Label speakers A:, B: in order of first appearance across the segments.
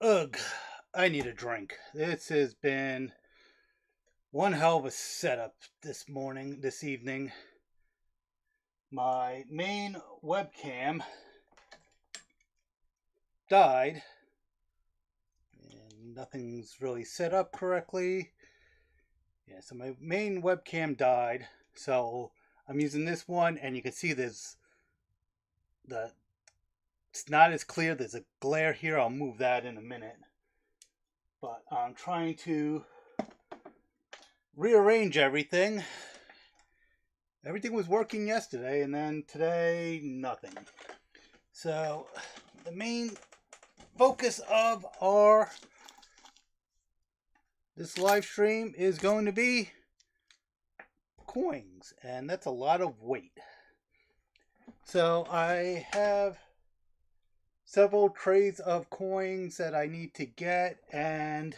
A: Ugh, I need a drink. This has been one hell of a setup this evening. My main webcam died, and nothing's really set up correctly. Yeah, so my main webcam died, so I'm using this one, and you can see it's not as clear. There's a glare here. I'll move that in a minute. But I'm trying to rearrange everything. Everything was working yesterday, and then today, nothing. So, the main focus of this live stream is going to be coins, and that's a lot of weight. So, I have several trays of coins that I need to get, and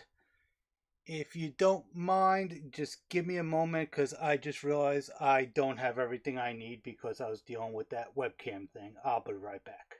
A: if you don't mind, just give me a moment, because I just realized I don't have everything I need because I was dealing with that webcam thing. I'll be right back.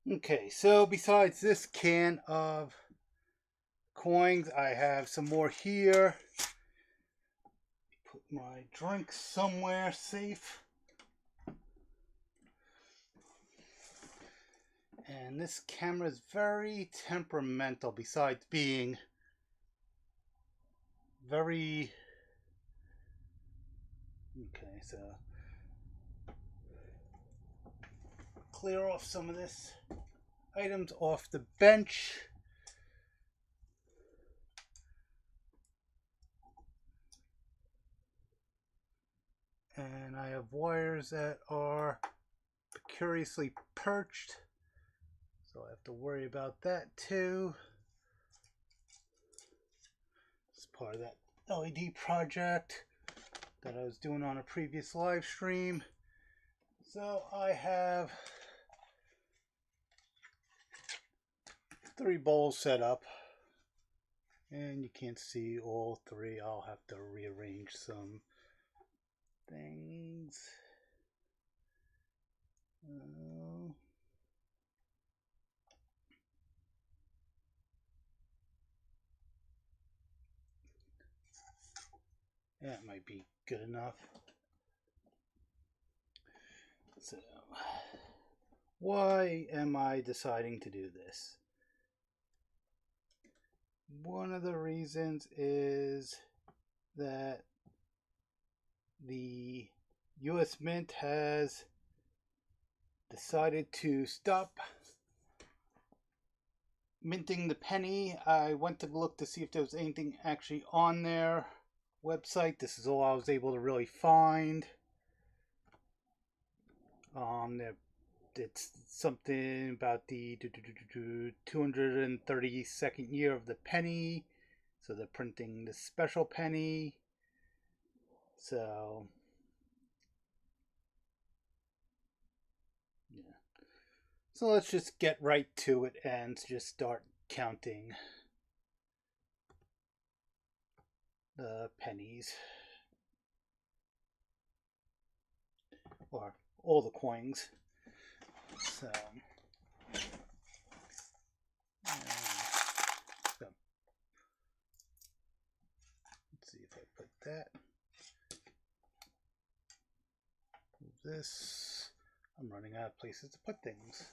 A: Okay, so besides this can of coins, I have some more here. Put my drink somewhere safe. And this camera is very temperamental, besides being very... Okay, so clear off some of this items off the bench. And I have wires that are precariously perched, so I have to worry about that too. It's part of that LED project that I was doing on a previous live stream. So I have 3 bowls set up, and you can't see all 3. I'll have to rearrange some things. That might be good enough. So, why am I deciding to do this? One of the reasons is that the US Mint has decided to stop minting the penny. I went to look to see if there was anything actually on their website. This is all I was able to really find. It's something about the 232nd year of the penny, so they're printing the special penny. So yeah, So let's just get right to it and just start counting the pennies, or all the coins. So, let's see if I put that. Move this. I'm running out of places to put things.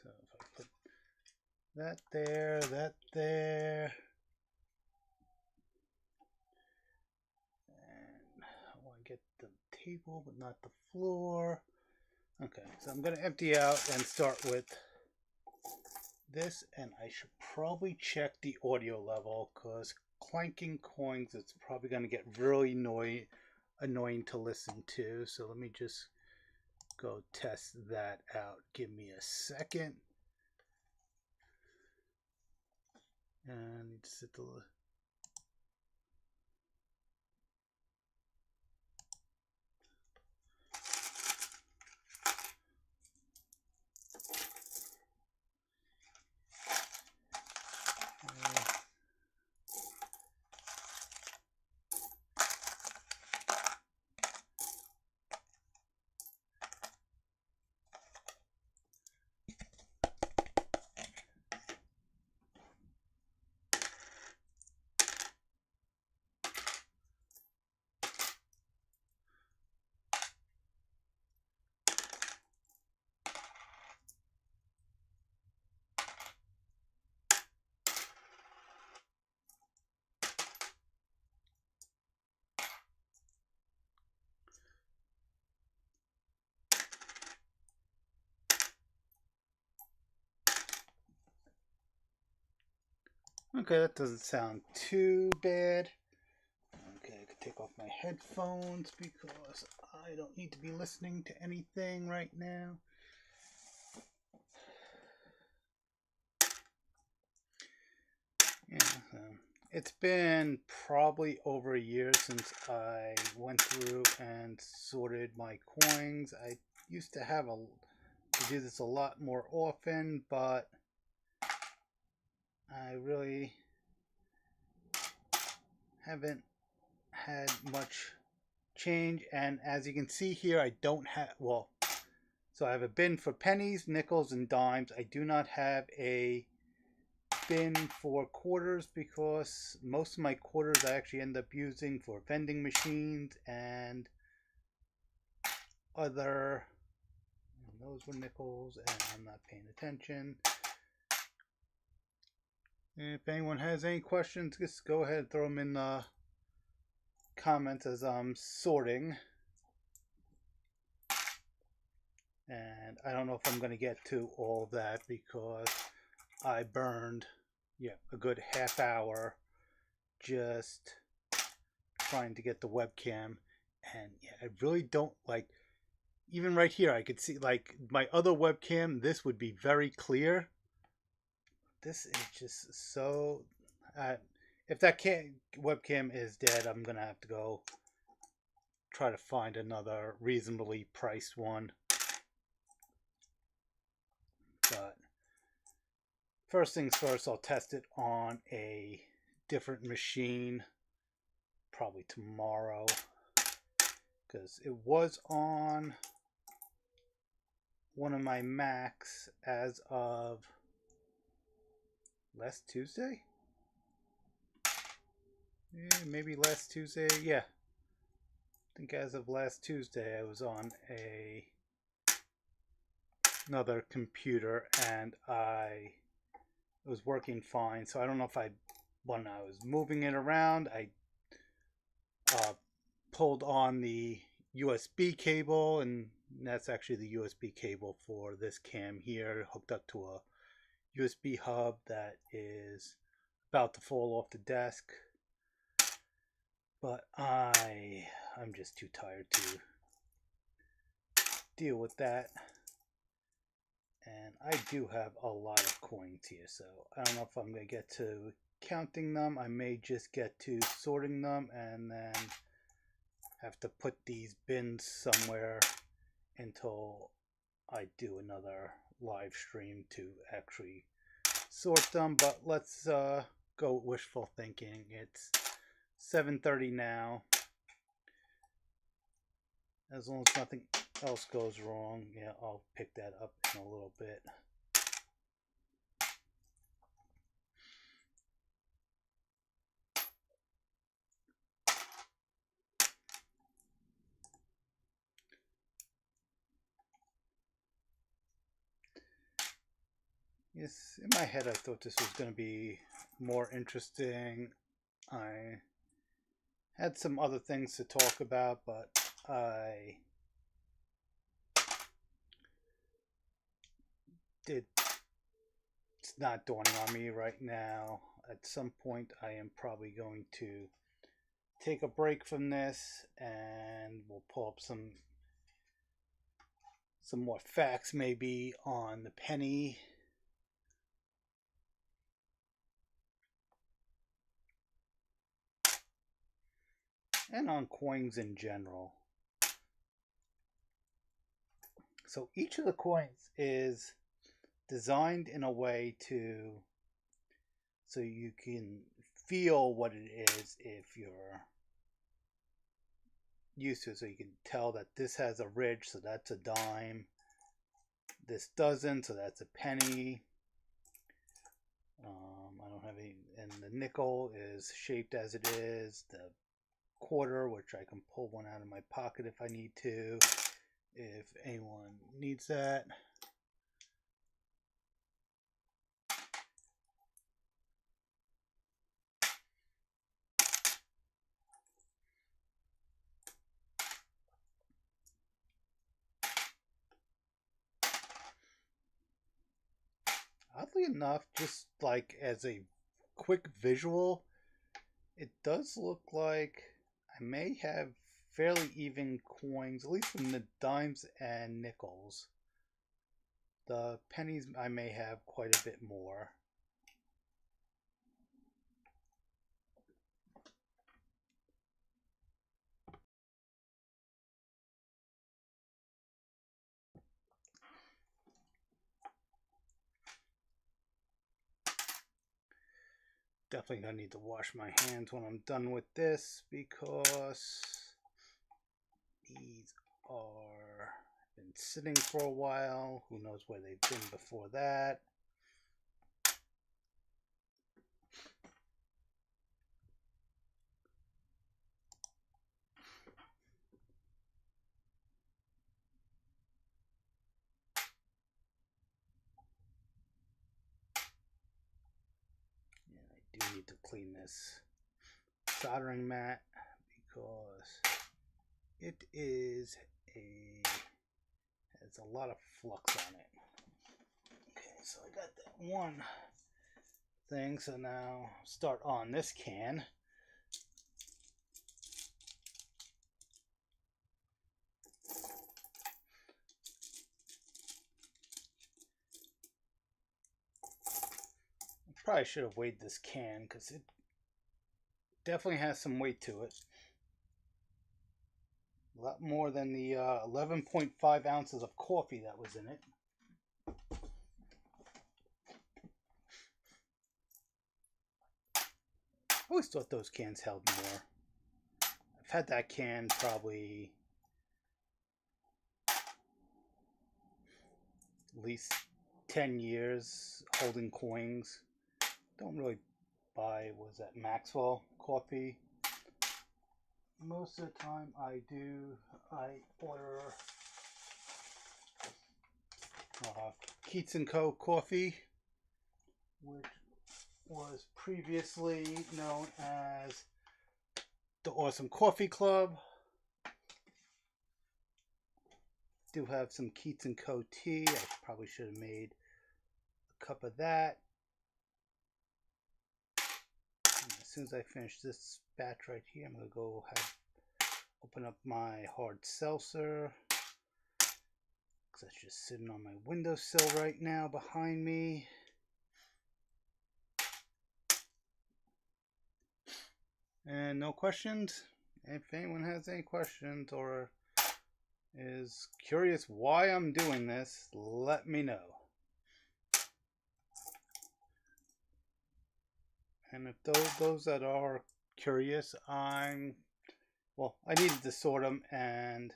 A: So if I put that there, and I want to get the table but not the floor. Okay, so I'm going to empty out and start with this, and I should probably check the audio level because clanking coins, it's probably going to get really annoying to listen to. So let me just go test that out. Give me a second. And set the Okay, that doesn't sound too bad. Okay, I could take off my headphones because I don't need to be listening to anything right now. Yeah, it's been probably over a year since I went through and sorted my coins. I used to have to do this a lot more often, but I really haven't had much change. And as you can see here, I don't have, well, so I have a bin for pennies, nickels, and dimes. I do not have a bin for quarters because most of my quarters I actually end up using for vending machines and other, and those were nickels and I'm not paying attention. And if anyone has any questions, just go ahead and throw them in the comments as I'm sorting. And I don't know if I'm going to get to all that because I burned a good half hour just trying to get the webcam. And I really don't like, even right here I could see like my other webcam, this would be very clear. This is just so if that webcam is dead, I'm gonna have to go try to find another reasonably priced one. But first things first, I'll test it on a different machine probably tomorrow because it was on one of my Macs as of last Tuesday. Maybe last Tuesday. Yeah, I think as of last Tuesday I was on another computer and it was working fine. So I don't know if when I was moving it around, I pulled on the USB cable, and that's actually the USB cable for this cam here, hooked up to a USB hub that is about to fall off the desk. But I'm just too tired to deal with that. And I do have a lot of coins here, so I don't know if I'm going to get to counting them. I may just get to sorting them and then have to put these bins somewhere until I do another live stream to actually sort them. But let's go wishful thinking. It's 7:30 now. As long as nothing else goes wrong, yeah, I'll pick that up in a little bit. Yes, in my head I thought this was going to be more interesting. I had some other things to talk about, but it's not dawning on me right now. At some point I am probably going to take a break from this and we'll pull up some more facts maybe on the penny. And on coins in general. So each of the coins is designed in a way so you can feel what it is if you're used to it. So you can tell that this has a ridge, so that's a dime. This doesn't, so that's a penny. I don't have any, and the nickel is shaped as it is. The quarter, which I can pull one out of my pocket if I need to, if anyone needs that. Oddly enough, just like as a quick visual, it does look like I may have fairly even coins, at least from the dimes and nickels. The pennies I may have quite a bit more. Definitely gonna need to wash my hands when I'm done with this because these are been sitting for a while. Who knows where they've been before that. Yeah, I do need to clean this soldering mat because it is has a lot of flux on it. Okay, so I got that one thing. So now start on this can. I probably should have weighed this can because it definitely has some weight to it. A lot more than the 11.5 ounces of coffee that was in it. I always thought those cans held more. I've had that can probably at least 10 years holding coins. Don't really buy, was that Maxwell coffee? Most of the time I order Keats & Co. coffee, which was previously known as the Awesome Coffee Club. Do have some Keats & Co. tea. I probably should have made a cup of that. And as soon as I finish this batch right here, I'm going to go open up my hard seltzer. Because that's just sitting on my windowsill right now behind me. And no questions? if anyone has any questions or is curious why I'm doing this, let me know. And if those that are curious, I needed to sort them, and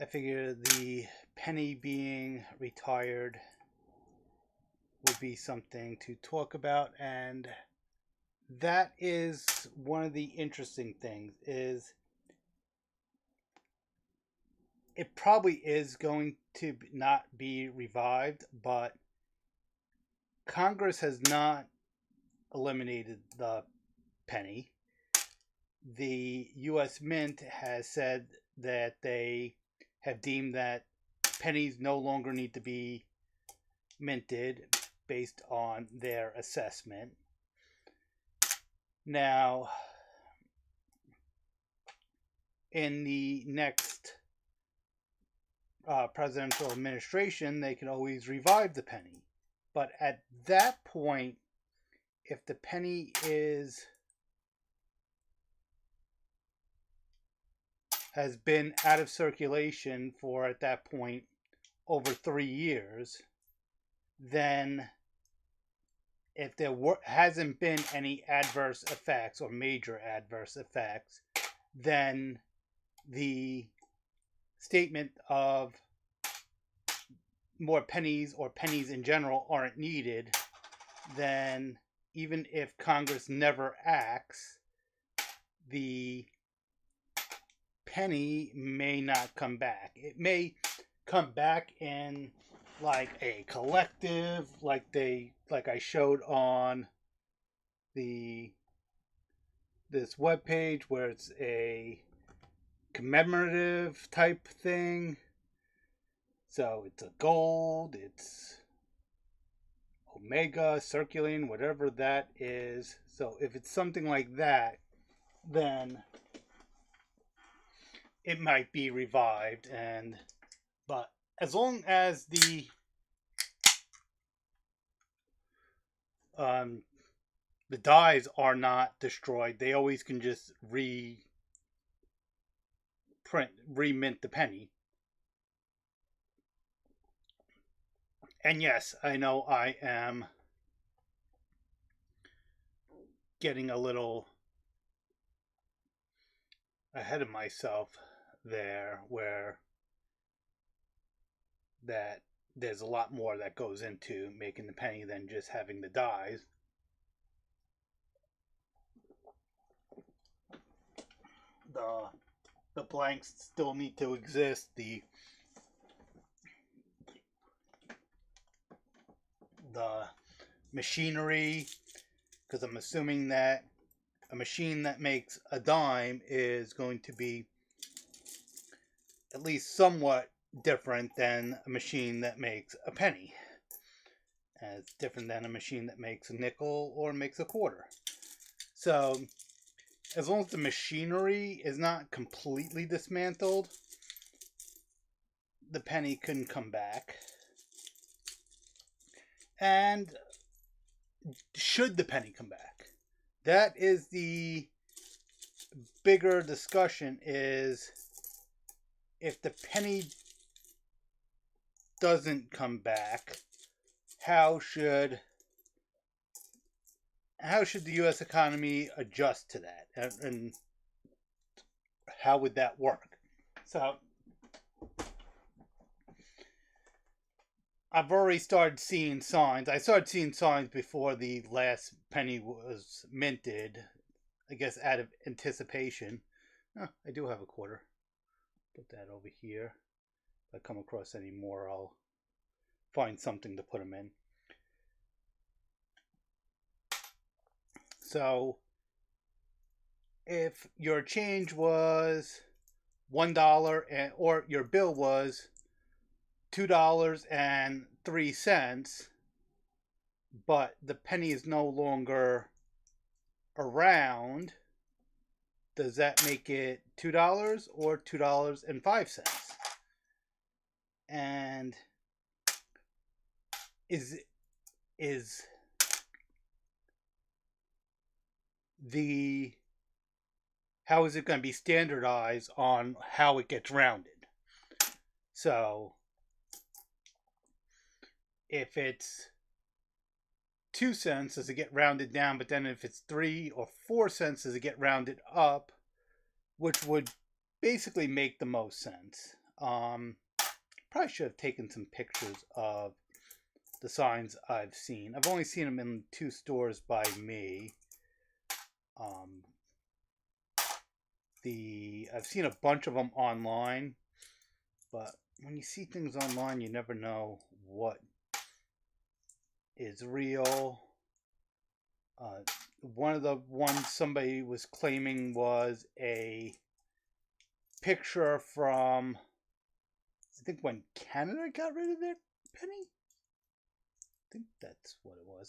A: I figured the penny being retired would be something to talk about. And that is one of the interesting things, is it probably is going to not be revived, but Congress has not eliminated the penny. The U.S. Mint has said that they have deemed that pennies no longer need to be minted based on their assessment. Now, in the next presidential administration, they can always revive the penny. But at that point, if the penny has been out of circulation for, at that point, over 3 years, then if there hasn't been any adverse effects or major adverse effects, then the statement of more pennies or pennies in general aren't needed, then even if Congress never acts, the penny may not come back. It may come back in like a collective, like I showed on this webpage, where it's a commemorative type thing. So it's a gold, it's omega, circulating, whatever that is. So if it's something like that, then it might be revived. But as long as the dies are not destroyed, they always can just remint the penny. And yes, I know I am getting a little ahead of myself there, where that there's a lot more that goes into making the penny than just having the dies. The blanks still need to exist. The machinery, because I'm assuming that a machine that makes a dime is going to be at least somewhat different than a machine that makes a penny. And it's different than a machine that makes a nickel or makes a quarter. So as long as the machinery is not completely dismantled, the penny couldn't come back. And should the penny come back? That is the bigger discussion, is if the penny doesn't come back, how should the U.S. economy adjust to that? And how would that work? So I've already started seeing signs. I started seeing signs before the last penny was minted, I guess out of anticipation. Oh, I do have a quarter. Put that over here. If I come across any more, I'll find something to put them in. So if your change was $1 or your bill was $2.03, but the penny is no longer around, does that make it $2 or $2.05? And is the how is it going to be standardized on how it gets rounded? So if it's 2 cents, does it get rounded down? But then if it's 3 or 4 cents, does it get rounded up? Which would basically make the most sense. Probably should have taken some pictures of the signs I've seen. I've only seen them in 2 stores by me. I've seen a bunch of them online, but when you see things online, you never know what is real. One of the ones somebody was claiming was a picture from, I think, when Canada got rid of their penny. I think that's what it was.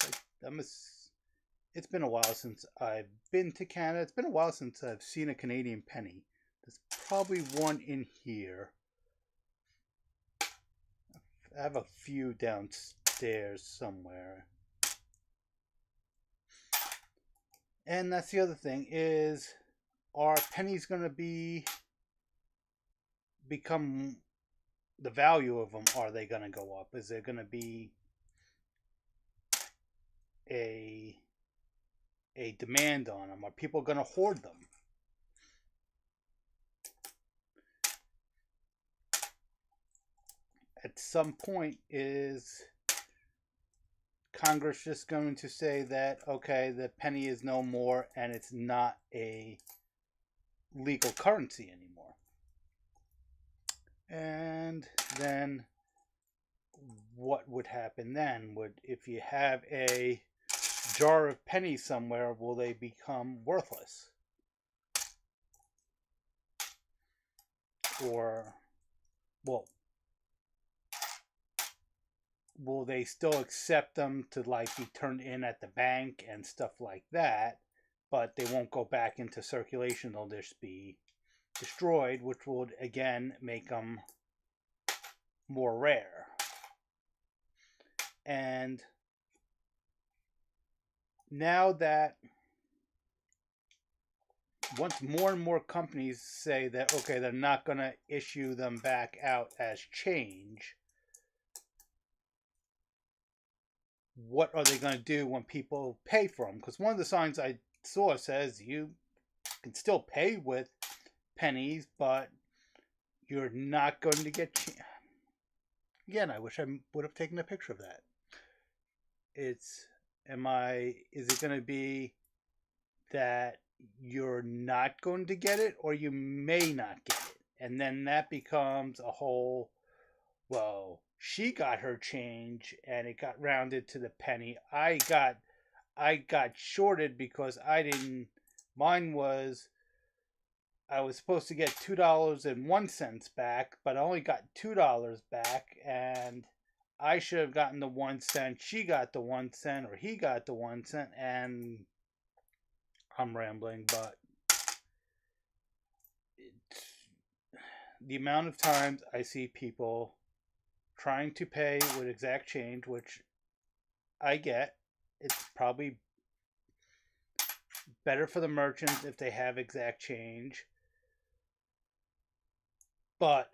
A: It's been a while since I've been to Canada. It's been a while since I've seen a Canadian penny. There's probably one in here. I have a few downstairs somewhere. And that's the other thing is, are pennies going to become the value of them? Are they going to go up? Is there going to be a demand on them? Are people going to hoard them? At some point, is Congress just going to say that, okay, the penny is no more and it's not a legal currency anymore? And then what would happen then? If you have a jar of pennies somewhere, will they become worthless? Or, well, will they still accept them to like be turned in at the bank and stuff like that, but they won't go back into circulation? They'll just be destroyed, which would again make them more rare. And now that once more and more companies say that, okay, they're not going to issue them back out as change, what are they going to do when people pay for them? Because one of the signs I saw says you can still pay with pennies, but you're not going to get again, I wish I would have taken a picture of that. Is it going to be that you're not going to get it, or you may not get it? And then that becomes a whole, well, she got her change and it got rounded to the penny. I got shorted because mine was, I was supposed to get $2.01 back, but I only got $2 back, and I should have gotten the 1 cent. She got the 1 cent, or he got the 1 cent, and I'm rambling, but the amount of times I see people trying to pay with exact change, which I get, it's probably better for the merchants if they have exact change, but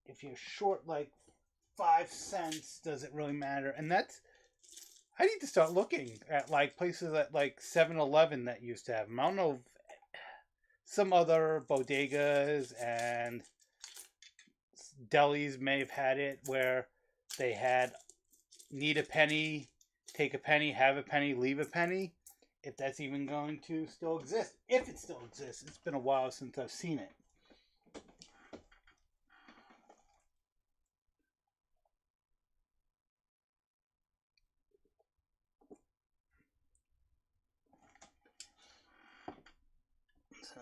A: if you're short like 5 cents, does it really matter? And I need to start looking at like places at like 7-Eleven that used to have them. I don't know if some other bodegas and delis may have had it where they had need a penny, take a penny, have a penny, leave a penny. If that's even going to still exist. If it still exists. It's been a while since I've seen it. So,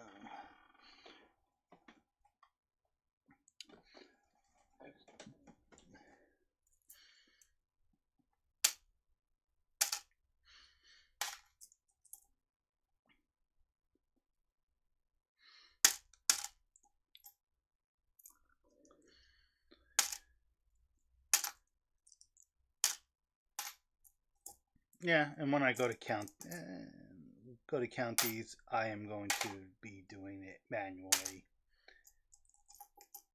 A: Yeah, and when I go to count these, I am going to be doing it manually.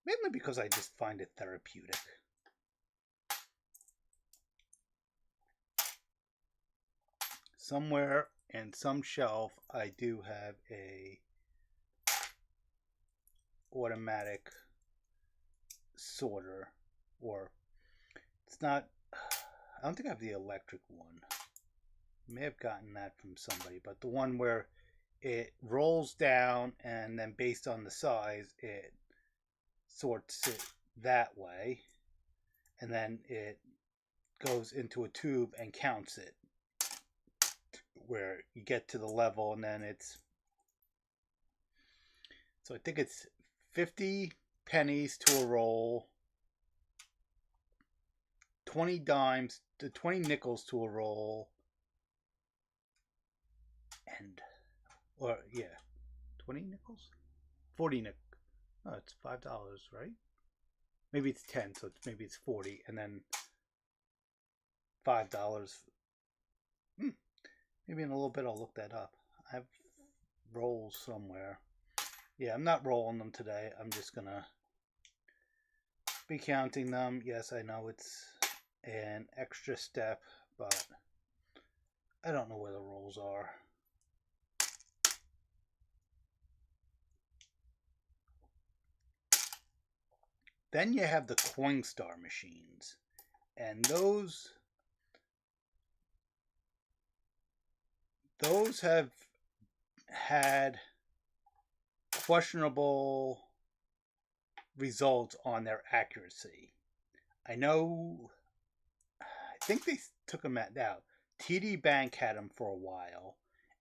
A: Mainly because I just find it therapeutic. Somewhere in some shelf, I do have a automatic sorter, or it's not. I don't think I have the electric one. I may have gotten that from somebody, but the one where it rolls down and then based on the size, it sorts it that way, and then it goes into a tube and counts it, where you get to the level, and then it's, so I think it's 50 pennies to a roll, 20 dimes to 20 nickels to a roll, and, or yeah, 20 nickels, 40 nickels. Oh, it's $5, right? Maybe it's 10, so maybe it's 40, and then $5. Maybe in a little bit I'll look that up. I have rolls somewhere. Yeah, I'm not rolling them today. I'm just gonna be counting them. Yes, I know it's an extra step, but I don't know where the rolls are. Then you have the Coinstar machines, and those have had questionable results on their accuracy. I think they took them out. TD Bank had them for a while,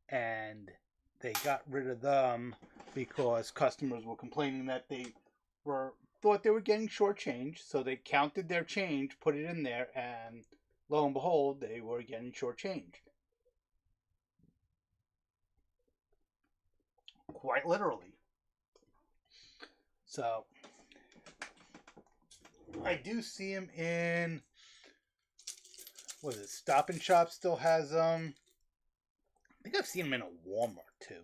A: and they got rid of them because customers were complaining that they thought they were getting shortchanged, so they counted their change, put it in there, and lo and behold, they were getting shortchanged. Quite literally. So, I do see them in, what is it, Stop and Shop still has them. I think I've seen them in a Walmart too.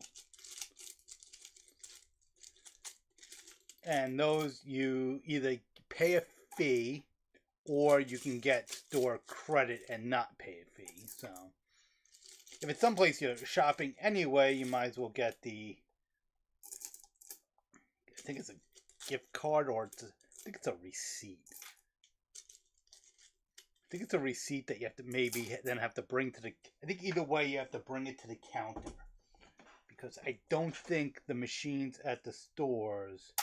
A: And those, you either pay a fee or you can get store credit and not pay a fee. So if it's someplace you're shopping anyway, you might as well get the, I think it's a gift card, or I think it's a receipt. I think it's a receipt that you have to maybe then have to bring to the, I think either way you have to bring it to the counter, because I don't think the machines at the stores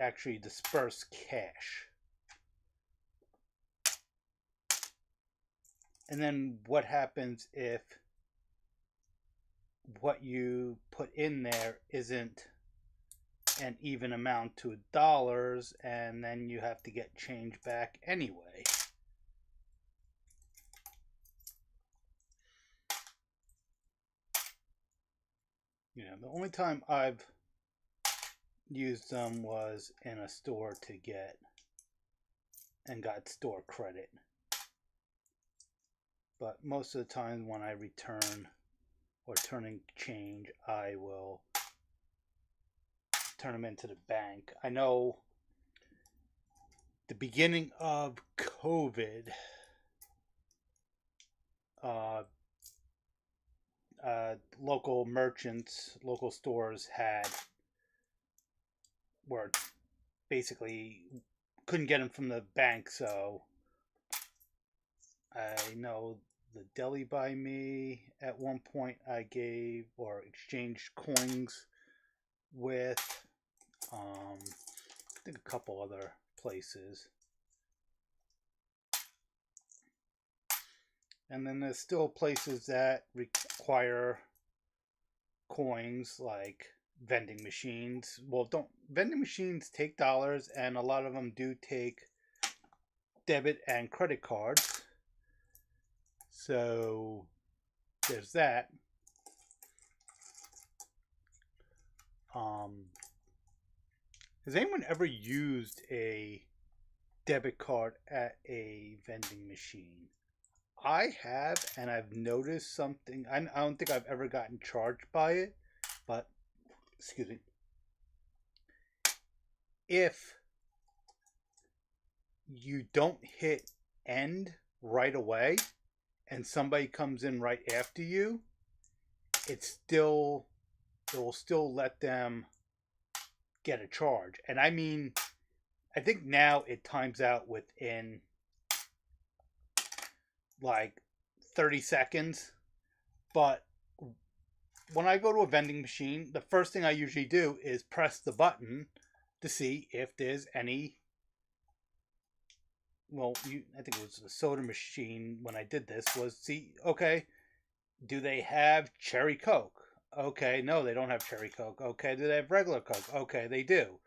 A: actually disperse cash. And then what happens if what you put in there isn't an even amount to dollars, and then you have to get change back anyway. You know, the only time I've used them was in a store to get and got store credit. But most of the time when I return or turning change, I will turn them into the bank. I know the beginning of COVID, local merchants, local stores were basically couldn't get them from the bank, so I know the Deli by Me at one point I gave or exchanged coins with, I think a couple other places. And then there's still places that require coins, like vending machines. Well, vending machines take dollars, and a lot of them do take debit and credit cards. So there's that. Has anyone ever used a debit card at a vending machine. I have, and I've noticed something. I don't think I've ever gotten charged by it, but excuse me. If you don't hit end right away and somebody comes in right after you, it will still let them get a charge. And I mean, I think now it times out within like 30 seconds. But when I go to a vending machine, the first thing I usually do is press the button to see if there's any. Well, I think it was a soda machine when I did this. Was see, okay, do they have cherry Coke? Okay, no, they don't have cherry Coke. Okay, do they have regular Coke? Okay, they do.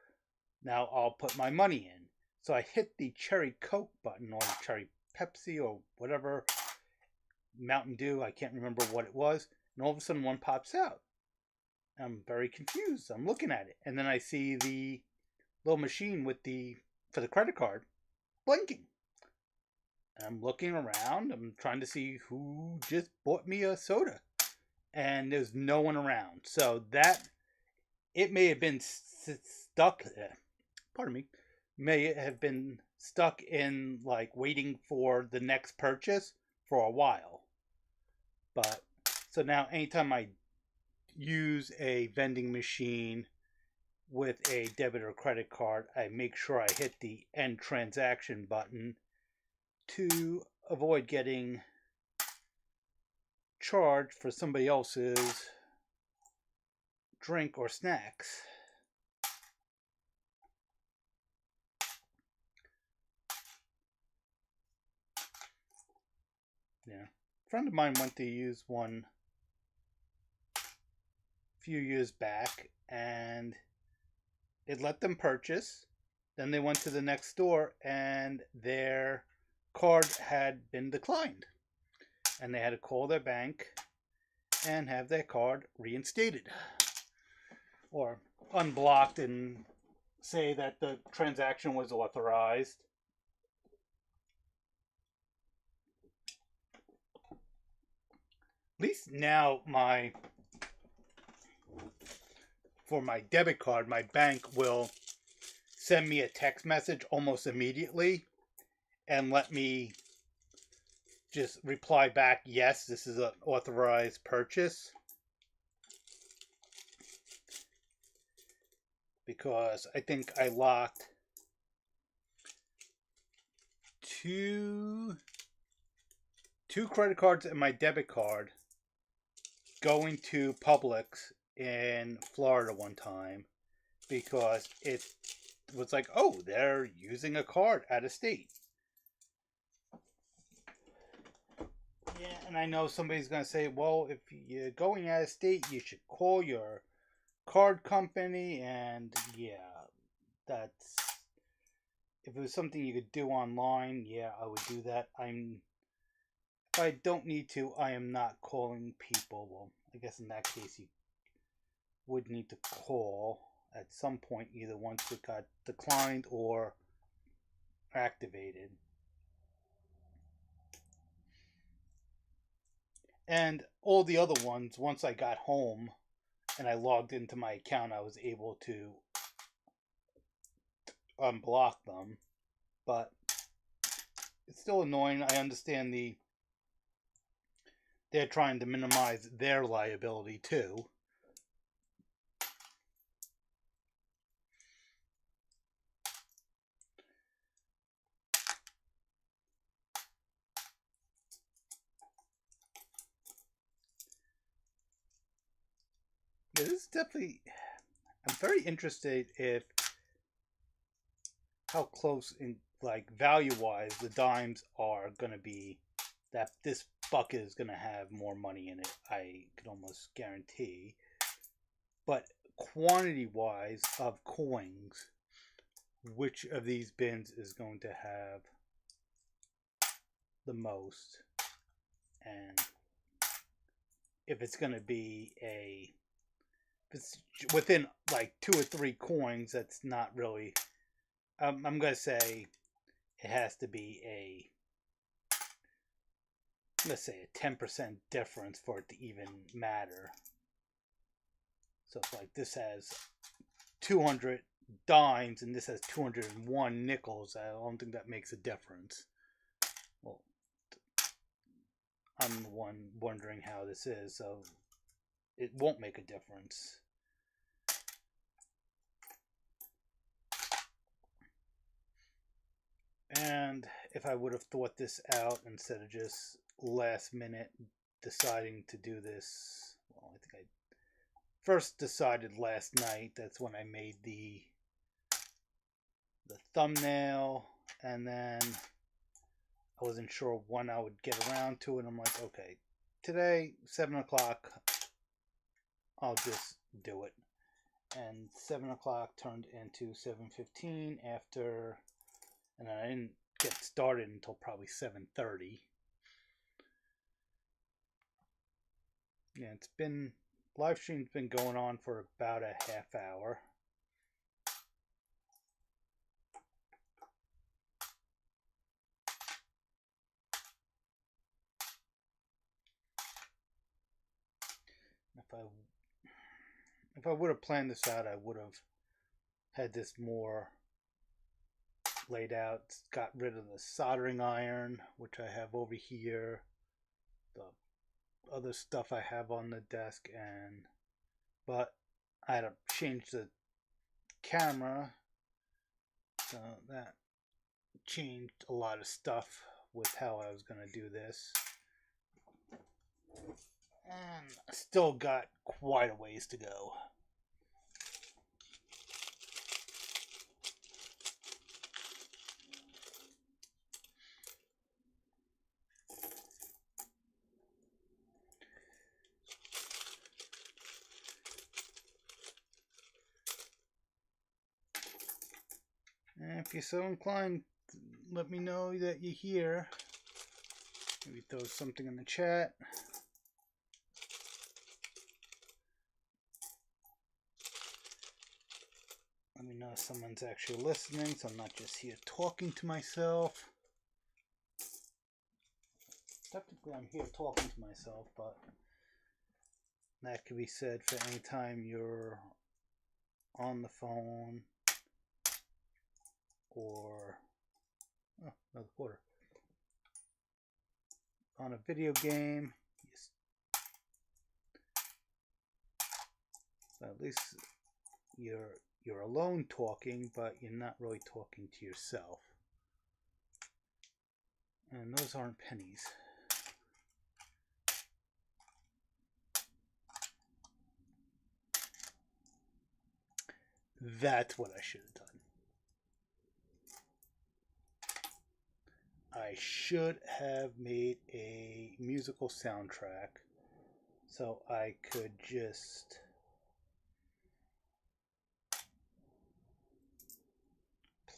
A: Now I'll put my money in. So I hit the cherry Coke button or cherry Pepsi or whatever, Mountain Dew, I can't remember what it was, and all of a sudden one pops out. I'm very confused. I'm looking at it, and then I see the little machine for the credit card blinking. And I'm looking around. I'm trying to see who just bought me a soda, and there's no one around. So that it may have been stuck. Pardon me. May have been stuck in like waiting for the next purchase for a while. But so now anytime I use a vending machine with a debit or credit card, I make sure I hit the end transaction button to avoid getting charged for somebody else's drink or snacks. Yeah. A friend of mine went to use one a few years back, and it let them purchase. Then they went to the next store, and their card had been declined. And they had to call their bank and have their card reinstated. Or unblocked and say that the transaction was authorized. At least now for my debit card, my bank will send me a text message almost immediately and let me just reply back, yes, this is an authorized purchase. Because I think I locked two credit cards and my debit card going to Publix in Florida one time because it was like, oh, they're using a card out of state. Yeah, and I know somebody's going to say, well, if you're going out of state, you should call your card company. And yeah, that's, if it was something you could do online, yeah, I would do that. If I don't need to, I am not calling people. Well, I guess in that case, you would need to call at some point, either once it got declined or activated. And all the other ones, once I got home and I logged into my account, I was able to unblock them. But it's still annoying. I understand they're trying to minimize their liability too. Yeah, this is definitely, I'm very interested if how close in like value wise the dimes are going to be, that this bucket is going to have more money in it, I can almost guarantee. But quantity wise of coins, which of these bins is going to have the most? And if it's going to be if it's within like 2 or 3 coins, that's not really, I'm going to say it has to be a, let's say, a 10% difference for it to even matter. So it's like this has 200 dimes and this has 201 nickels. I don't think that makes a difference. Well, I'm the one wondering how this is, so it won't make a difference. And if I would have thought this out instead of just last minute deciding to do this, well, I think I first decided last night. That's when I made the thumbnail, and then I wasn't sure when I would get around to it. I'm like, okay, today 7 o'clock, I'll just do it. And 7 o'clock turned into 7:15 after, and I didn't get started until probably 7:30. Yeah, it's been, live stream's been going on for about a half hour. If I would have planned this out, I would have had this more laid out. Got rid of the soldering iron, which I have over here, the other stuff I have on the desk, but I had to change the camera, so that changed a lot of stuff with how I was going to do this. And I still got quite a ways to go. And if you're so inclined, let me know that you're here. Maybe throw something in the chat. Let me know if someone's actually listening, so I'm not just here talking to myself. Technically, I'm here talking to myself, but that could be said for any time you're on the phone or, oh, another quarter, on a video game. Yes. So at least you're alone talking, but you're not really talking to yourself. And those aren't pennies. That's what I should have done. I should have made a musical soundtrack so I could just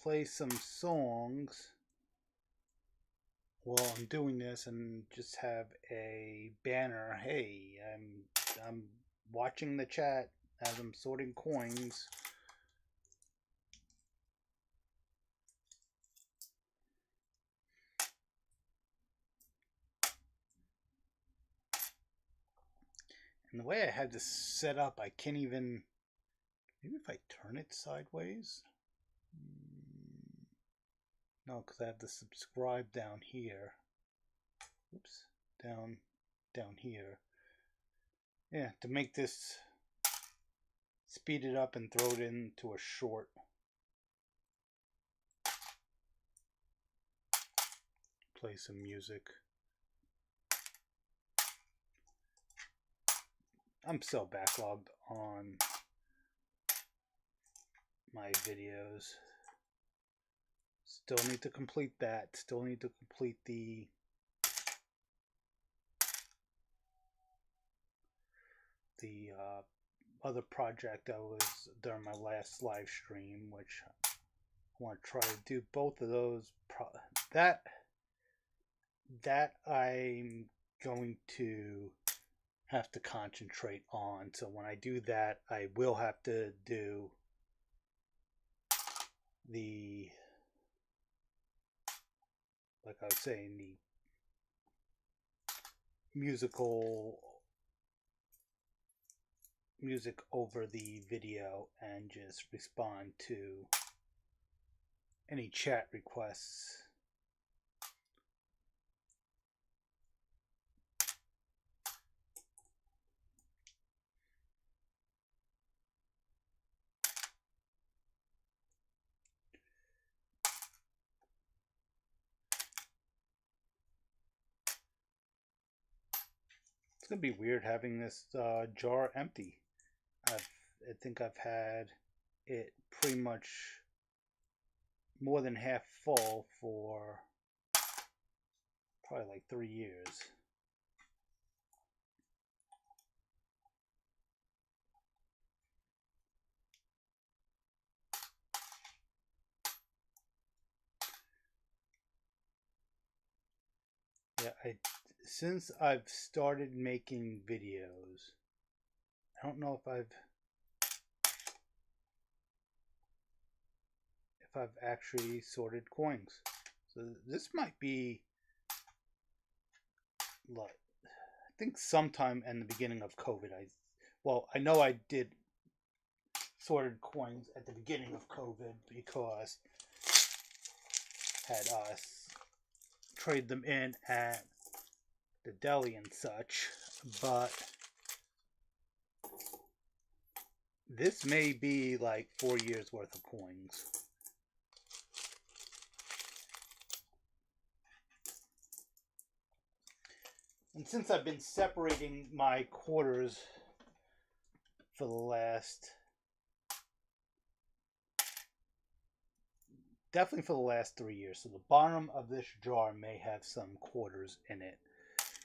A: play some songs while I'm doing this and just have a banner. Hey, I'm watching the chat as I'm sorting coins. And the way I have this set up, I can't even, maybe if I turn it sideways? No, because I have the subscribe down here. Oops, down here. Yeah, to make this, speed it up and throw it into a short. Play some music. I'm so backlogged on my videos. Still need to complete that. Still need to complete the other project that was during my last live stream, which I want to try to do both of those. That I'm going to have to concentrate on. So when I do that, I will have to do the like I was saying, the musical music over the video and just respond to any chat requests. It's gonna be weird having this jar empty. I think I've had it pretty much more than half full for probably like 3 years. Yeah, since I've started making videos, I don't know if I've actually sorted coins. So this might be like, I think sometime in the beginning of COVID. I know I did sorted coins at the beginning of COVID because had us trade them in at the deli and such, but this may be like 4 years worth of coins. And since I've been separating my quarters for the last, definitely for the last 3 years, so the bottom of this jar may have some quarters in it.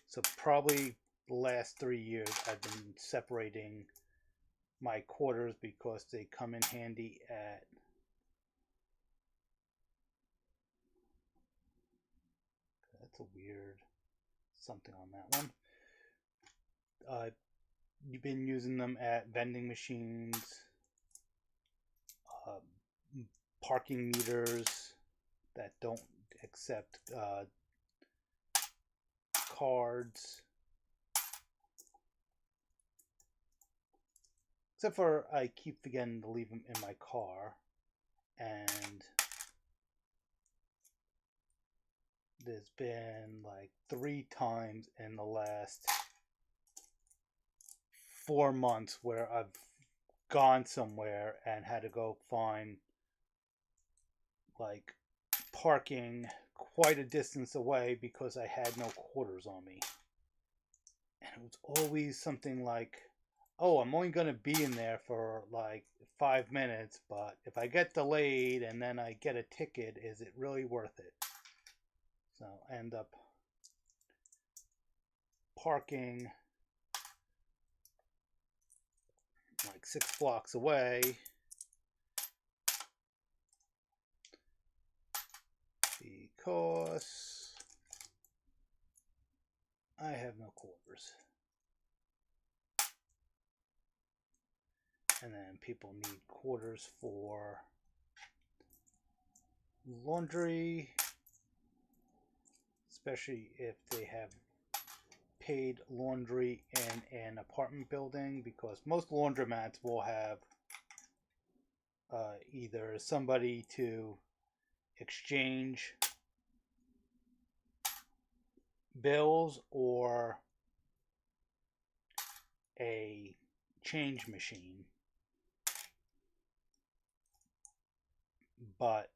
A: So probably the last 3 years I've been separating my quarters because they come in handy at that's a weird something on that one. You've been using them at vending machines, parking meters that don't accept cards. Except for I keep forgetting to leave them in my car. And there's been like 3 times in the last 4 months where I've gone somewhere and had to go find like parking quite a distance away because I had no quarters on me. And it was always something like, oh, I'm only going to be in there for like 5 minutes, but if I get delayed and then I get a ticket, is it really worth it? So I end up parking like 6 blocks away because I have no quarters. And then people need quarters for laundry, especially if they have paid laundry in an apartment building, because most laundromats will have either somebody to exchange bills or a change machine. But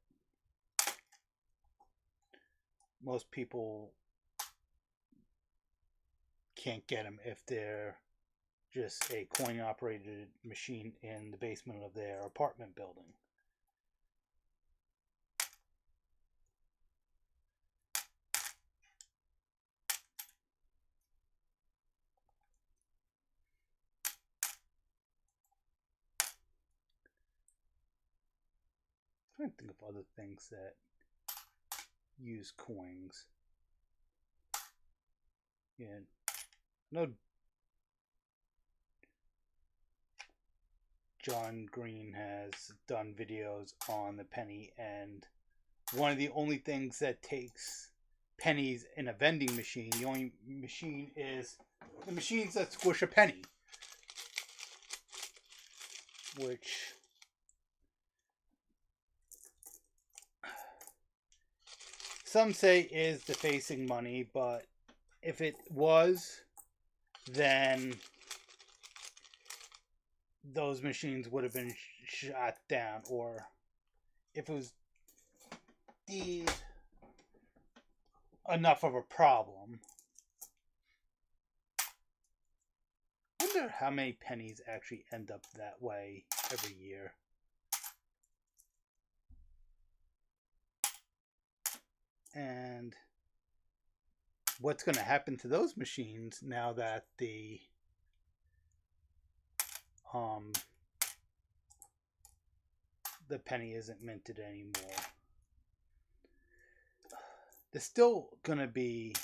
A: most people can't get them if they're just a coin operated machine in the basement of their apartment building. I'm trying to think of other things that use coins. Yeah, no. John Green has done videos on the penny, and one of the only things that takes pennies in a vending machine. The only machine is the machines that squish a penny, which some say is defacing money, but if it was, then those machines would have been shot down, or if it was deemed enough of a problem. I wonder how many pennies actually end up that way every year. And what's going to happen to those machines now that the penny isn't minted anymore? There's still going to be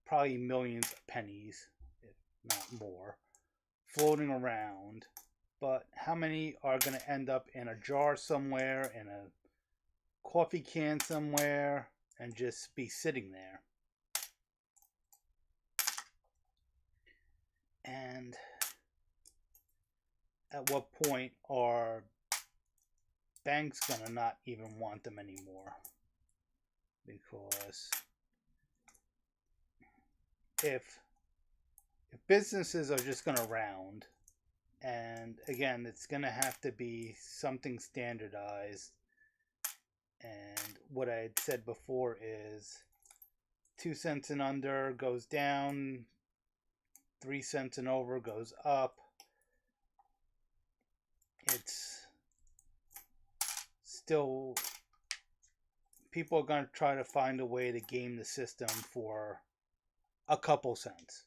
A: probably millions of pennies, if not more, floating around. But how many are going to end up in a jar somewhere, in a coffee can somewhere, and just be sitting there? And at what point are banks going to not even want them anymore? Because if businesses are just going to round, and again, it's going to have to be something standardized. And what I had said before is 2 cents and under goes down, 3 cents and over goes up. It's still, people are going to try to find a way to game the system for a couple cents.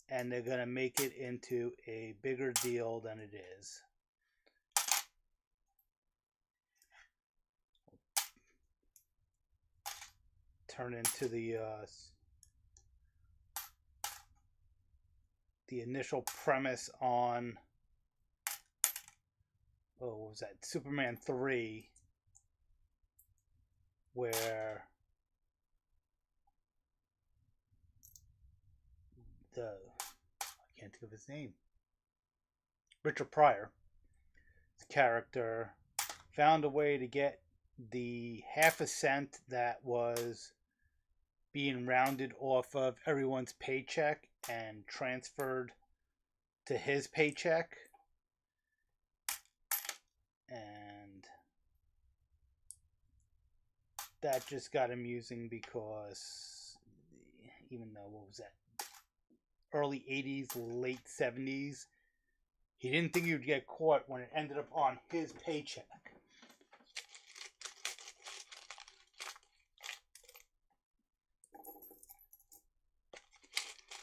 A: And they're going to make it into a bigger deal than it is. Turn into the initial premise on, what was that, Superman 3, where I can't think of his name, Richard Pryor's character found a way to get the half a cent that was being rounded off of everyone's paycheck and transferred to his paycheck. And that just got amusing because even though, what was that, early 80s, late 70s, he didn't think he would get caught when it ended up on his paycheck.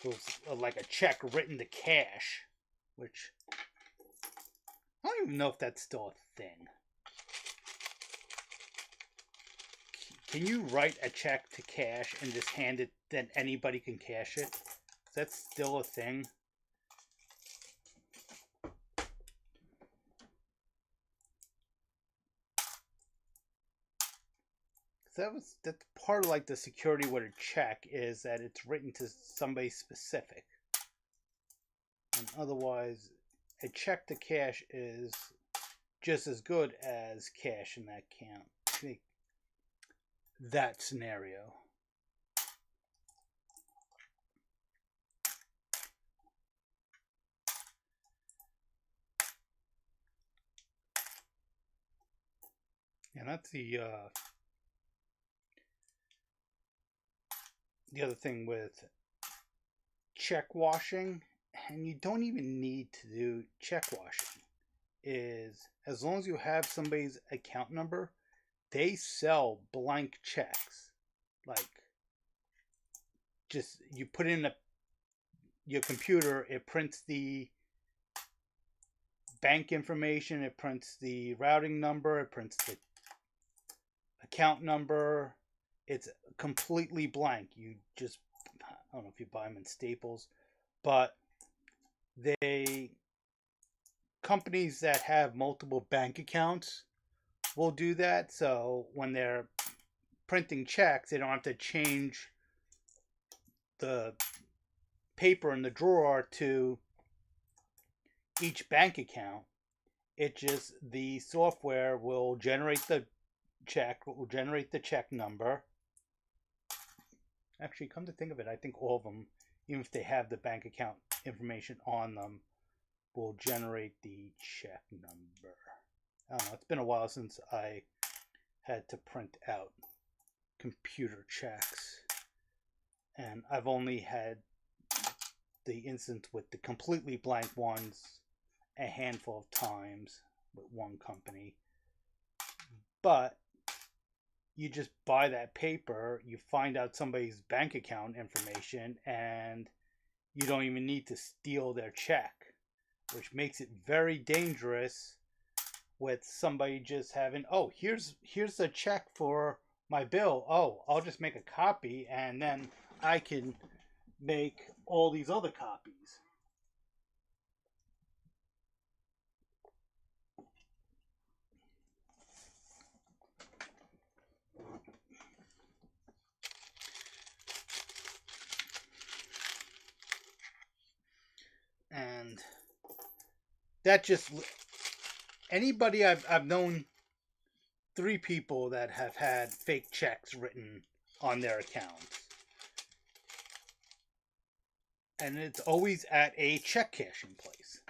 A: It was like a check written to cash, which I don't even know if that's still a thing. Can you write a check to cash and just hand it, then anybody can cash it? Is that still a thing? That's part of like the security with a check, is that it's written to somebody specific. And otherwise, a check to cash is just as good as cash in that count. That scenario. And that's the other thing with check washing, and you don't even need to do check washing, is as long as you have somebody's account number, they sell blank checks. Like, just you put in your computer, it prints the bank information, it prints the routing number, it prints the account number. It's completely blank. You just, I don't know if you buy them in Staples, but companies that have multiple bank accounts will do that. So when they're printing checks, they don't have to change the paper in the drawer to each bank account. It just, the software will generate the check number. Actually, come to think of it, I think all of them, even if they have the bank account information on them, will generate the check number. I don't know, it's been a while since I had to print out computer checks. And I've only had the instance with the completely blank ones a handful of times with one company. But you just buy that paper, you find out somebody's bank account information, and you don't even need to steal their check, which makes it very dangerous with somebody just having, oh, here's a check for my bill. Oh, I'll just make a copy, and then I can make all these other copies. And that just, anybody, I've known 3 people that have had fake checks written on their accounts. And it's always at a check cashing place.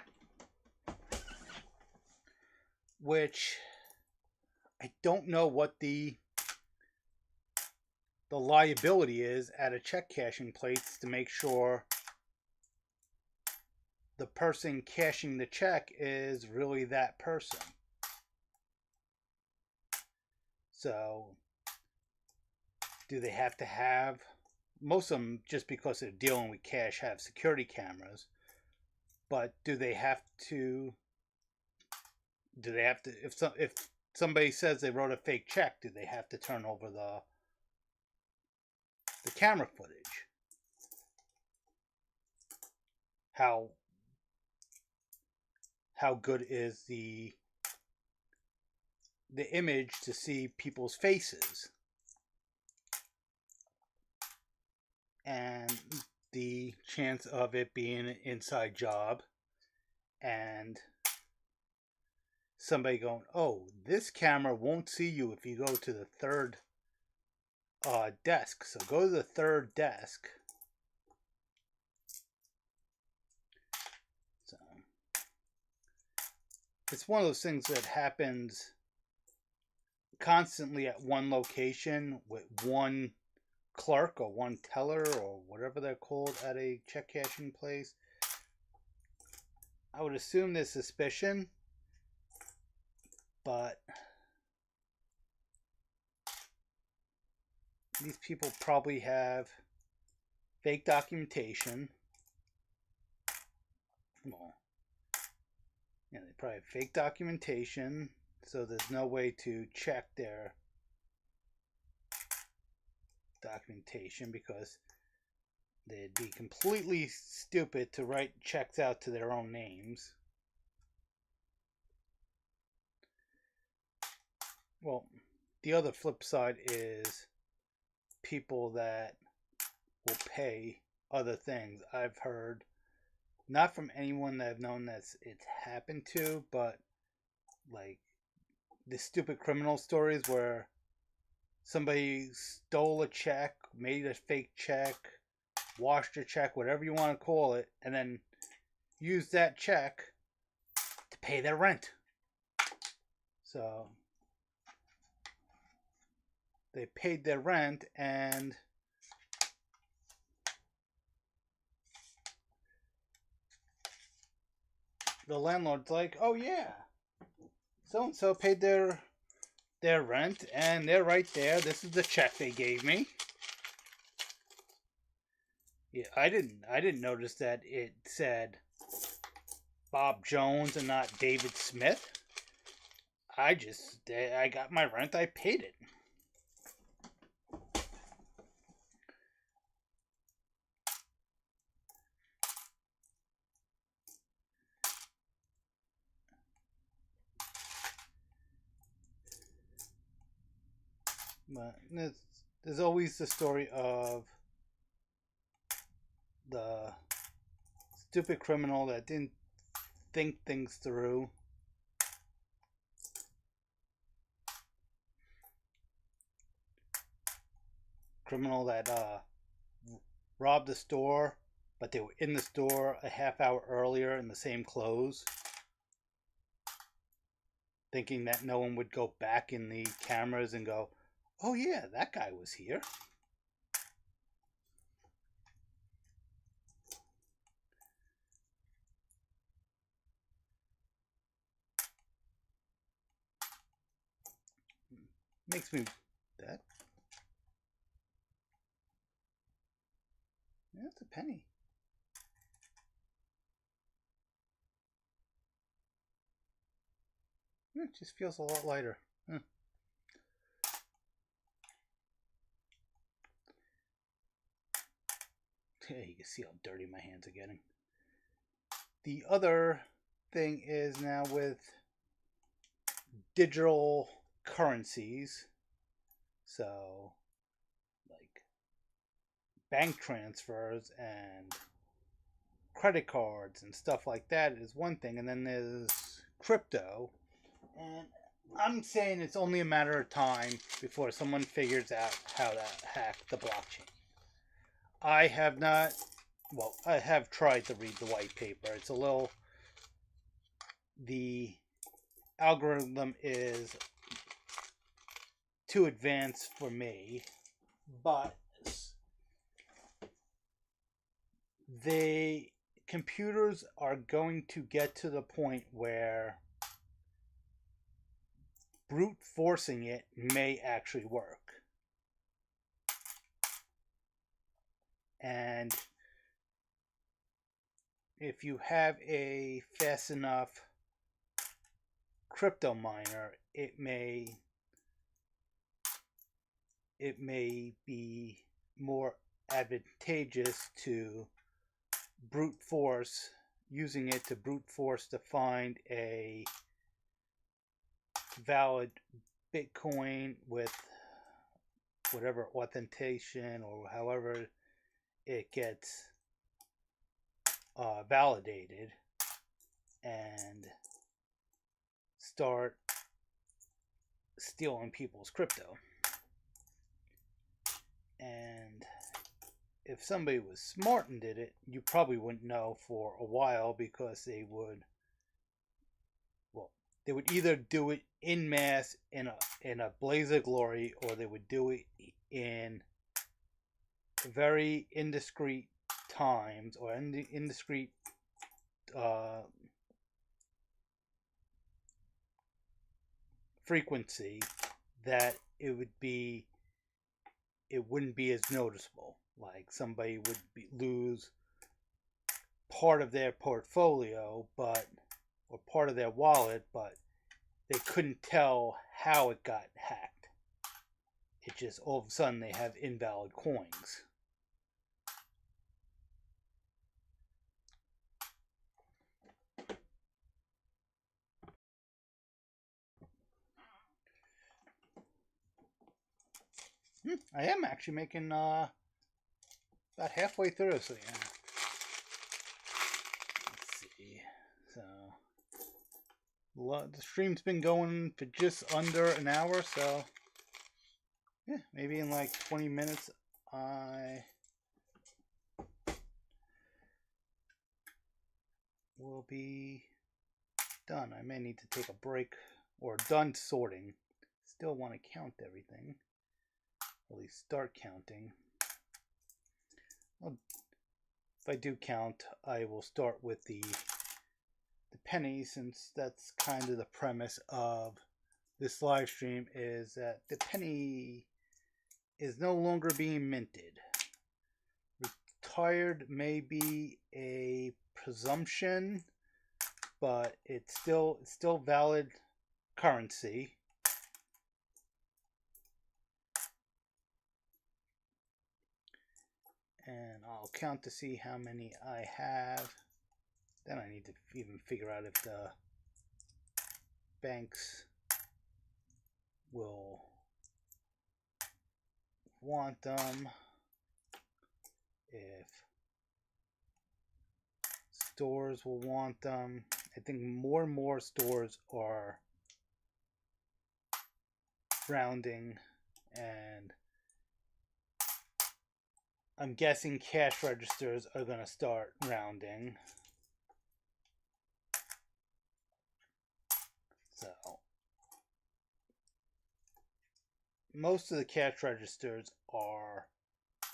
A: Which, I don't know what the liability is at a check cashing place to make sure the person cashing the check is really that person. So, do they have to have, most of them, just because they're dealing with cash, have security cameras, but do they have to, if somebody says they wrote a fake check, do they have to turn over the camera footage? How good is the image to see people's faces? And the chance of it being an inside job, and somebody going, oh, this camera won't see you if you go to the third desk, so go to the third desk. So it's one of those things that happens constantly at one location with one clerk or one teller or whatever they're called at a check cashing place. I would assume there's suspicion, but these people probably have fake documentation. Well, yeah, they probably have fake documentation, so there's no way to check their documentation, because they'd be completely stupid to write checks out to their own names. Well, the other flip side is people that will pay other things. I've heard, not from anyone that I've known that it's happened to, but like the stupid criminal stories where somebody stole a check, made a fake check, washed a check, whatever you want to call it, and then used that check to pay their rent. So they paid their rent, and the landlord's like, oh yeah, so-and-so paid their rent, and they're right there. This is the check they gave me. Yeah, I didn't notice that it said Bob Jones and not David Smith. I got my rent, I paid it. But there's always the story of the stupid criminal that didn't think things through. Criminal that robbed the store, but they were in the store a half hour earlier in the same clothes, thinking that no one would go back in the cameras and go, oh yeah, that guy was here. Makes me that. Yeah, it's a penny. It just feels a lot lighter. Yeah, you can see how dirty my hands are getting. The other thing is now with digital currencies, so like bank transfers and credit cards and stuff like that is one thing, and then there's crypto. And I'm saying it's only a matter of time before someone figures out how to hack the blockchain. I have not, well, I have tried to read the white paper. It's a little, the algorithm is too advanced for me, but the computers are going to get to the point where brute forcing it may actually work. And if you have a fast enough crypto miner, it may be more advantageous to brute force, using it to brute force to find a valid Bitcoin with whatever authentication or however it gets validated, and start stealing people's crypto. And if somebody was smart and did it, you probably wouldn't know for a while, because they would either do it in mass in a blaze of glory, or they would do it in very indiscreet times, or indiscreet frequency, that it wouldn't be as noticeable. Like somebody would lose part of their portfolio, or part of their wallet, but they couldn't tell how it got hacked. It just, all of a sudden, they have invalid coins. I am actually making about halfway through, so yeah. Let's see. So the stream's been going for just under an hour, so yeah, maybe in like 20 minutes I will be done. I may need to take a break, or done sorting. Still want to count everything. At least start counting. Well, if I do count, I will start with the pennies, since that's kind of the premise of this live stream, is that the penny is no longer being minted. Retired may be a presumption, but it's still valid currency. And I'll count to see how many I have. Then I need to even figure out if the banks will want them, if stores will want them. I think more and more stores are rounding, and I'm guessing cash registers are going to start rounding. So most of the cash registers are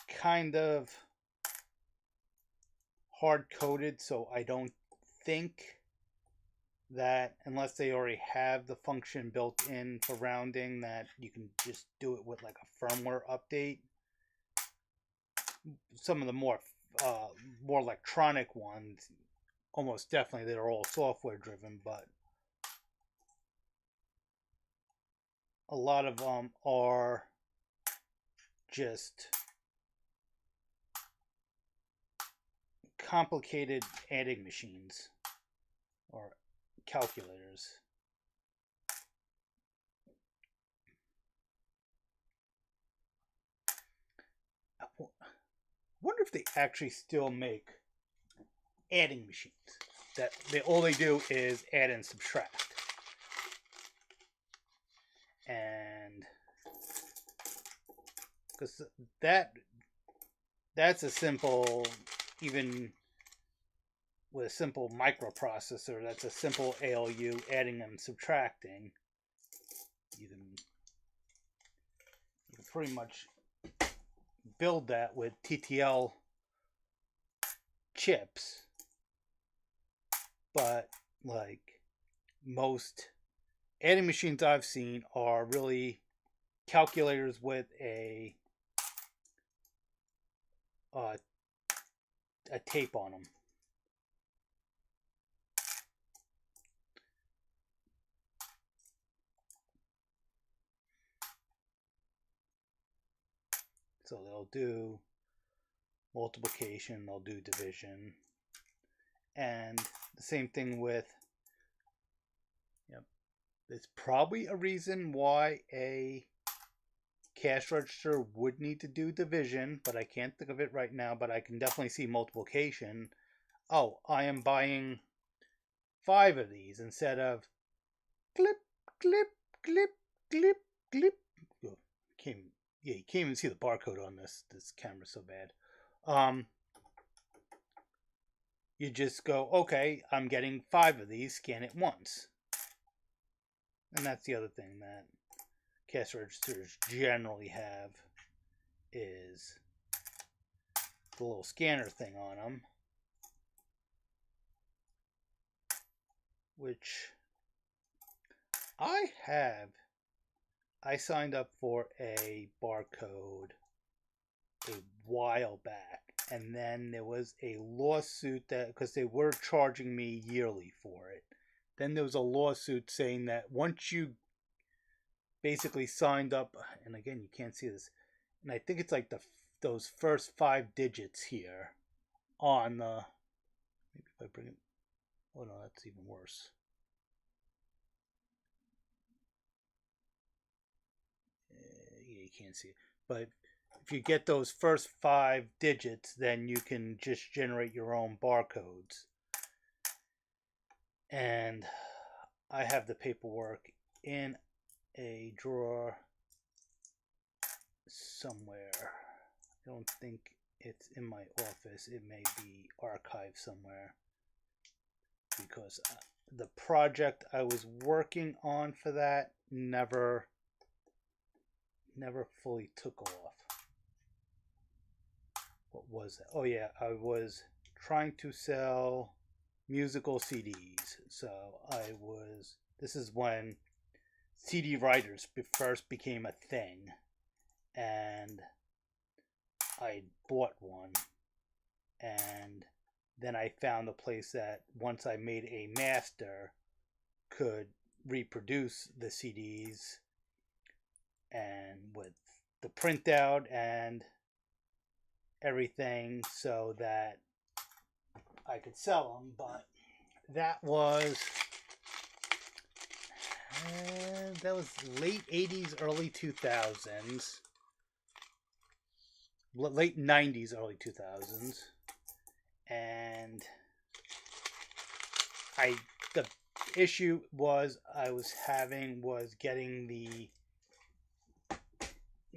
A: kind of hard-coded, so I don't think that, unless they already have the function built in for rounding, that you can just do it with like a firmware update. Some of the more electronic ones, almost definitely they're all software driven, but a lot of them are just complicated adding machines or calculators. I wonder if they actually still make adding machines that all they do is add and subtract. And because that's a simple, even with a simple microprocessor, that's a simple ALU, adding and subtracting. You can pretty much build that with TTL chips, but like most adding machines I've seen are really calculators with a tape on them. So they'll do multiplication, they'll do division, and the same thing with, there's probably a reason why a cash register would need to do division, but I can't think of it right now, but I can definitely see multiplication. Oh, I am buying 5 of these instead of clip, clip, clip, clip, clip. Oh, you can't even see the barcode on this camera's so bad. You just go, okay, I'm getting 5 of these, scan it once. And that's the other thing that cash registers generally have, is the little scanner thing on them, which I signed up for a barcode a while back, and then there was a lawsuit that, because they were charging me yearly for it, then there was a lawsuit saying that once you basically signed up, and again you can't see this, and I think it's like those first 5 digits here on the, maybe if I bring it, oh no, that's even worse. Yeah, you can't see it, but if you get those first 5 digits, then you can just generate your own barcodes. And I have the paperwork in a drawer somewhere. I don't think it's in my office. It may be archived somewhere, because the project I was working on for that never fully took off. What was that? Oh yeah, I was trying to sell musical CDs. So this is when CD writers first became a thing, and I bought one, and then I found a place that, once I made a master, could reproduce the CDs, and with the printout and everything, so that I could sell them. But that was late 80s, early 2000s. late 90s, early 2000s. And the issue I was having was getting the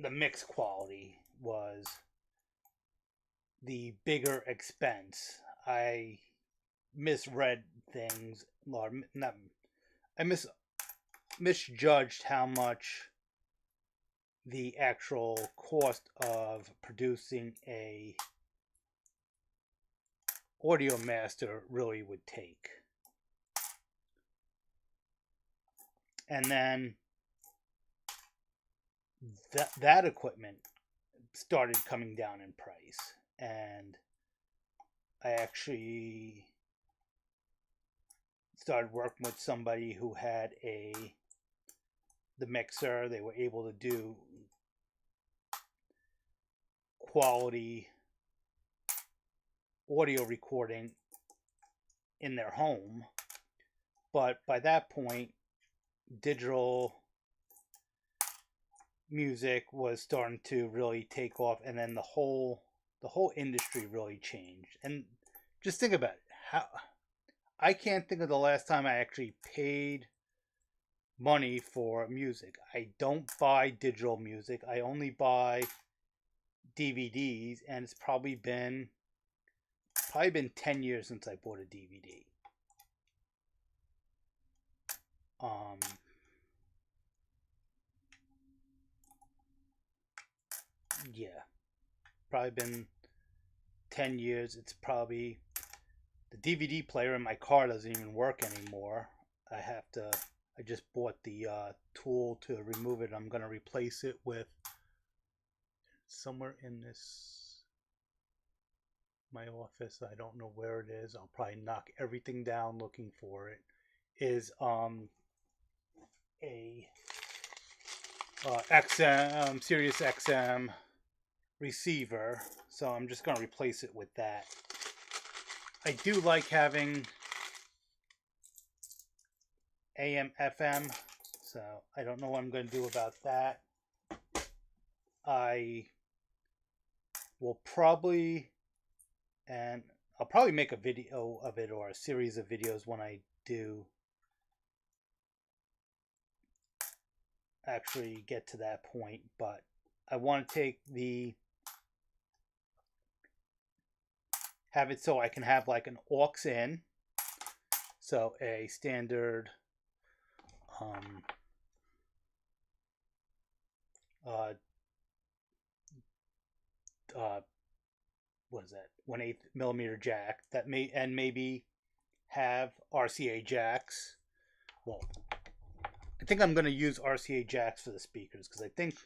A: mix quality was the bigger expense. I misread things, or not. I misjudged how much the actual cost of producing a audio master really would take. And then that equipment started coming down in price, and I actually started working with somebody who had the mixer. They were able to do quality audio recording in their home, but by that point digital music was starting to really take off, and then the whole industry really changed. And just think about it, how I can't think of the last time I actually paid money for music. I don't buy digital music. I only buy DVDs, and it's probably been 10 years since I bought a DVD. Yeah, probably been 10 years. It's probably the DVD player in my car doesn't even work anymore. I just bought the tool to remove it. I'm going to replace it with somewhere in my office. I don't know where it is. I'll probably knock everything down looking for it. Is a XM Sirius XM receiver. So I'm just going to replace it with that. I do like having AM FM, so I don't know what I'm going to do about that. I will probably, and I'll probably make a video of it or a series of videos when I do actually get to that point. But I want to have it so I can have like an aux in, so a standard what is that, 1/8 millimeter jack that maybe have RCA jacks. Well, I think I'm going to use RCA jacks for the speakers, because I think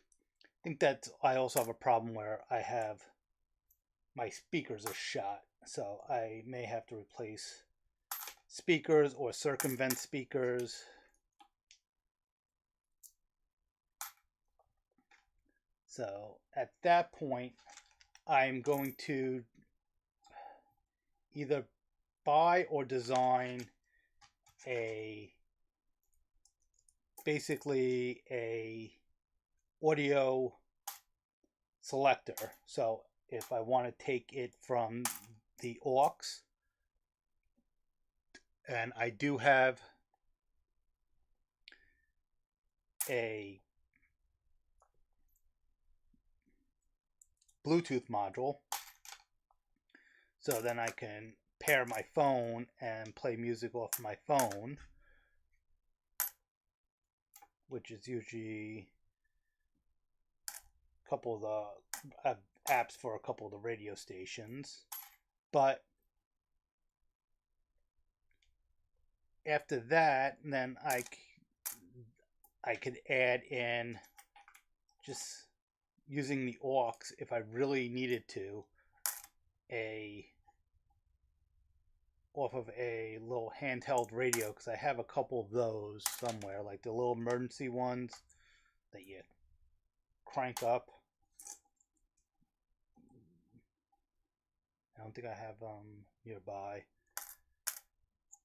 A: that I also have a problem where I have my speakers are shot, so I may have to replace speakers or circumvent speakers. So at that point, I'm going to either buy or design basically a audio selector. So if I want to take it from the aux, and I do have a Bluetooth module, so then I can pair my phone and play music off my phone, which is usually a couple of the apps for a couple of the radio stations. But after that, then I could add in, just using the aux if I really needed to, off of a little handheld radio, because I have a couple of those somewhere, like the little emergency ones that you crank up. I don't think I have them nearby.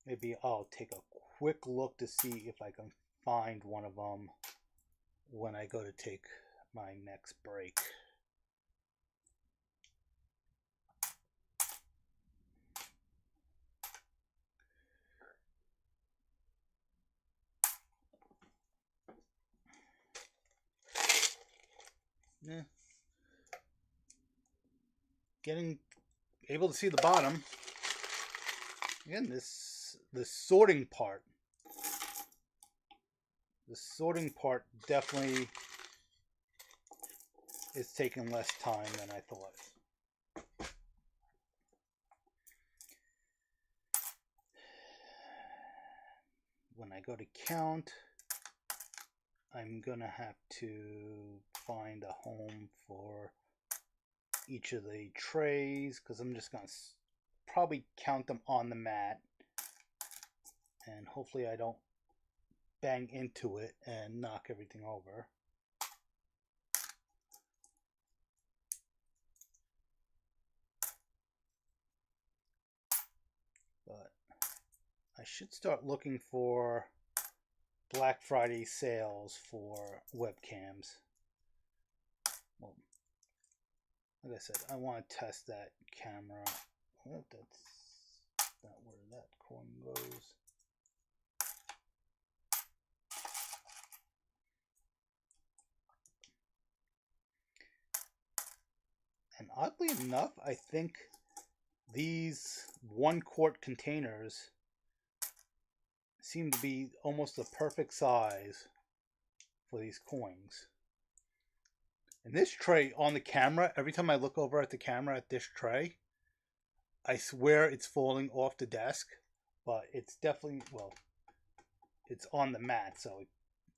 A: Maybe I'll take a quick look to see if I can find one of them when I go to take my next break. getting able to see the bottom. Again, the sorting part. The sorting part definitely is taking less time than I thought. When I go to count, I'm gonna have to find a home for each of the trays because I'm just gonna probably count them on the mat, and hopefully I don't bang into it and knock everything over. But I should start looking for Black Friday sales for webcams. Well, like I said, I want to test that camera. Oh, that's not where that coin goes. And oddly enough, I think these 1-quart containers seem to be almost the perfect size for these coins. And this tray on the camera, every time I look over at the camera at this tray, I swear it's falling off the desk, but it's definitely, well, it's on the mat, so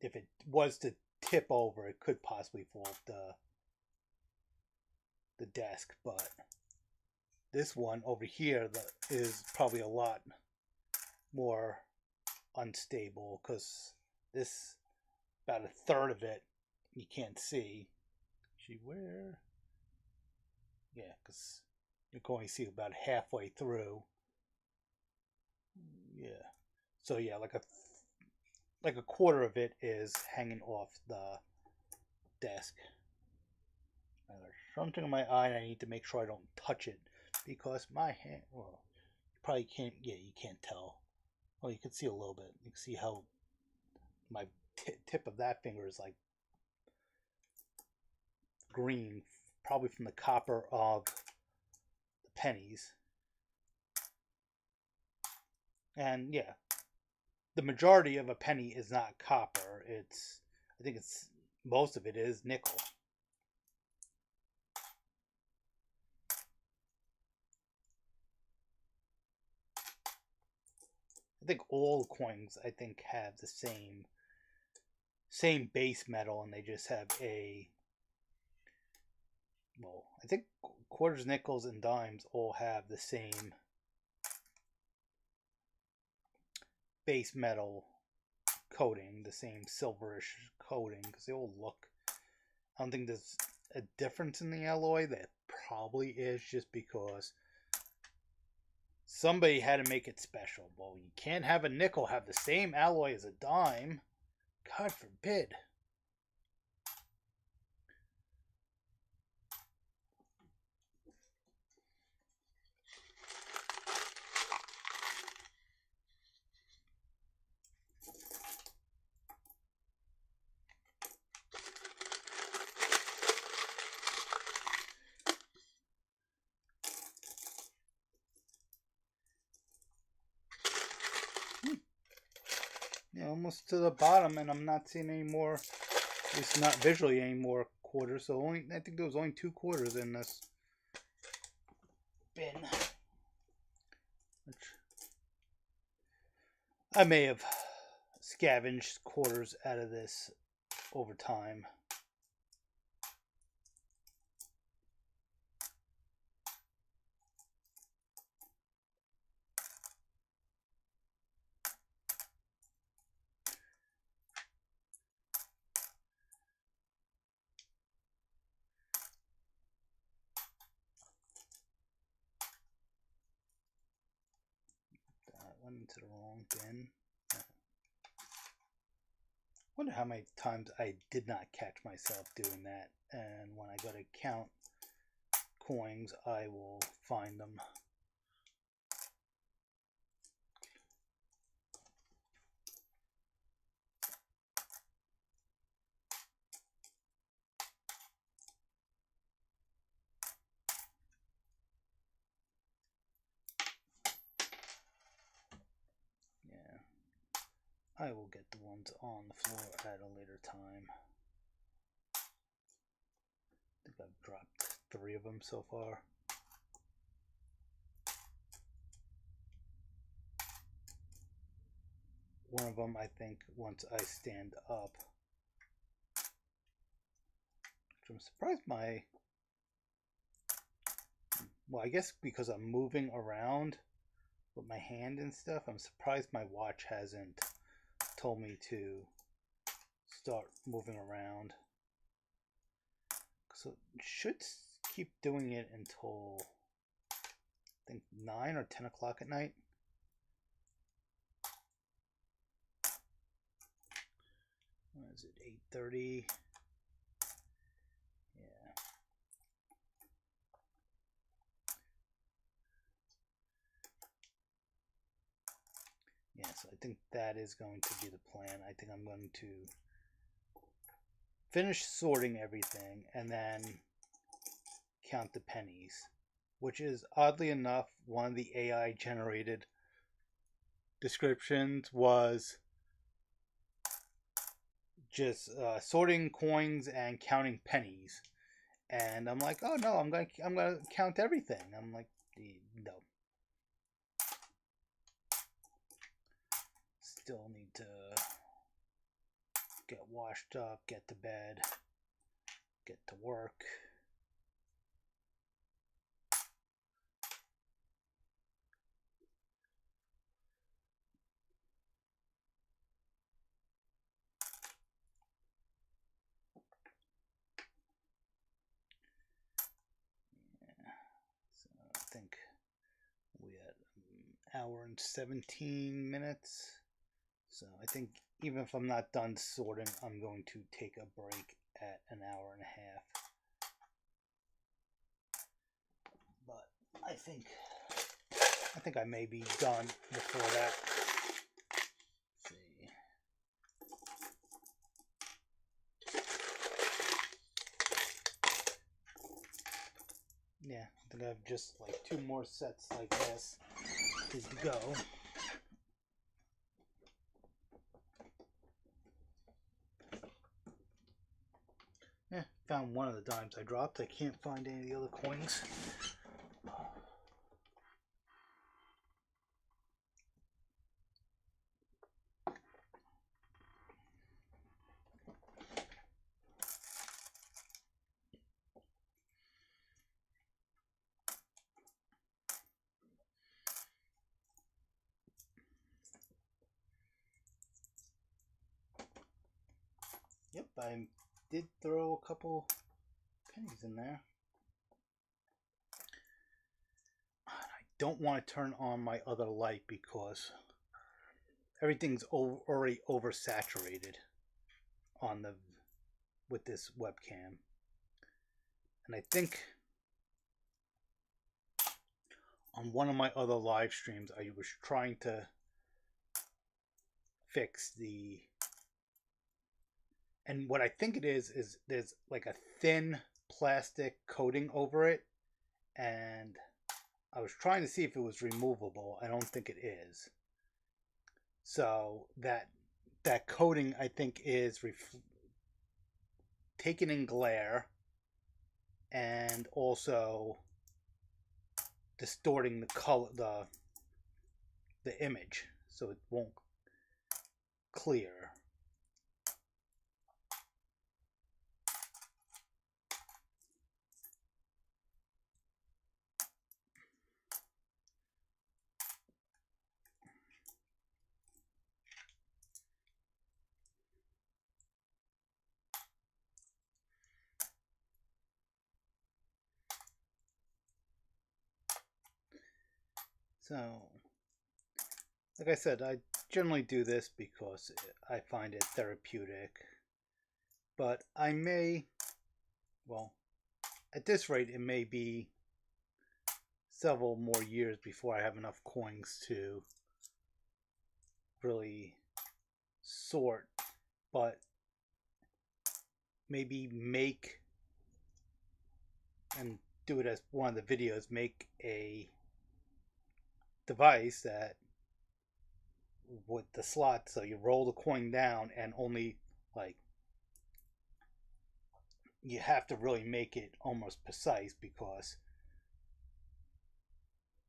A: if it was to tip over, it could possibly fall off the desk. But this one over here is probably a lot more unstable because this, about a third of it, you can't see. Actually, where? Yeah, because you can only see about halfway through. Yeah. So yeah, like a quarter of it is hanging off the desk. There's something in my eye and I need to make sure I don't touch it because my hand, well, you probably can't, yeah, you can't tell. Well, you can see a little bit. You can see how my tip of that finger is like green, probably from the copper of the pennies. And yeah, the majority of a penny is not copper. I think most of it is nickel. I think all coins, have the same base metal, and they just have well, I think quarters, nickels, and dimes all have the same base metal coating, the same silverish coating, because they all look, I don't think there's a difference in the alloy. That probably is just because somebody had to make it special. Well, you can't have a nickel have the same alloy as a dime. God forbid. Yeah, almost to the bottom, and I'm not seeing any more, at least not visually, any more quarters. So I think there was only 2 quarters in this bin. Which I may have scavenged quarters out of this over time. Went into the wrong bin. Wonder how many times I did not catch myself doing that, and when I go to count coins, I will find them. I will get the ones on the floor at a later time. I think I've dropped 3 of them so far. One of them, I think, once I stand up. Which I'm surprised well, I guess because I'm moving around with my hand and stuff, I'm surprised my watch hasn't told me to start moving around. So it should keep doing it until I think 9 or 10 o'clock at night. What is it, 8:30? Yeah. Yeah, so I think that is going to be the plan. I think I'm going to finish sorting everything and then count the pennies, which is, oddly enough, one of the AI generated descriptions was just sorting coins and counting pennies. And I'm like, oh no, I'm gonna count everything. I'm like, no. Still need to get washed up, get to bed, get to work. Yeah. So I think we had an hour and 17 minutes. So I think even if I'm not done sorting, I'm going to take a break at an hour and a half. But I think I may be done before that. Let's see. Yeah, I think I have just like 2 more sets like this to go. Yeah, found one of the dimes I dropped. I can't find any of the other coins. Yep, I did throw a couple pennies in there. I don't want to turn on my other light because everything's already oversaturated on with this webcam. And I think on one of my other live streams I was trying to fix and what I think it is there's like a thin plastic coating over it, and I was trying to see if it was removable. I don't think it is. So that coating, I think, is taken in glare and also distorting the color, the image, so it won't clear. So, like I said, I generally do this because I find it therapeutic. But I may, well, at this rate, it may be several more years before I have enough coins to really sort. But maybe make, and do it as one of the videos, make a device that with the slot, so you roll the coin down and only like you have to really make it almost precise, because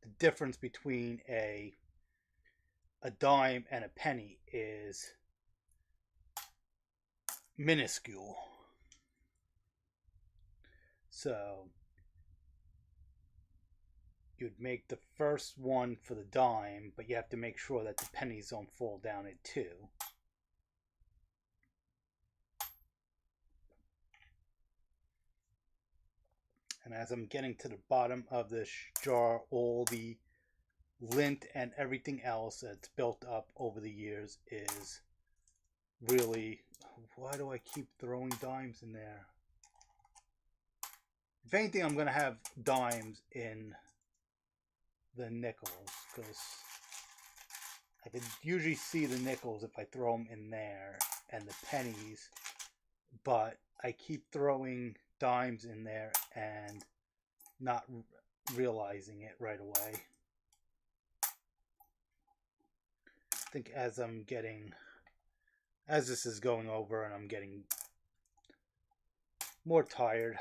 A: the difference between a dime and a penny is minuscule. So you'd make the first one for the dime, but you have to make sure that the pennies don't fall down it too. And as I'm getting to the bottom of this jar, all the lint and everything else that's built up over the years is really... Why do I keep throwing dimes in there? If anything, I'm going to have dimes in the nickels, because I can usually see the nickels if I throw them in there, and the pennies, but I keep throwing dimes in there and not realizing it right away. I think as this is going over and I'm getting more tired,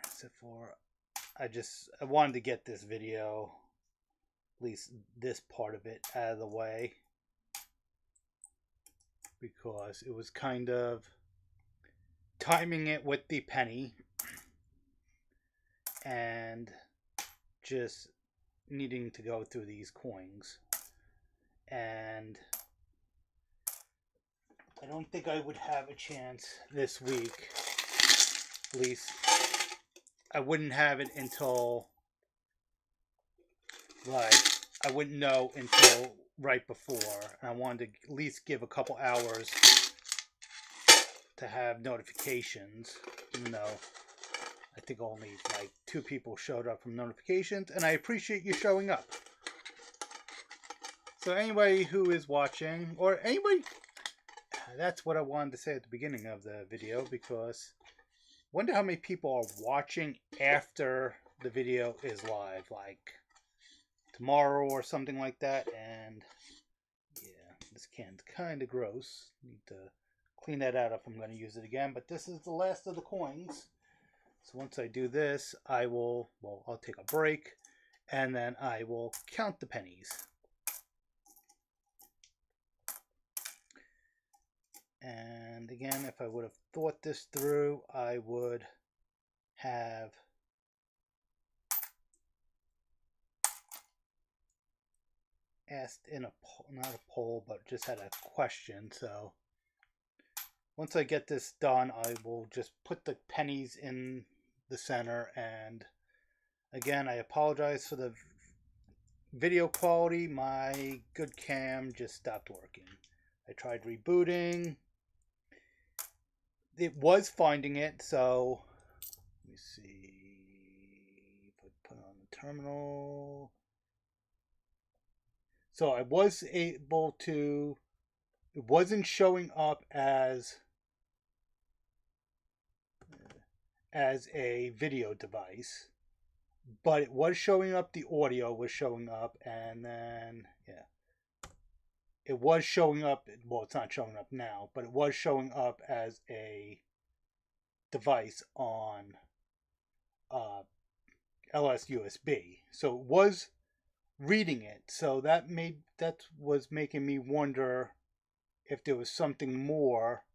A: except for I wanted to get this video, at least this part of it, out of the way, because it was kind of timing it with the penny and just needing to go through these coins. And I don't think I would have a chance this week. At least I wouldn't have it until, like, I wouldn't know until right before. And I wanted to at least give a couple hours to have notifications, even though I think only like 2 people showed up from notifications, and I appreciate you showing up. So anybody who is watching, or anybody, that's what I wanted to say at the beginning of the video, because I wonder how many people are watching after the video is live, like tomorrow or something like that. And yeah, this can's kind of gross. Need to clean that out if I'm going to use it again. But this is the last of the coins. So once I do this, I'll take a break, and then I will count the pennies. And again, if I would have thought this through, I would have asked in not a poll, but just had a question. So once I get this done, I will just put the pennies in the center. And again, I apologize for the video quality. My good cam just stopped working. I tried rebooting. It was finding it, so let me see if I put on the terminal. So I was able to, it wasn't showing up as a video device, but it was showing up, the audio was showing up, and then yeah, it was showing up, well, it's not showing up now, but it was showing up as a device on LS USB. So it was reading it. So that was making me wonder if there was something more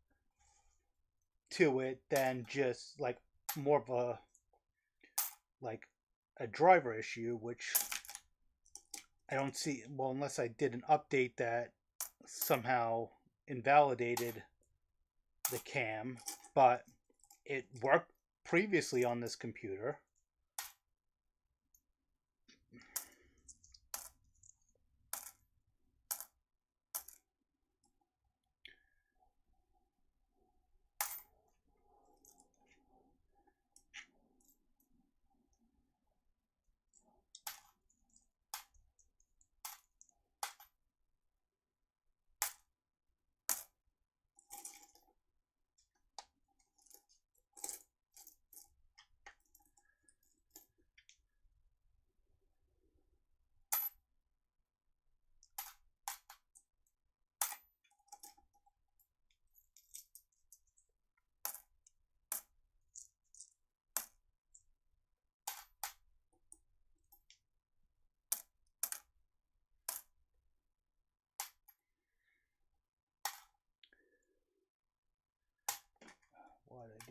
A: to it than just like more of a driver issue, which I don't see. Well, unless I did an update that somehow invalidated the cam, but it worked previously on this computer.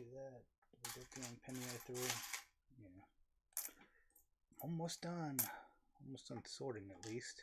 A: do that. Did we get the only penny I threw? Yeah. Almost done. Almost done sorting at least.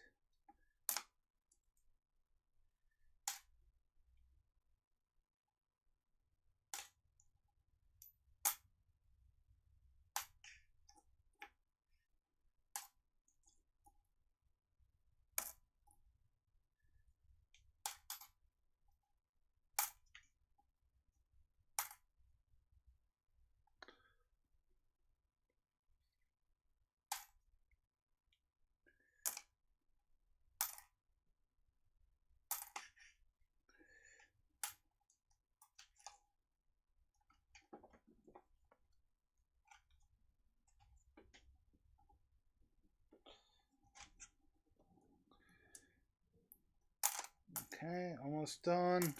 A: Okay, almost done.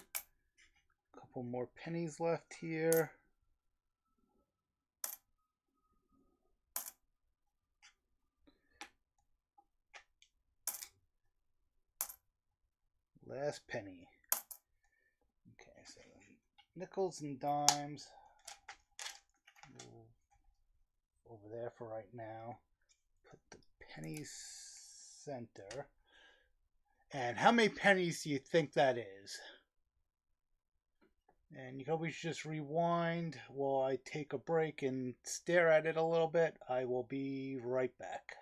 A: A couple more pennies left here. Last penny. Okay, so nickels and dimes over there for right now. Put the pennies center. And how many pennies do you think that is? And you can always just rewind while I take a break and stare at it a little bit. I will be right back.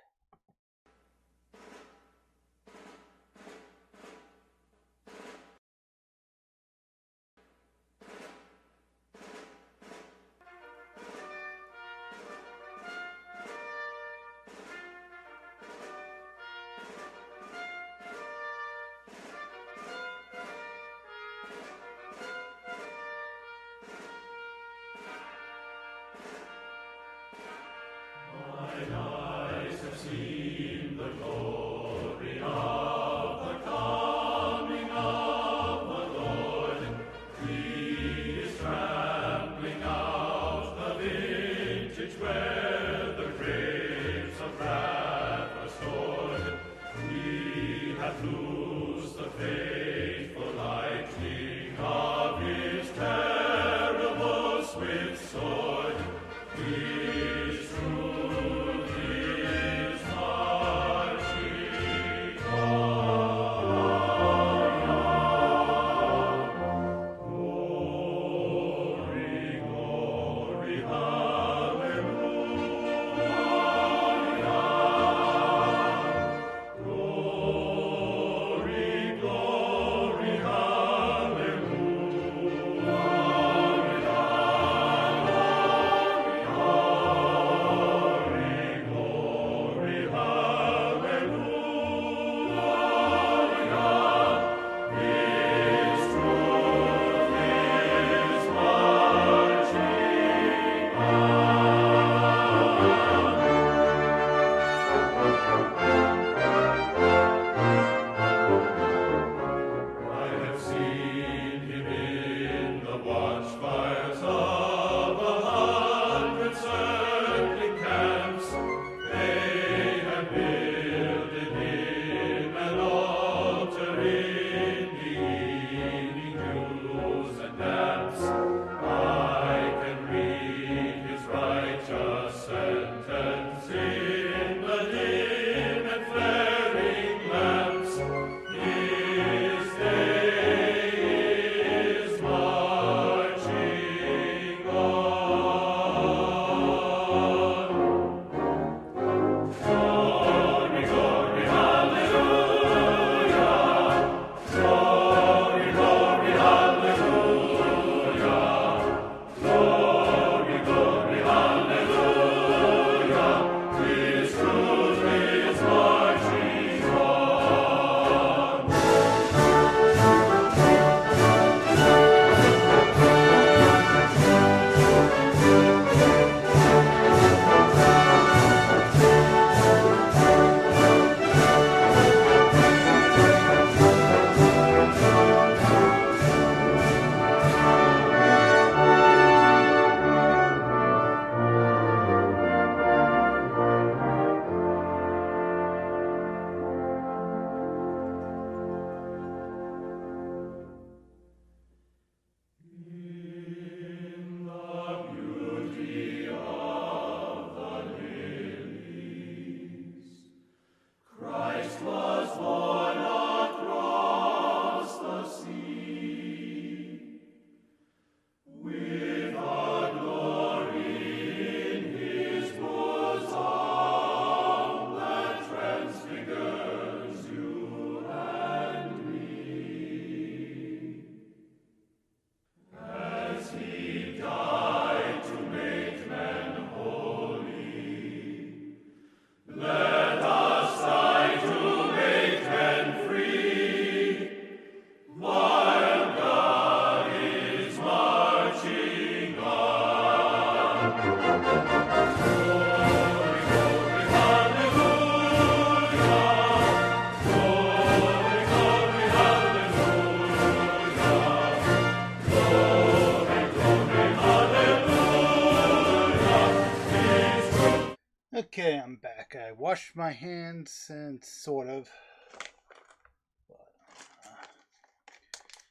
A: Okay, I'm back. I washed my hands and sort of.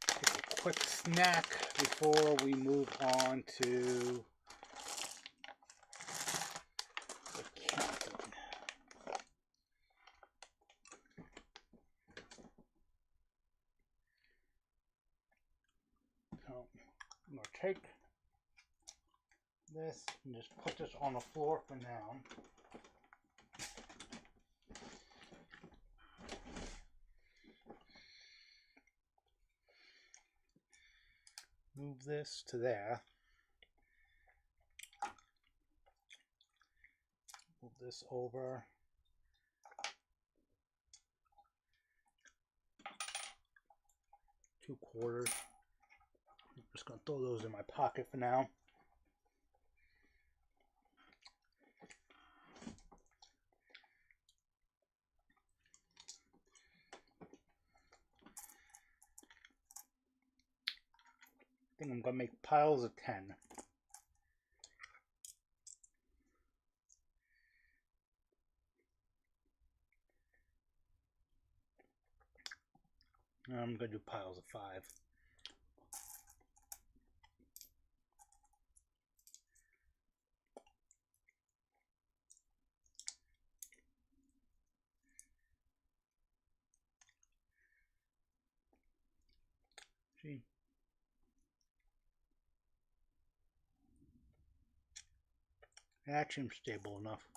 A: Take a quick snack before we move on to the counting. So I'm going to take this and just put this on the floor for now. Move this to there. Move this over. Two quarters. I'm just going to throw those in my pocket for now. I think I'm going to make piles of 10. I'm going to do piles of 5. Gee. That seems stable enough.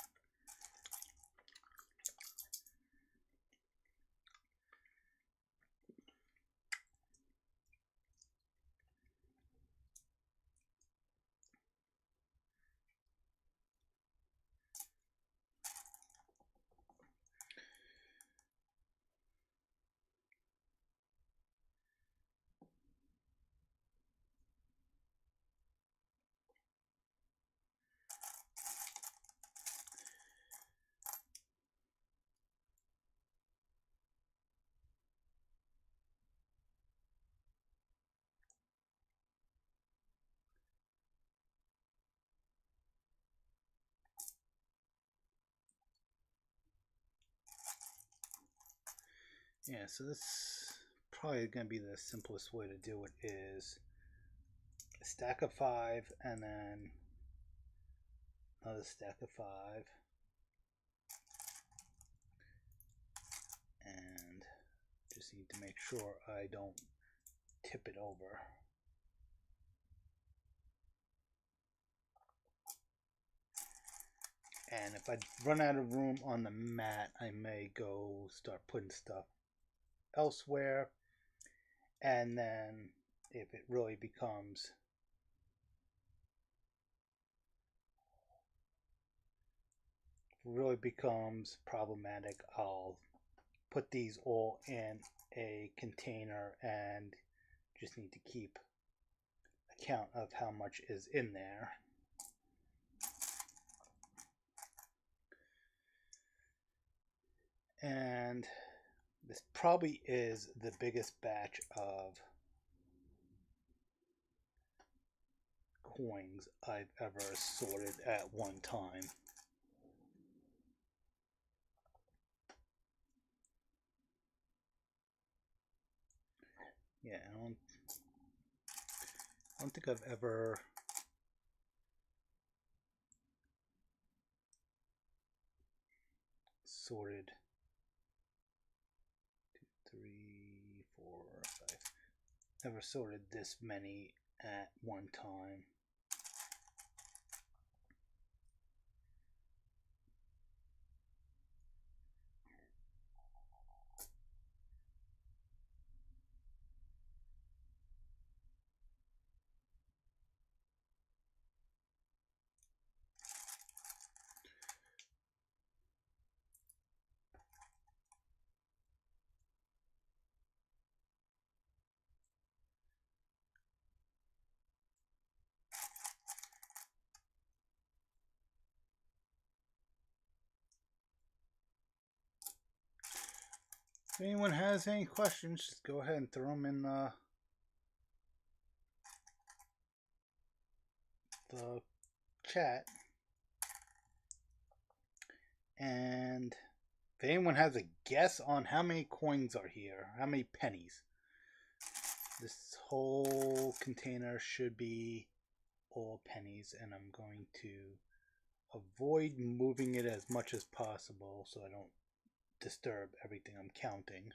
A: Yeah, so this probably going to be the simplest way to do it is a stack of 5 and then another stack of 5 and just need to make sure I don't tip it over. And if I run out of room on the mat, I may go start putting stuff elsewhere. And then if it really becomes problematic, I'll put these all in a container and just need to keep account of how much is in there. And this probably is the biggest batch of coins I've ever sorted at one time. Yeah, I don't think I've ever sorted 2, 3, 4, 5. Never sorted this many at one time. If anyone has any questions, just go ahead and throw them in the chat. And if anyone has a guess on how many coins are here, how many pennies, this whole container should be all pennies, and I'm going to avoid moving it as much as possible so I don't disturb everything I'm counting.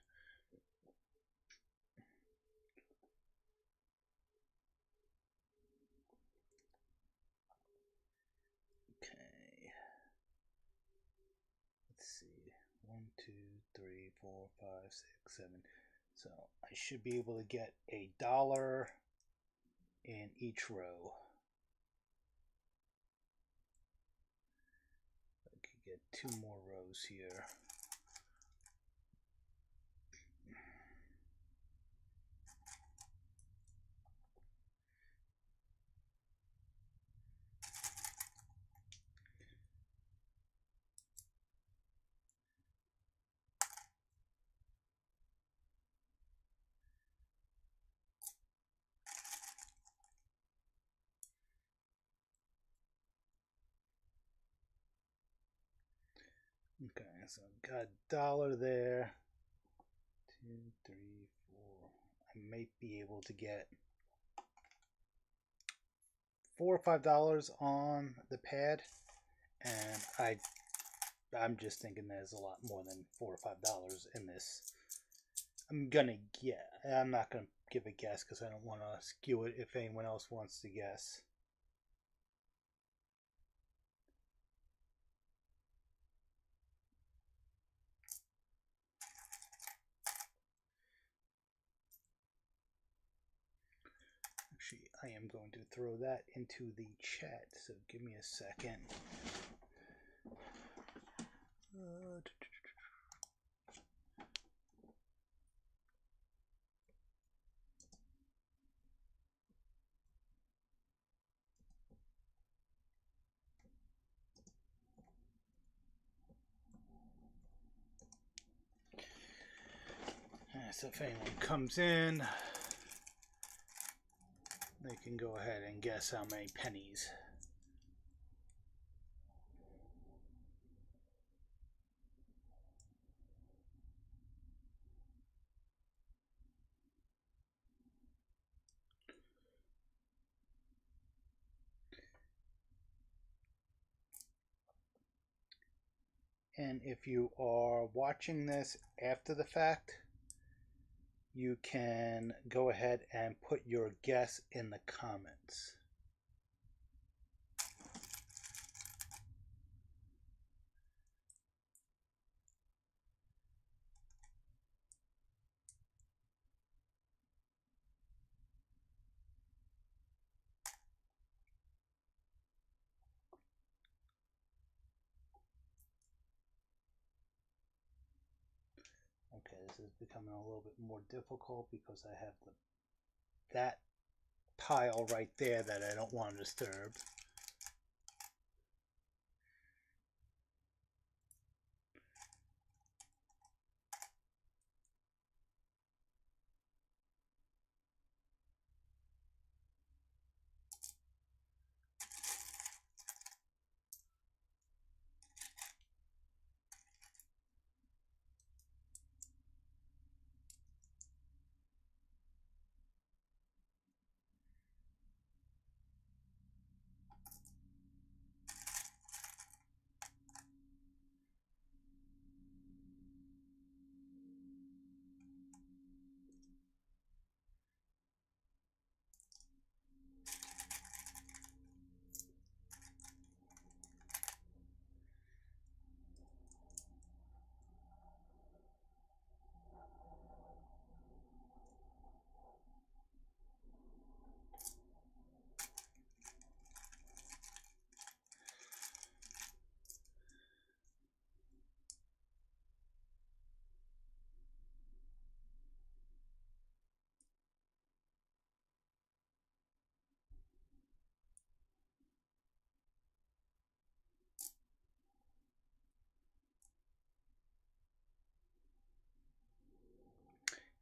A: Okay. Let's see. 1, 2, 3, 4, 5, 6, 7. So I should be able to get $1 in each row. I could get 2 more rows here. Okay, so I've got $1 there. 2, 3, 4. I may be able to get $4 or $5 on the pad, and I'm just thinking there's a lot more than $4 or $5 in this. I'm not gonna give a guess because I don't want to skew it if anyone else wants to guess. Actually, I am going to throw that into the chat, so give me a second. So if anyone comes in, they can go ahead and guess how many pennies. And if you are watching this after the fact, you can go ahead and put your guess in the comments. Okay, this is becoming a little bit more difficult because I have that pile right there that I don't want to disturb.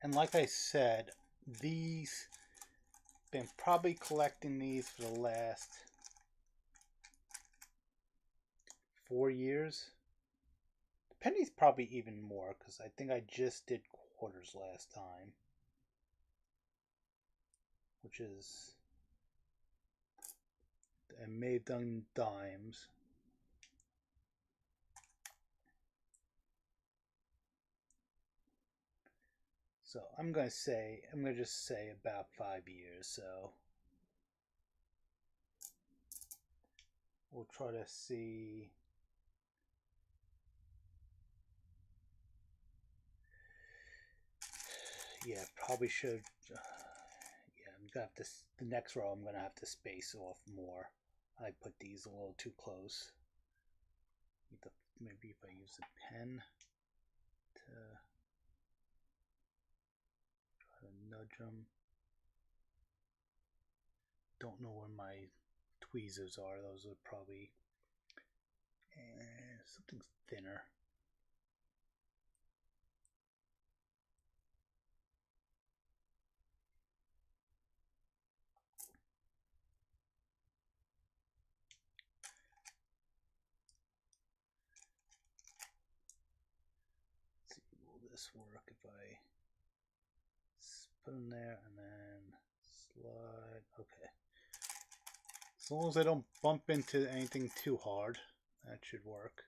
A: And like I said, these, been probably collecting these for the last 4 years. The pennies probably even more, because I think I just did quarters last time, which is, I may have done dimes. So I'm going to just say about 5 years. So we'll try to see. Yeah, probably should. Yeah, I'm gonna have to. The next row, I'm gonna have to space off more. I put these a little too close. Maybe if I use a pen to try to nudge them. Don't know where my tweezers are. Those are probably something's thinner. This work if I put them there and then slide. Okay, as long as I don't bump into anything too hard, that should work.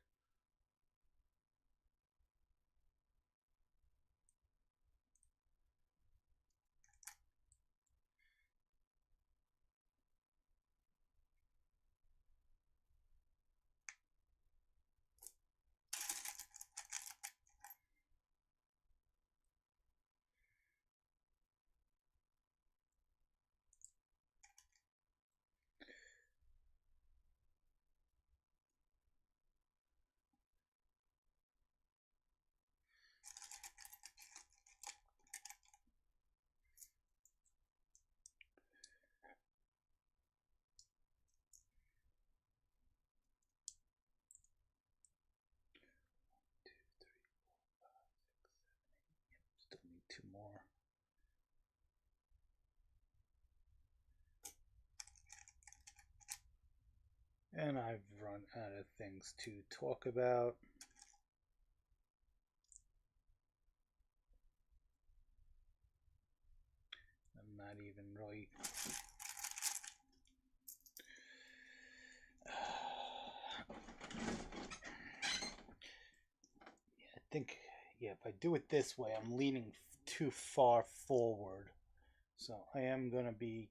A: Still need 2 more. And I've run out of things to talk about. I'm not even really. I think, yeah, if I do it this way, I'm leaning too far forward. So I am going to be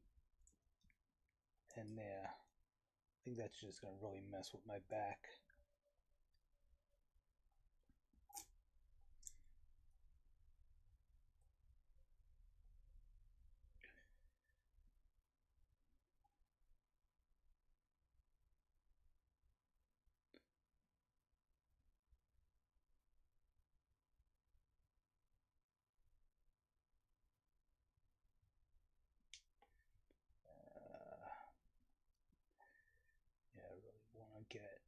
A: in there. I think that's just going to really mess with my back. Yeah, I really want to get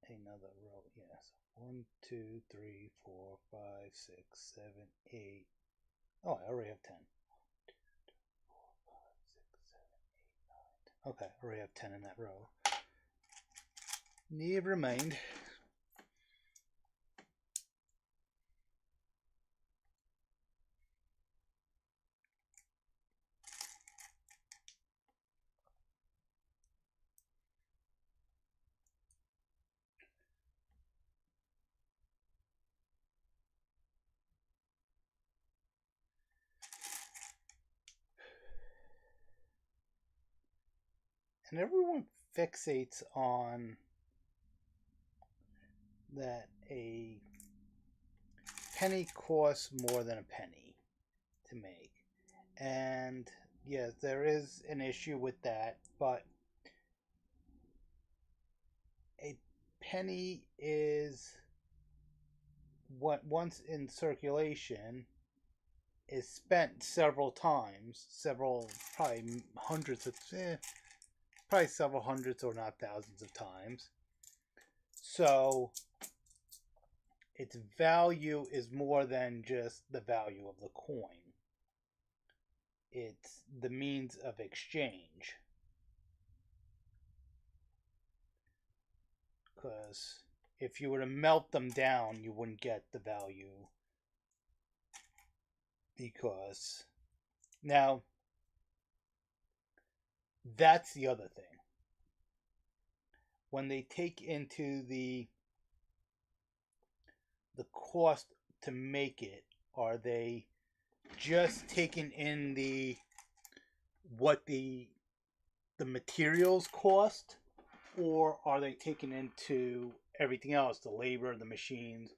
A: another row. Yeah, so 1, 2, 3, 4, 5, 6, 7, 8. Oh, I already have 10. 1, 2, 3, 4, 5, 6, 7, 8, 9. Okay, I already have 10 in that row. Never mind. And everyone fixates on that a penny costs more than a penny to make. And yes, there is an issue with that, but a penny is what once in circulation is spent several times, probably hundreds of, probably several hundreds or not thousands of times. So its value is more than just the value of the coin. it's the means of exchange. Because if you were to melt them down, you wouldn't get the value. Because now, that's the other thing. When they take into the cost to make it, are they just taking in what the materials cost, or are they taking into everything else, the labor, the machines?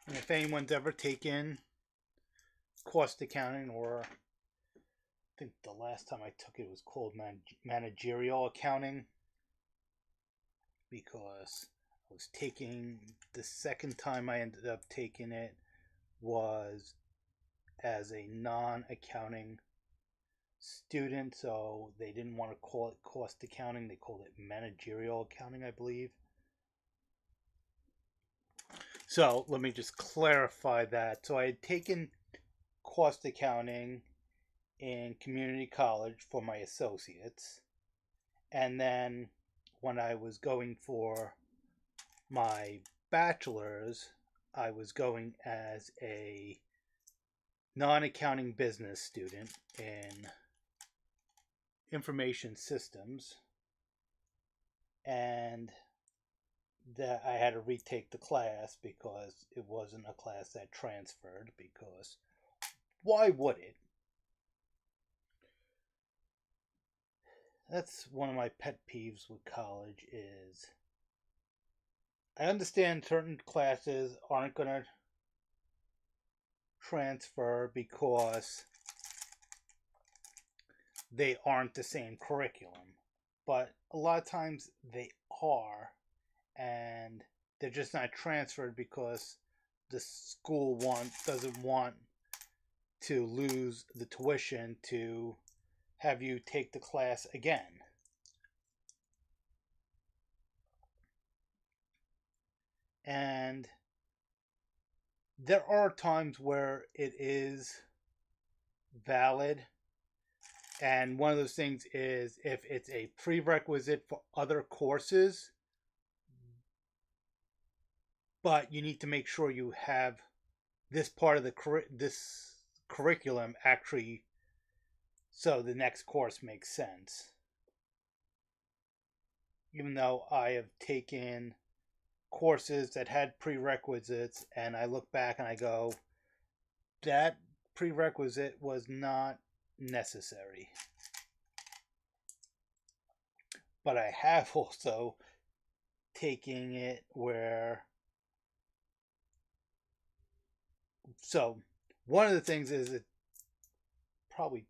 A: And if anyone's ever taken cost accounting, or I think the last time I took it was called managerial accounting, because I was taking, the second time I ended up taking it was as a non-accounting student, so they didn't want to call it cost accounting, they called it managerial accounting, I believe. So let me just clarify that. So I had taken cost accounting in community college for my associates, and then when I was going for my bachelor's, I was going as a non-accounting business student in information systems, and that I had to retake the class because it wasn't a class that transferred, because why would it? That's one of my pet peeves with college is I understand certain classes aren't going to transfer because they aren't the same curriculum, but a lot of times they are, and they're just not transferred because the school doesn't want to lose the tuition to have you take the class again. And there are times where it is valid, and one of those things is if it's a prerequisite for other courses, but you need to make sure you have this part of this curriculum actually, so the next course makes sense. Even though I have taken courses that had prerequisites, and I look back and I go, that prerequisite was not necessary. But I have also taken it where, so one of the things is it probably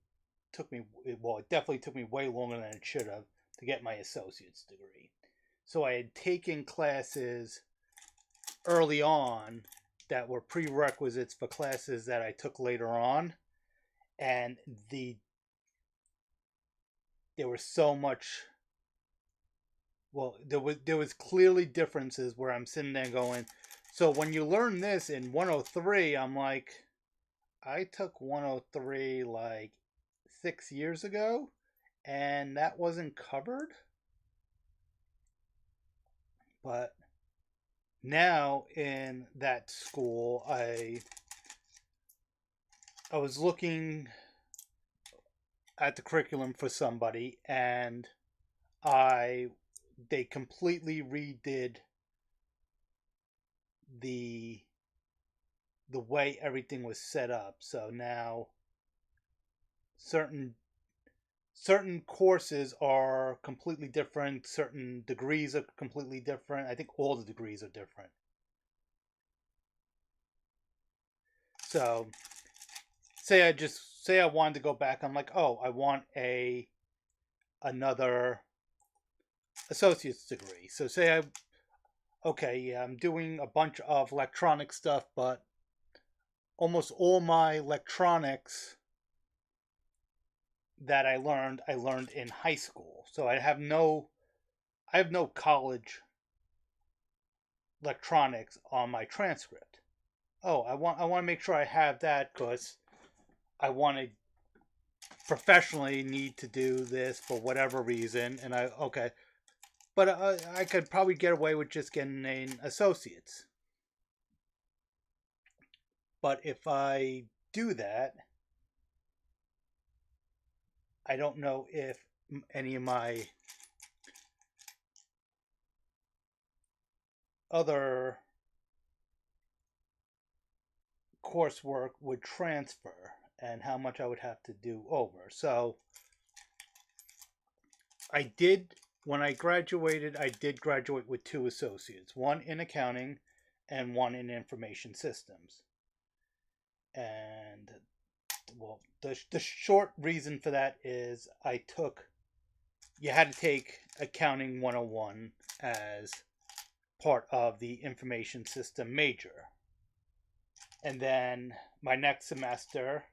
A: took me, well, it definitely took me way longer than it should have to get my associate's degree. So I had taken classes early on that were prerequisites for classes that I took later on, and there was so much, well, there was clearly differences where I'm sitting there going, so when you learn this in 103, I'm like, I took 103 like 6 years ago, and that wasn't covered. But now in that school, I was looking at the curriculum for somebody, and they completely redid the way everything was set up. So now certain courses are completely different, certain degrees are completely different. I think all the degrees are different. So say I wanted to go back, I'm like, oh, I want another associate's degree. So say I'm doing a bunch of electronic stuff, but almost all my electronics that I learned in high school. So I have no college electronics on my transcript. Oh, I want to make sure I have that because I want to professionally need to do this for whatever reason, and okay, but I could probably get away with just getting an associate's. But if I do that, I don't know if any of my other coursework would transfer and how much I would have to do over. So when I graduated, I did graduate with 2 associates, one in accounting and one in information systems. And well, the short reason for that is you had to take accounting 101 as part of the information system major. And then my next semester,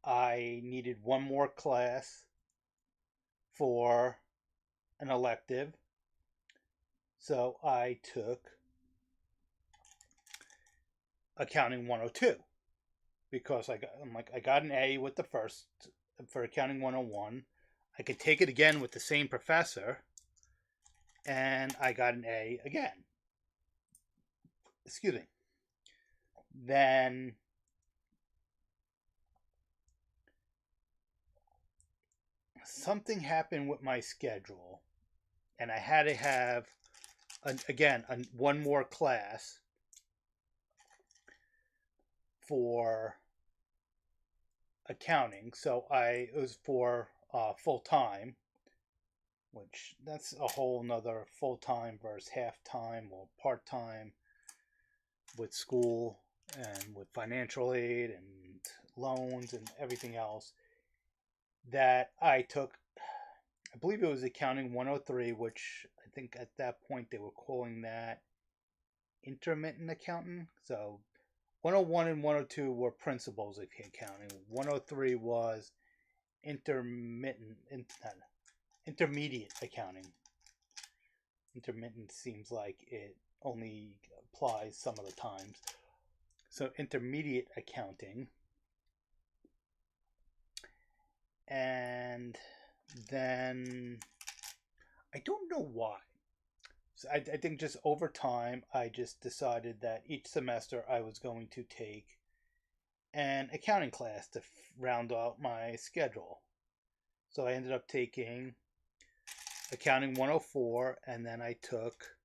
A: I needed one more class for an elective. So I took accounting 102 because I got an A with the first for accounting 101. I could take it again with the same professor, and I got an A again. Excuse me. Then something happened with my schedule, and I had to have one more class for accounting. So it was for full time, which that's a whole nother full time versus half time or part time with school and with financial aid and loans and everything else that I took. I believe it was accounting 103, which I think at that point they were calling that intermittent accounting. So 101 and 102 were principles of accounting. 103 was intermediate accounting. Intermittent seems like it only applies some of the times. So intermediate accounting. And then I don't know why. So I think just over time, I just decided that each semester I was going to take an accounting class to round out my schedule. So I ended up taking accounting 104, and then I took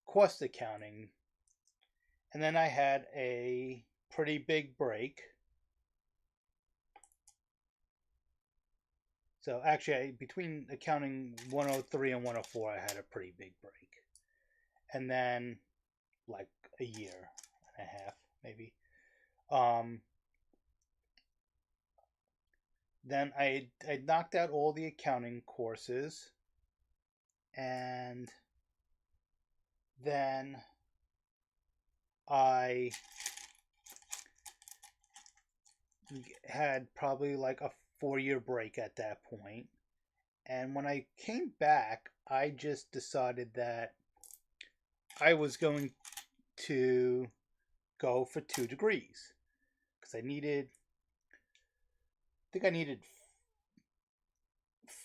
A: cost accounting. And then I had a pretty big break. So actually, between accounting 103 and 104, I had a pretty big break. And then, like a year and a half, maybe. Then I knocked out all the accounting courses. And then I had probably like a 4-year break at that point. And when I came back, I just decided that I was going to go for 2 degrees. Because I needed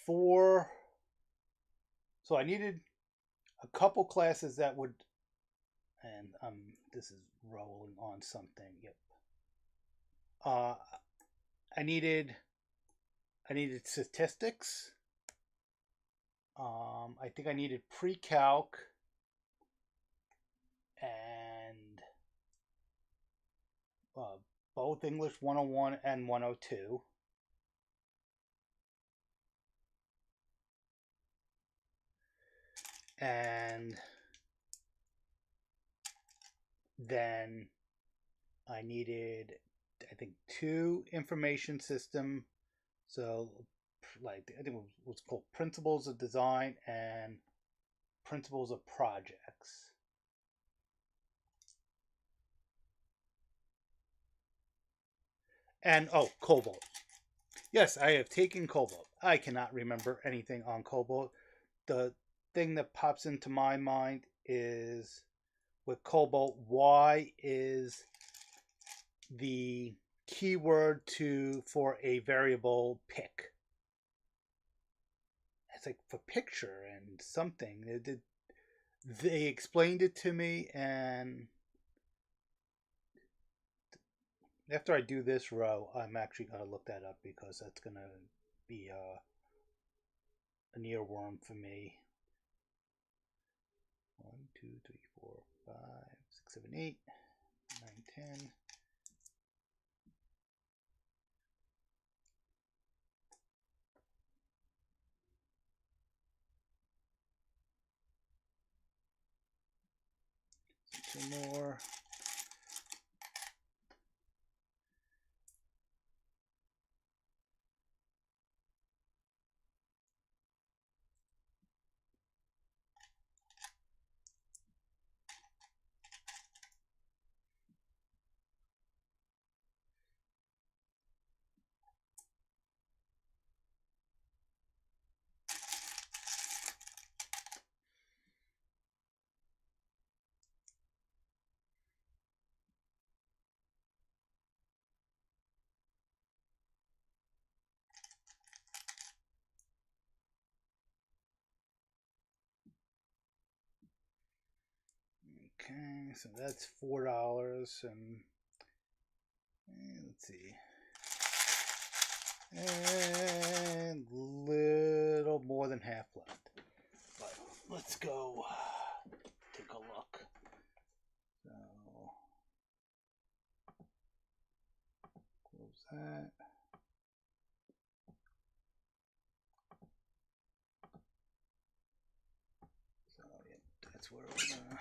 A: 4. So I needed a couple classes that would, and this is rolling on something. Yep. I needed statistics. I think I needed pre-calc and both English 101 and 102. And then I needed, I think, 2 information system. So, like, I think it was called Principles of Design and Principles of Projects. And, Cobalt. Yes, I have taken Cobalt. I cannot remember anything on Cobalt. The thing that pops into my mind is with Cobalt, Y is the keyword for a variable pic. It's like for picture and something. They explained it to me, and after I do this row, I'm actually going to look that up because that's going to be an earworm for me. 1, 2, 3, 4, 5, 6, 7, 8, 9, 10. Two more. Okay, so that's $4, and let's see, and little more than half left. But let's go take a look. So close that. So yeah, that's where we're gonna.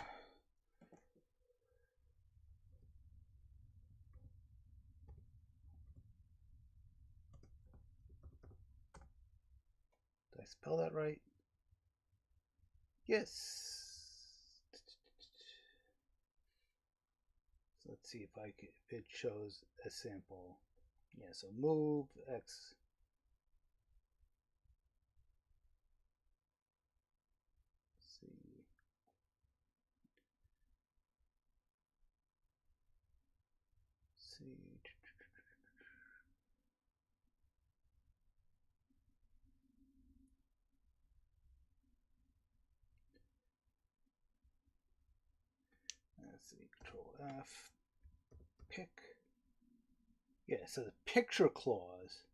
A: Did I spell that right? Yes. So let's see if it shows a sample. Yeah, so move X. C. C. Let's see, Control F. Pick. Yeah, so the picture clause.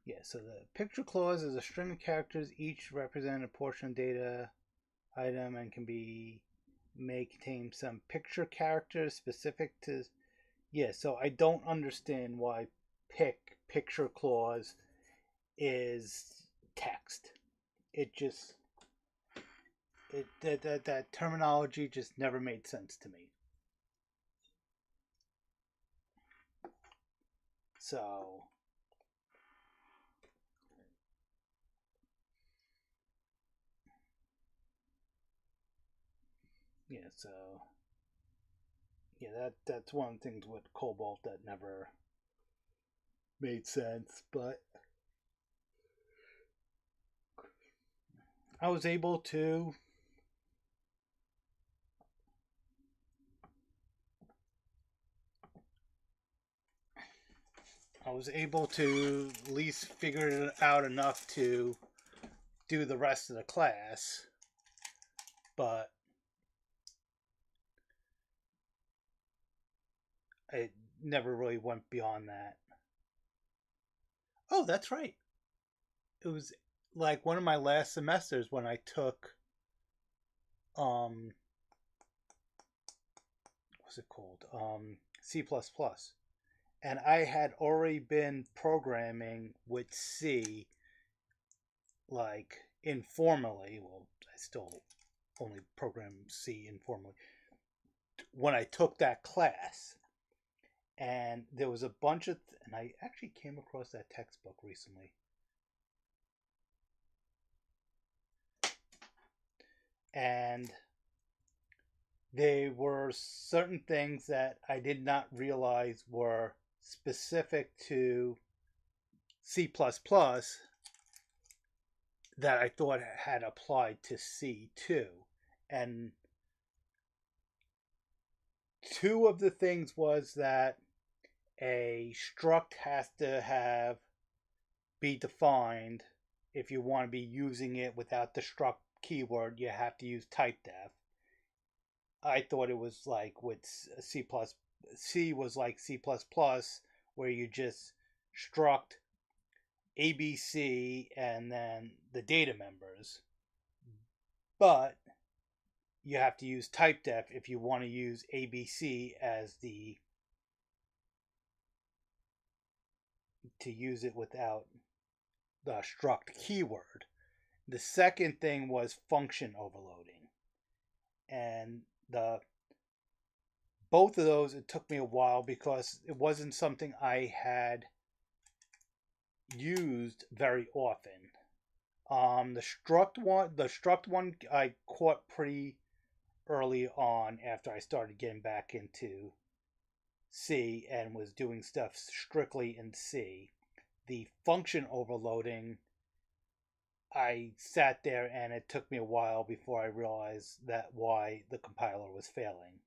A: Yeah, so the picture clause is a string of characters, each represent a portion of data item and may contain some picture characters specific to. Yeah, so I don't understand why picture clause is text. It just that terminology just never made sense to me. So yeah, so yeah, that's one of the things with Cobalt that never made sense, but I was able to at least figure it out enough to do the rest of the class, but it never really went beyond that. Oh, that's right. It was like one of my last semesters when I took what's it called? C++. And I had already been programming with C like informally. Well, I still only program C informally when I took that class. And there was a bunch of and I actually came across that textbook recently. And there were certain things that I did not realize were specific to C++, that I thought had applied to C too. And two of the things was that a struct has to be defined. If you want to be using it without the struct keyword, you have to use typedef. I thought it was like with C was like C++, where you just struct ABC and then the data members. But you have to use typedef if you want to use ABC as to use it without the struct keyword. The second thing was function overloading. And both of those, it took me a while because it wasn't something I had used very often. The struct one I caught pretty early on after I started getting back into C and was doing stuff strictly in C. The function overloading, I sat there and it took me a while before I realized why the compiler was failing.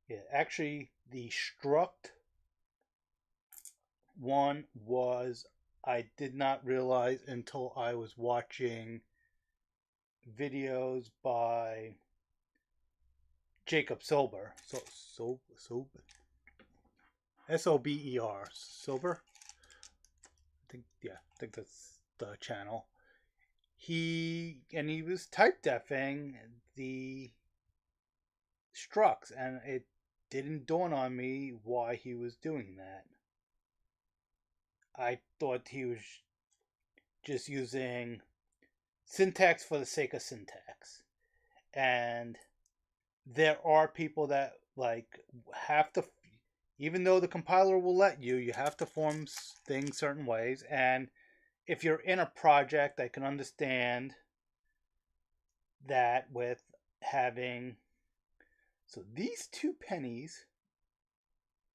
A: Yeah, actually, the struct one was, I did not realize until I was watching videos by Jacob Sober. Sober. Sober. Sober? I think that's the channel. He was typedefing the structs, and it didn't dawn on me why he was doing that. I thought he was just using syntax for the sake of syntax. And there are people that have to, even though the compiler will let you, you have to form things certain ways. And if you're in a project, I can understand that with having, so these two pennies,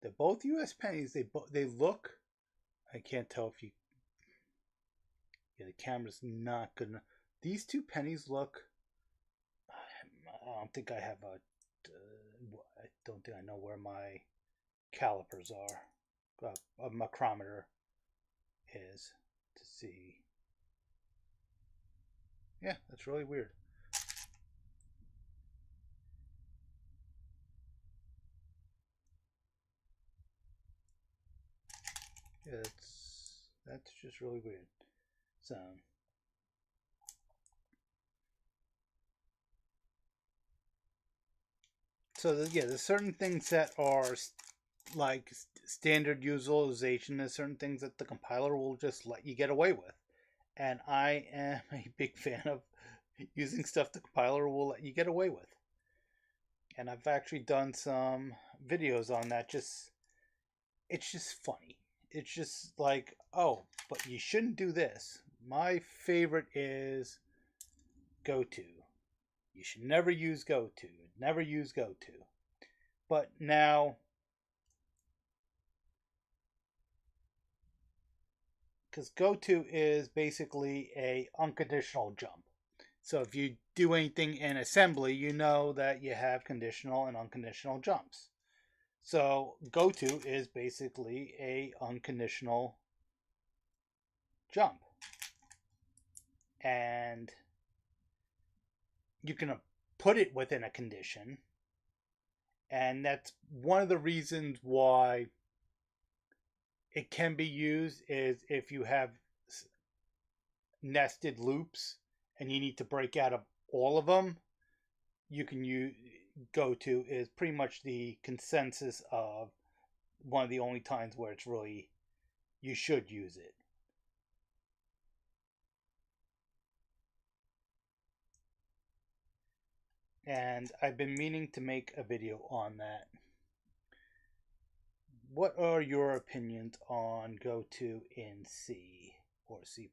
A: they're both US pennies. They look, I can't tell if you, yeah, the camera's not gonna, these two pennies look, I don't think I have I don't think I know where my calipers are, a micrometer is to see. Yeah, that's really weird. Yeah, that's just really weird. So yeah, there's certain things that are like standard utilization. There's certain things that the compiler will just let you get away with, and I am a big fan of using stuff the compiler will let you get away with. And I've actually done some videos on that. It's just funny. It's just like, oh, but you shouldn't do this. My favorite is goto. You should never use goto. Never use goto. But now, because goto is basically a unconditional jump. So if you do anything in assembly, you know that you have conditional and unconditional jumps. So goto is basically a unconditional jump. And you can put it within a condition. And that's one of the reasons why it can be used is if you have nested loops and you need to break out of all of them, you can use goto is pretty much the consensus of one of the only times where it's really, you should use it. And I've been meaning to make a video on that. What are your opinions on goto in C or C++?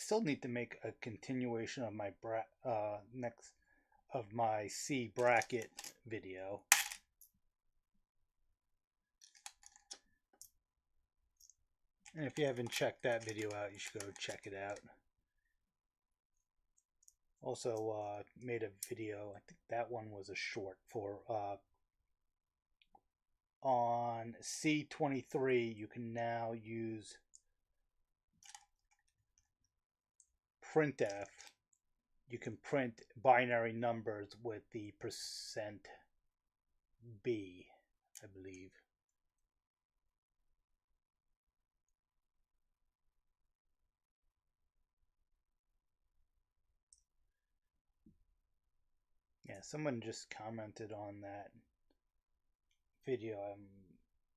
A: still need to make a continuation of my my C bracket video. And if you haven't checked that video out, you should go check it out. Also made a video, I think that one was a short, for on C23 you can now use printf. You can print binary numbers with the %B, I believe. Yeah, someone just commented on that video.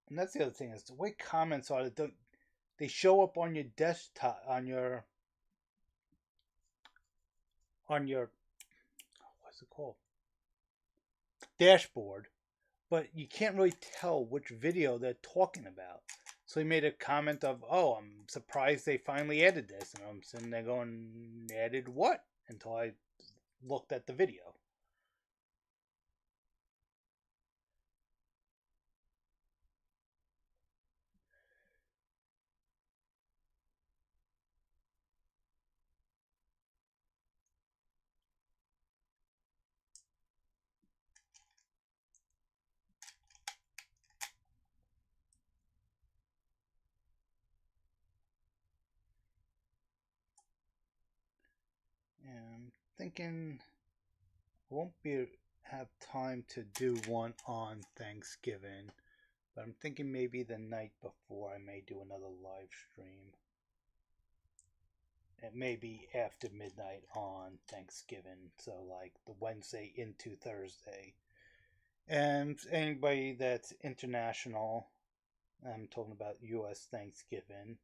A: And that's the other thing, is the way comments are, they show up on your desktop, on your what's it called, dashboard, but you can't really tell which video they're talking about. So he made a comment of, oh, I'm surprised they finally added this, and I'm sitting there going, added what? Until I looked at the video. And I'm thinking I won't have time to do one on Thanksgiving, but I'm thinking maybe the night before I may do another live stream. It may be after midnight on Thanksgiving, so like the Wednesday into Thursday. And anybody that's international, I'm talking about US Thanksgiving.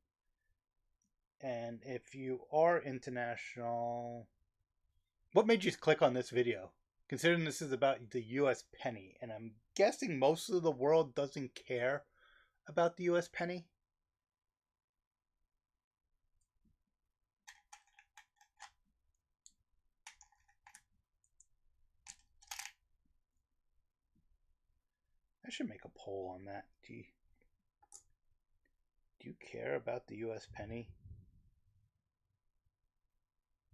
A: And if you are international, what made you click on this video? Considering this is about the US penny, and I'm guessing most of the world doesn't care about the US penny. I should make a poll on that. Do you care about the US penny?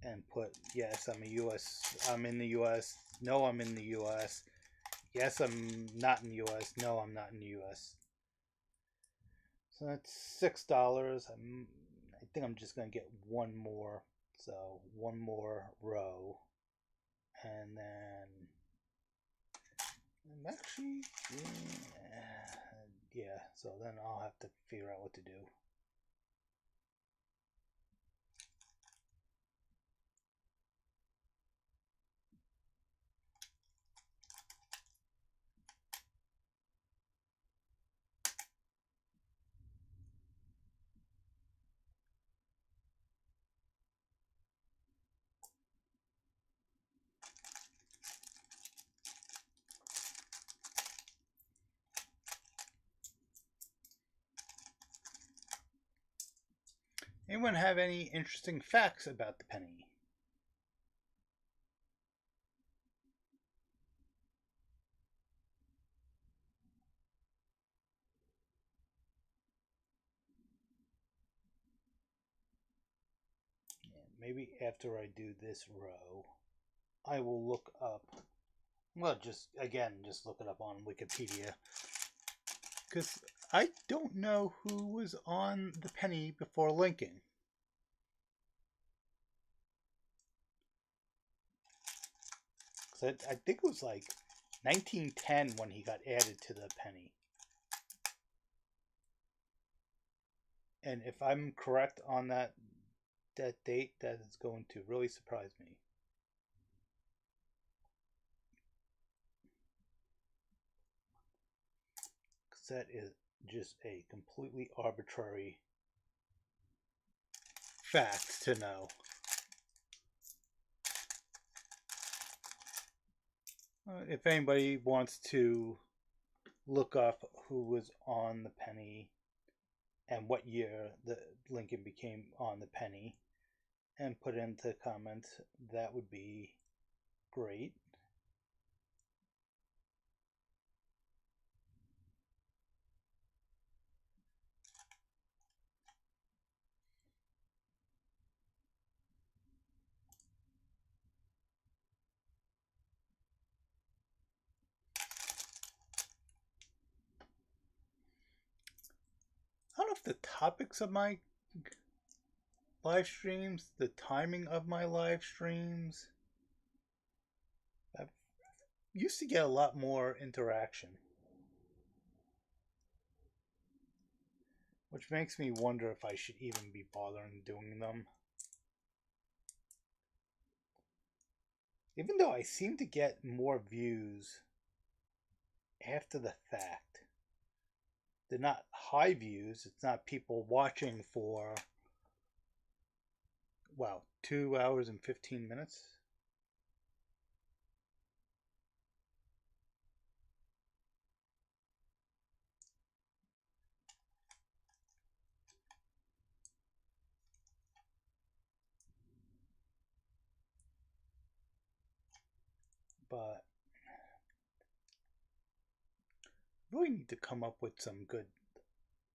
A: And put, yes, I'm in the US. No, I'm in the US. Yes, I'm not in the US. No, I'm not in the US. So that's $6. I think I'm just going to get one more. So one more row. And then I'm actually, yeah, so then I'll have to figure out what to do. Anyone have any interesting facts about the penny? Maybe after I do this row, I will look up, well, just look it up on Wikipedia, because I don't know who was on the penny before Lincoln. Because I think it was like 1910 when he got added to the penny. And if I'm correct on that date, that is going to really surprise me. Because that is just a completely arbitrary fact to know. If anybody wants to look up who was on the penny and what year the Lincoln became on the penny, and put into comments, that would be great. I don't know if the topics of my live streams, the timing of my live streams, I used to get a lot more interaction, which makes me wonder if I should even be bothering doing them. Even though I seem to get more views after the fact. They're not high views. It's not people watching for, wow, 2 hours and 15 minutes. But really need to come up with some good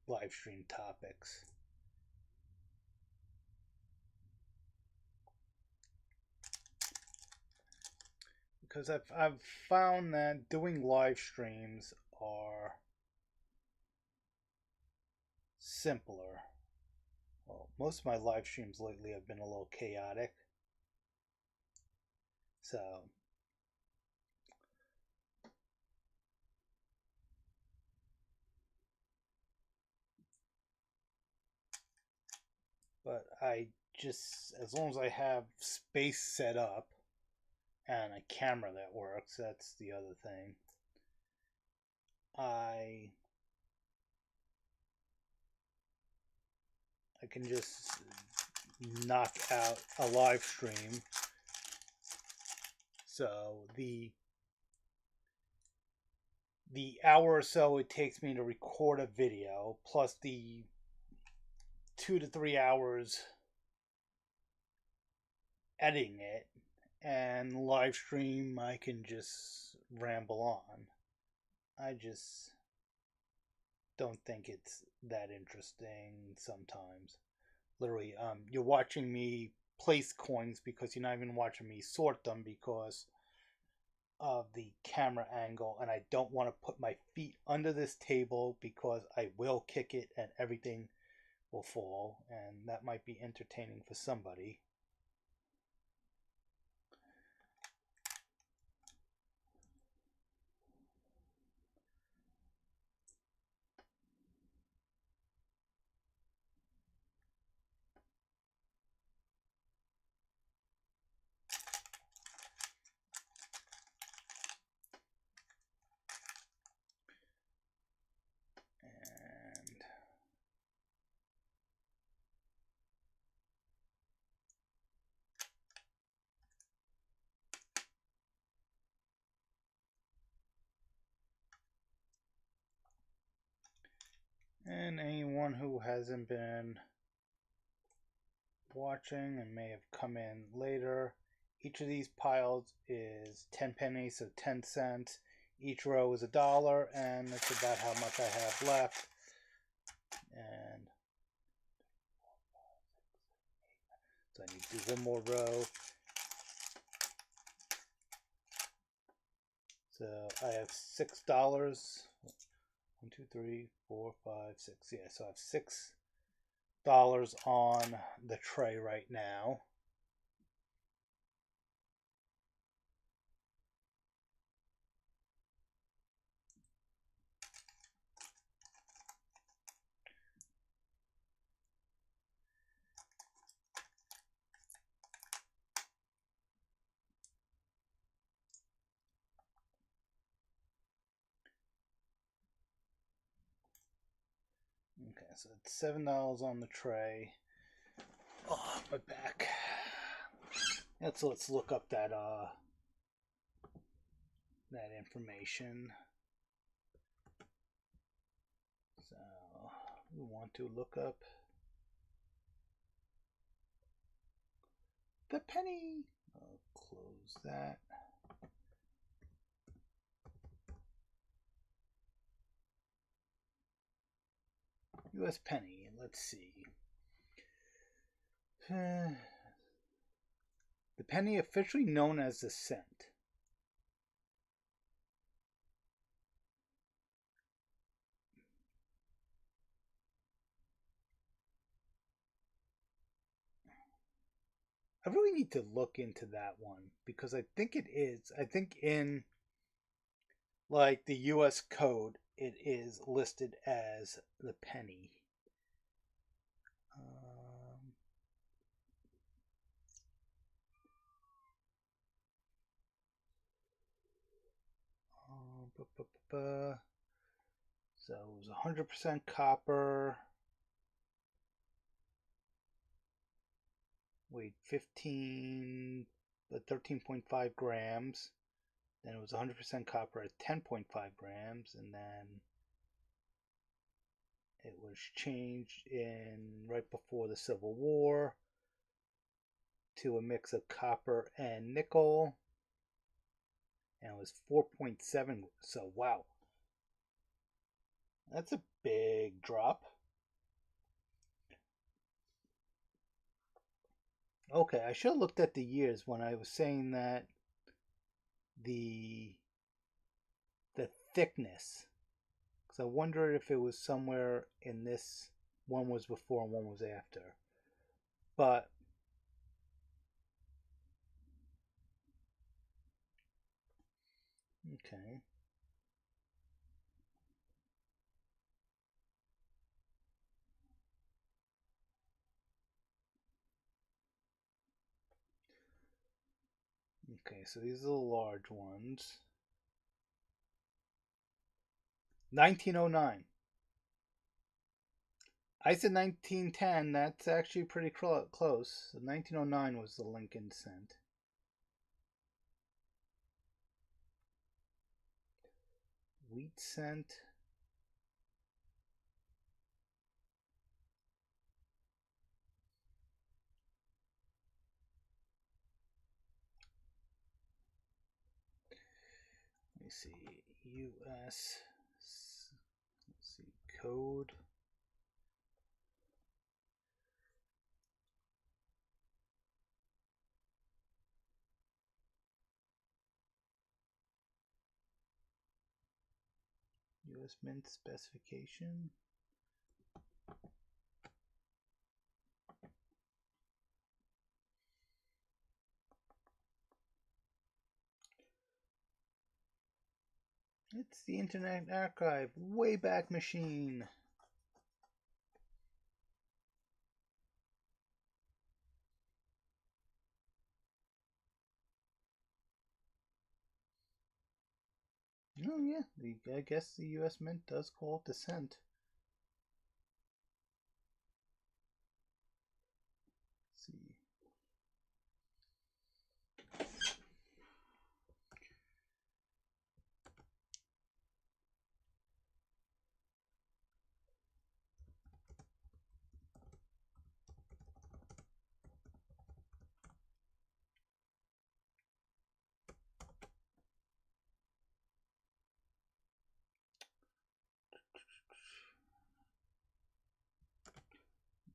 A: live stream topics. Because I've found that doing live streams are simpler. Well, most of my live streams lately have been a little chaotic. So but I just, as long as I have space set up and a camera that works, that's the other thing. I can just knock out a live stream. So the hour or so it takes me to record a video, plus the 2 to 3 hours editing it, and live stream, I can just ramble on. I just don't think it's that interesting sometimes. Literally, you're watching me place coins because you're not even watching me sort them because of the camera angle, and I don't want to put my feet under this table because I will kick it and everything will fall, and that might be entertaining for somebody. And anyone who hasn't been watching and may have come in later, each of these piles is 10 pennies, so 10 cents. Each row is $1, and that's about how much I have left. And so I need to do one more row. So I have $6. 1, 2, 3, 4, 5, 6. Yeah, so I have $6 on the tray right now. Okay, so it's $7 on the tray. Oh, my back. Let's look up that information. So we want to look up the penny. I'll close that. US penny. Let's see. The penny, officially known as the cent. I really need to look into that one because I think it is. I think in like the US code, it is listed as the penny. So it was 100% copper. Weighed 13.5 grams. Then it was 100% copper at 10.5 grams, and then it was changed in right before the Civil War to a mix of copper and nickel, and it was 4.7. So wow, that's a big drop. Okay, I should have looked at the years when I was saying that the thickness, because I wondered if it was somewhere in this, one was before and one was after. But okay. Okay, so these are the large ones. 1909. I said 1910. That's actually pretty close. So 1909 was the Lincoln cent. Wheat cent. Let me see. US. Let's see. Code. US Mint specification. It's the Internet Archive Wayback Machine. Oh yeah, I guess the US Mint does call it the cent. Let's see.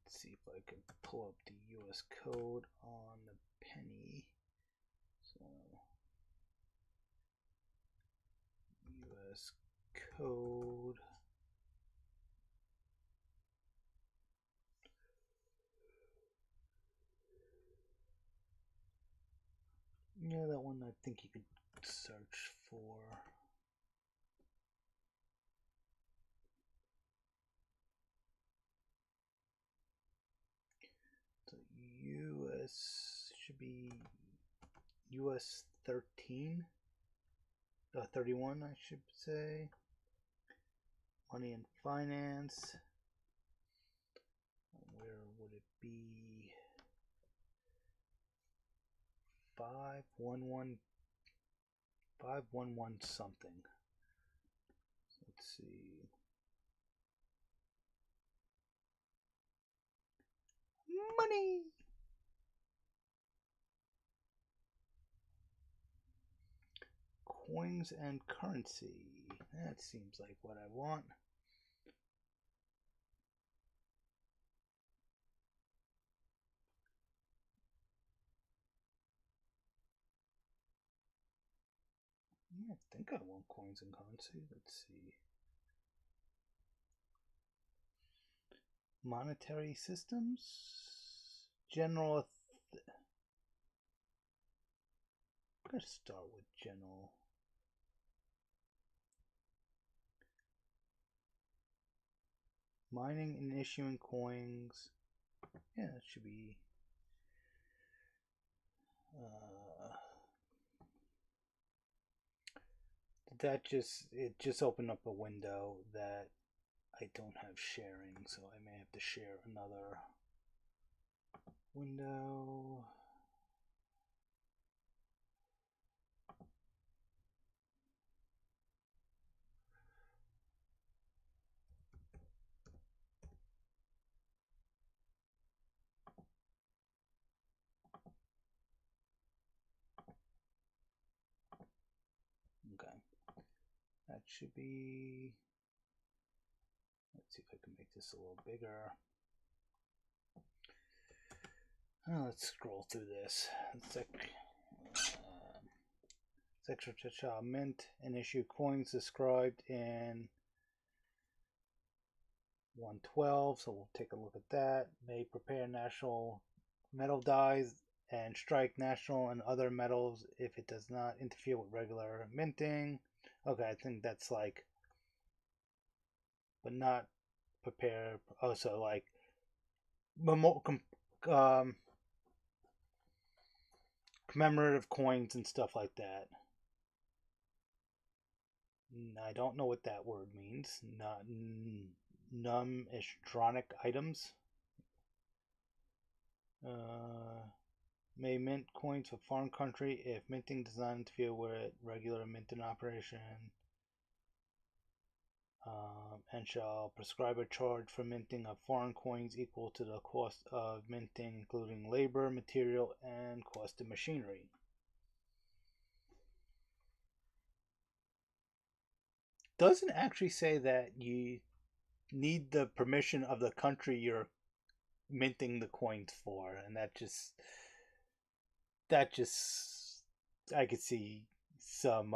A: Let's see if I can pull up the US code on the penny. So US code. Yeah, that one I think you could search for. So US should be US 13. 31, I should say. Money and finance. Where would it be? 511 something. Let's see. Money. Coins and currency. That seems like what I want. Yeah, I think I want coins and currency. Let's see. Monetary systems. General. I'm going to start with general. Mining and issuing coins. Yeah, that should be. It just opened up a window that I don't have sharing, so I may have to share another window. Okay, that should be. Let's see if I can make this a little bigger. Let's scroll through this. Secretary mint and issue coins described in 112, so we'll take a look at that. May prepare national metal dyes and strike national and other metals if it does not interfere with regular minting. Okay, I think that's like, but not prepare. Oh, so like, commemorative coins and stuff like that. I don't know what that word means. Numismatic items. May mint coins for foreign country if minting does not interfere with regular minting operation. And shall prescribe a charge for minting of foreign coins equal to the cost of minting, including labor, material, and cost of machinery. Doesn't actually say that you need the permission of the country you're minting the coins for, and that just I could see some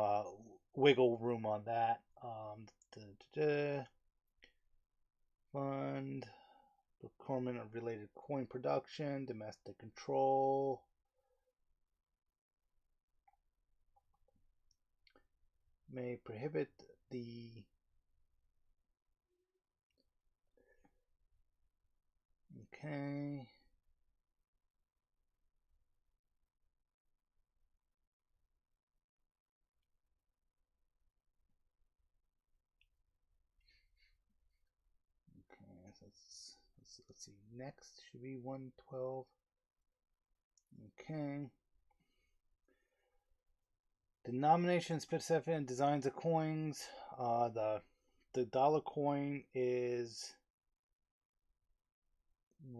A: wiggle room on that. Fund procurement of related coin production, domestic control. May prohibit the okay. Let's see. Next should be 112. Okay. Denomination specific and designs of coins. The dollar coin is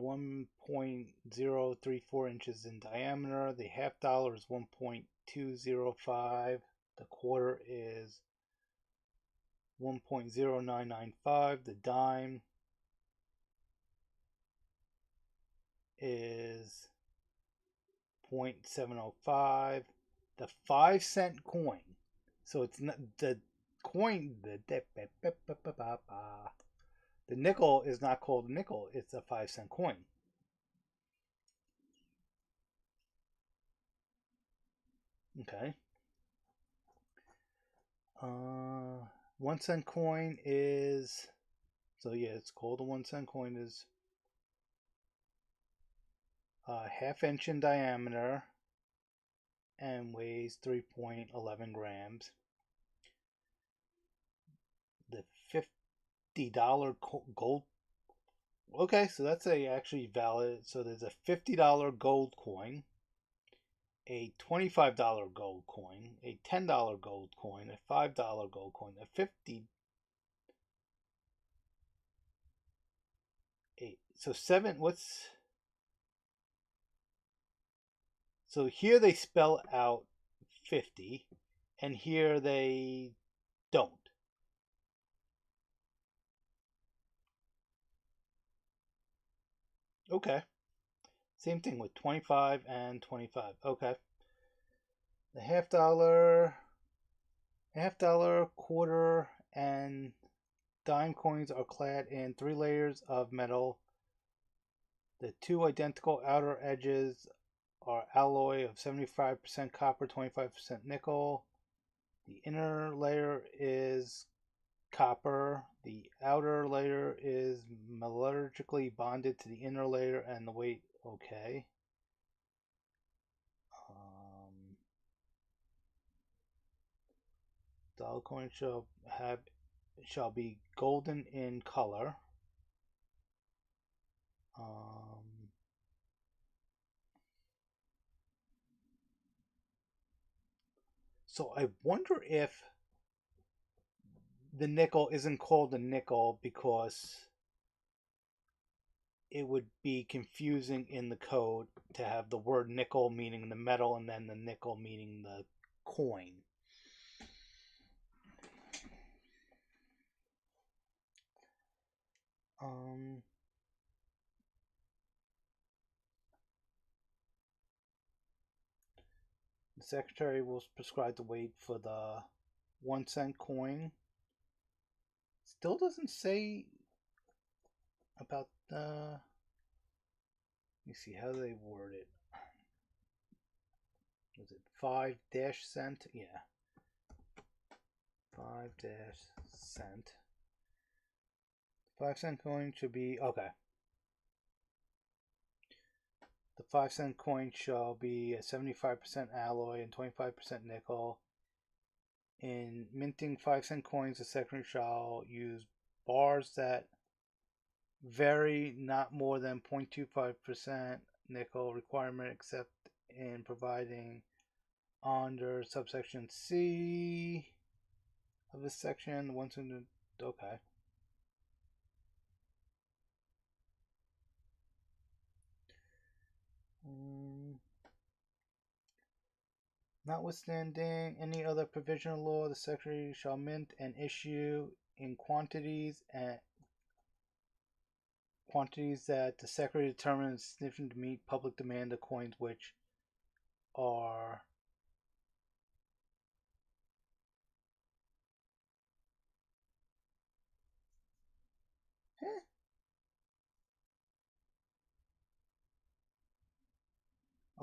A: 1.034 inches in diameter. The half dollar is 1.205. The quarter is 1.0995. The dime is 0.705. The 5-cent coin. So it's not the coin. The nickel is not called a nickel. It's a 5-cent coin. Okay. 1-cent coin is, so yeah, it's called a 1-cent coin, is half-inch in diameter and weighs 3.11 grams. The $50 gold. Okay, so that's actually valid. So there's a $50 gold coin, a $25 gold coin, a $10 gold coin, a $5 gold coin, a 50. So seven. What's so here they spell out 50, and here they don't. Okay. Same thing with 25 and 25. Okay. The half dollar, quarter, and dime coins are clad in 3 layers of metal. The 2 identical outer edges are alloy of 75% copper, 25% nickel. The inner layer is copper. The outer layer is metallurgically bonded to the inner layer, and the weight, okay. Dollar coin shall be golden in color. So I wonder if the nickel isn't called a nickel because it would be confusing in the code to have the word nickel meaning the metal and then the nickel meaning the coin. The secretary will prescribe the weight for the 1 cent coin. Still doesn't say about the. Let me see how they word it. Was it 5-cent? Yeah. 5-cent. 5-cent coin should be okay. The 5-cent coin shall be a 75% alloy and 25% nickel. In minting 5-cent coins, the secretary shall use bars that vary not more than 0.25% nickel requirement, except in providing under subsection C of this section. Okay. Notwithstanding any other provisional law, the secretary shall mint and issue in quantities that the secretary determines sufficient to meet public demand of coins which are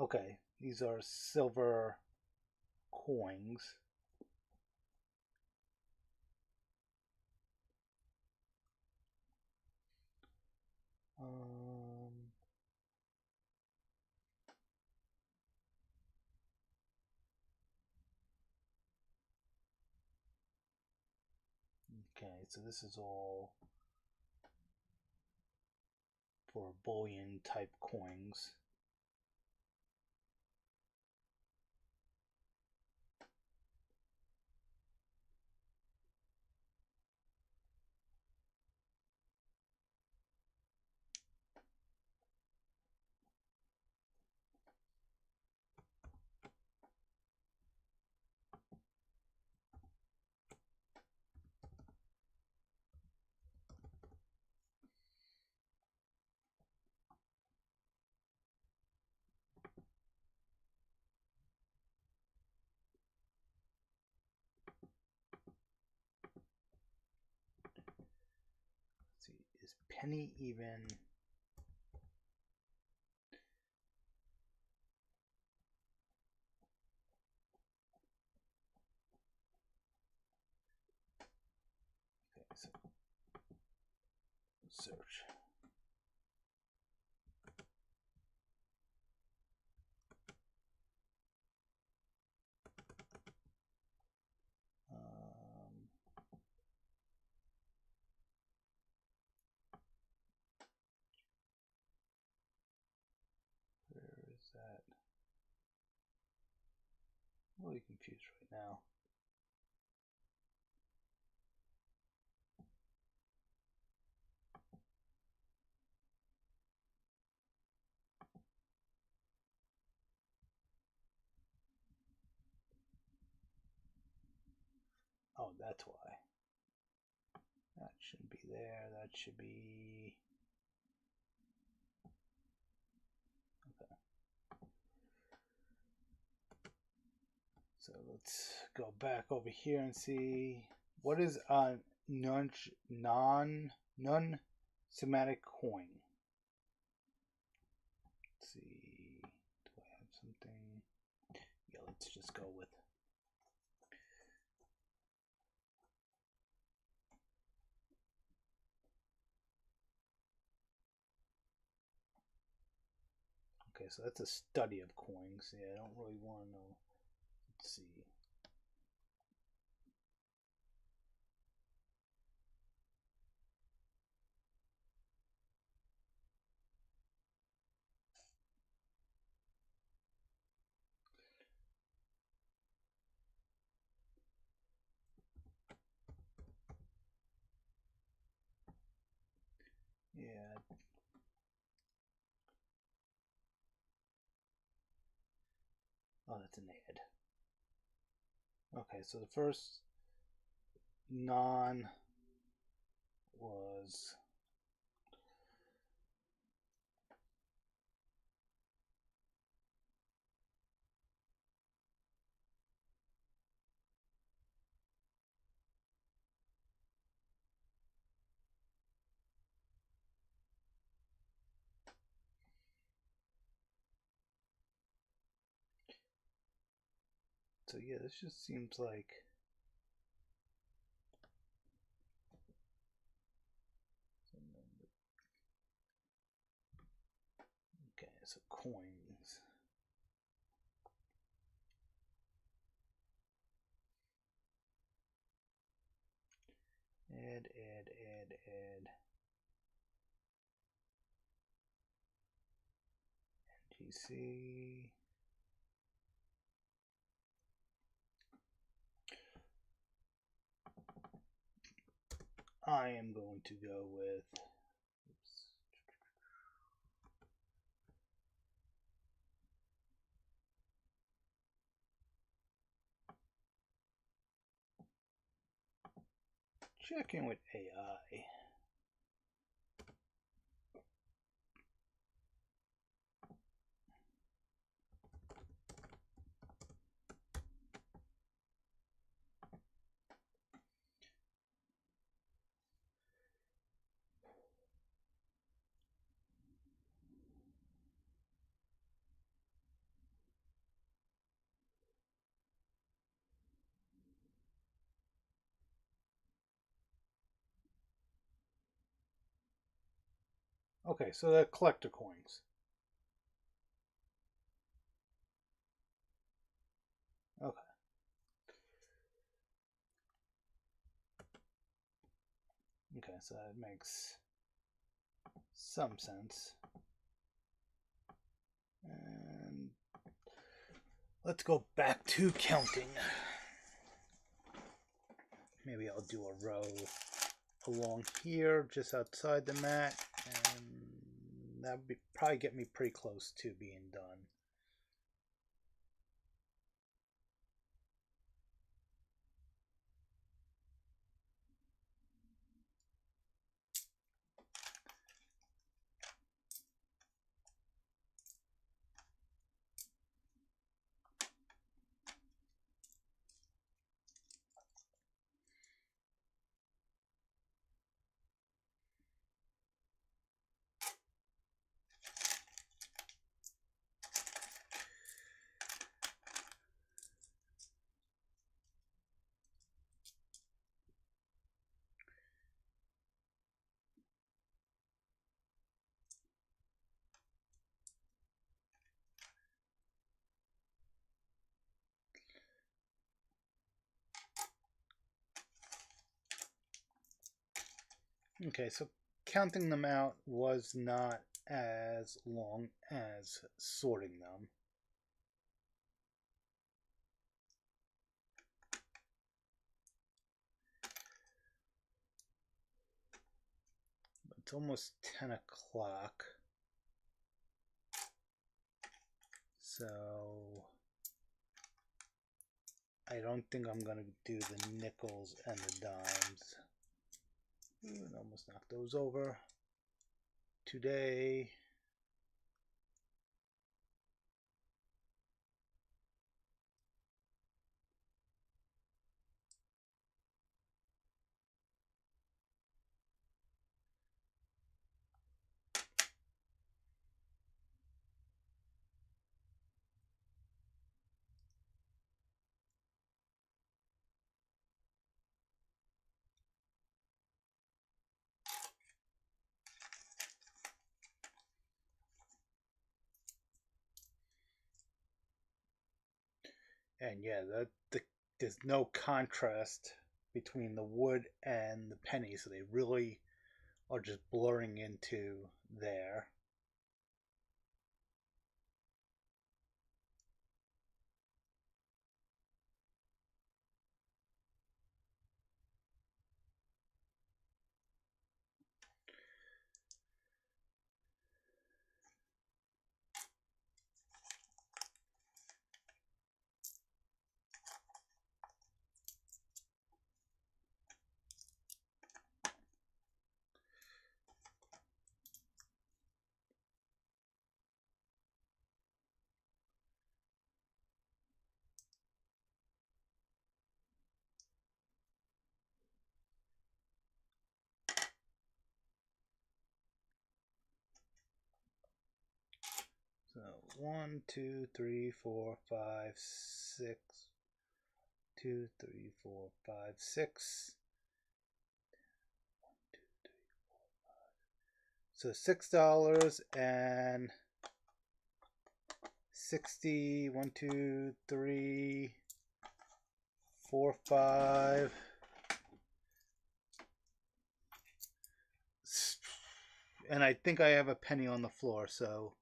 A: okay, these are silver coins. Okay, so this is all for bullion type coins. Let's see, is penny even? Okay, so search. Where is that? I'm really confused right now. that's why. That shouldn't be there. That should be... Okay. So let's go back over here and see what is a non-semantic coin. Let's see. Do I have something? Yeah, let's just go with. Okay, so that's a study of coins. Yeah, I don't really want to know. Let's see. Yeah. Oh, that's an ad. Okay, so the first non was so yeah, this just seems like okay, so coins. Add. NGC. I am going to go with. Oops. Checking with AI. Okay, so they're collector coins. Okay. Okay, so that makes some sense. And let's go back to counting. Maybe I'll do a row along here, just outside the mat, and that would probably get me pretty close to being done. Okay, so counting them out was not as long as sorting them. It's almost 10 o'clock. So I don't think I'm going to do the nickels and the dimes. Ooh, and almost knocked those over. Today, and yeah, there's no contrast between the wood and the pennies, so they really are just blurring into there. So 1, 2, 3, 4, 5, 6. 2, 3, 4, 5, 6. 1, 2, 3, 4, 5. So $6 and 60. 1, 2, 3, 4, 5. And I think I have a penny on the floor, so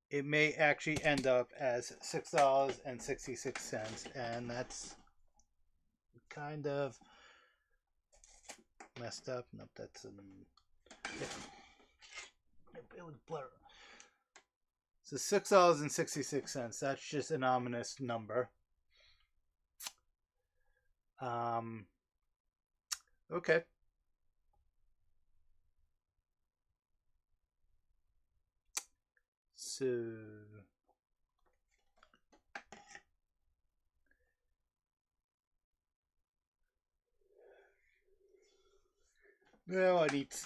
A: it may actually end up as $6.66, and that's kind of messed up. Nope, that's it would blur. So $6.66. That's just an ominous number. Okay. So now I need to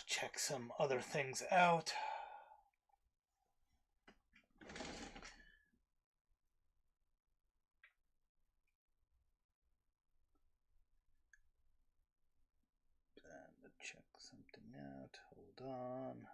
A: check some other things out. Check something out. Hold on.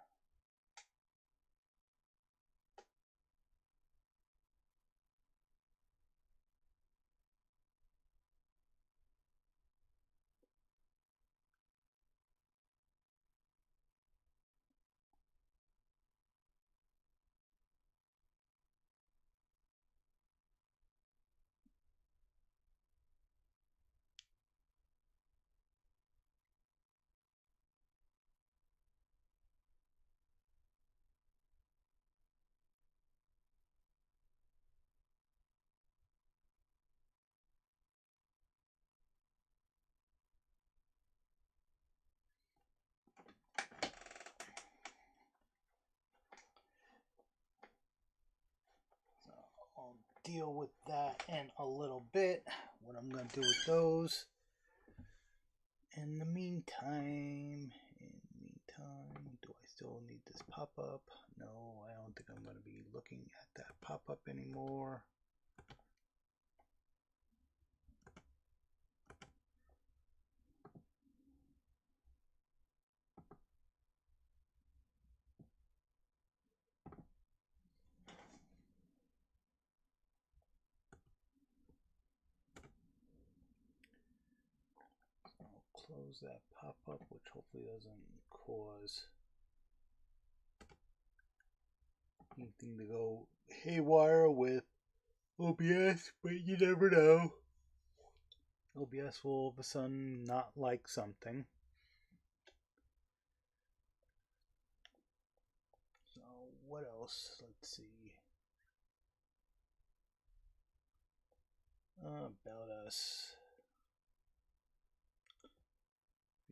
A: I'll deal with that in a little bit. What I'm going to do with those. In the meantime, do I still need this pop-up? No, I don't think I'm going to be looking at that pop-up anymore. Close that pop-up, which hopefully doesn't cause anything to go haywire with OBS, but you never know. OBS will all of a sudden not like something. So what else? Let's see. About us.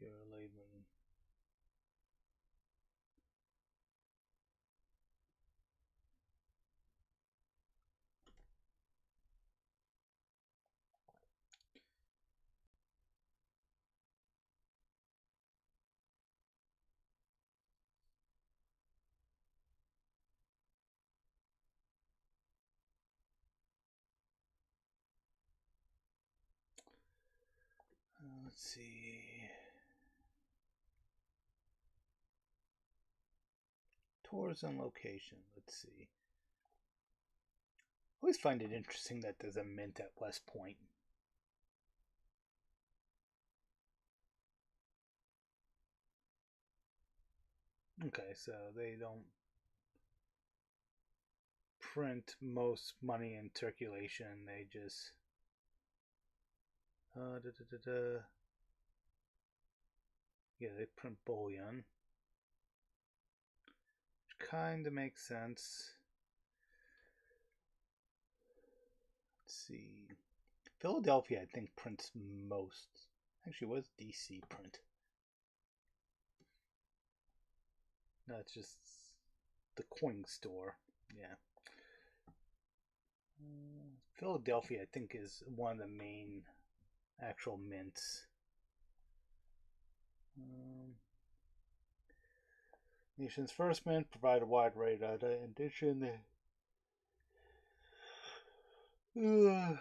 A: Your Laban. Let's see. Tours and location. Let's see. I always find it interesting that there's a mint at West Point. Okay, so they don't print most money in circulation. They just yeah, they print bullion, which kind of makes sense. Let's see. Philadelphia, I think, prints most. Actually, what does DC print? No, it's just the coin store. Yeah. Philadelphia, I think, is one of the main actual mints. Nation's first mint provide a wide range of addition. Oh.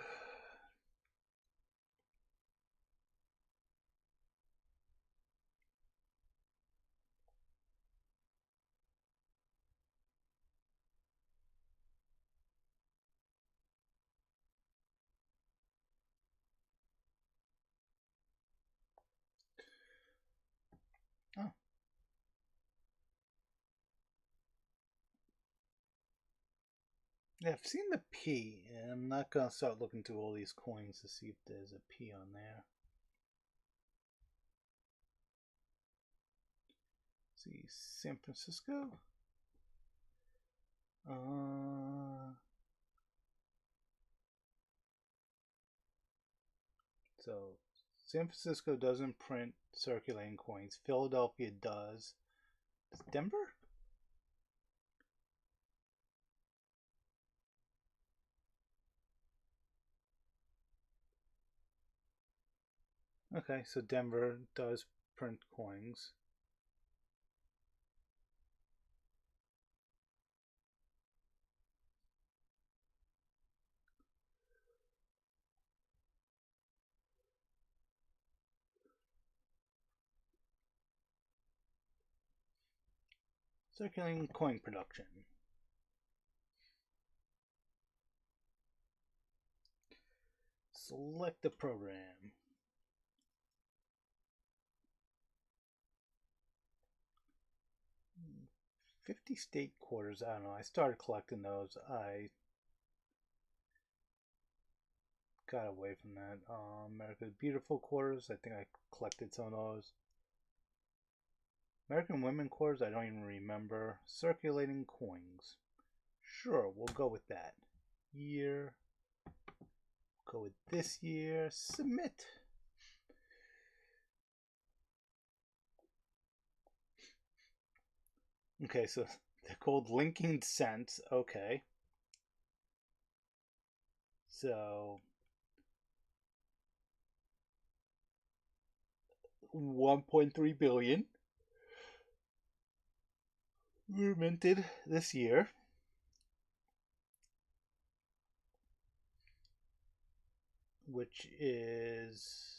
A: Yeah, I've seen the P, and I'm not going to start looking through all these coins to see if there's a P on there. Let's see, San Francisco? So, San Francisco doesn't print circulating coins. Philadelphia does. Does Denver? Okay, so Denver does print coins. Circulating coin production. Select the program. $50 state quarters. I don't know. I started collecting those. I got away from that. America's Beautiful quarters. I think I collected some of those. American Women quarters. I don't even remember. Circulating coins. Sure, we'll go with that. Year. Go with this year. Submit. Okay, so they're called linking cents. Okay. So 1.3 billion were minted this year. Which is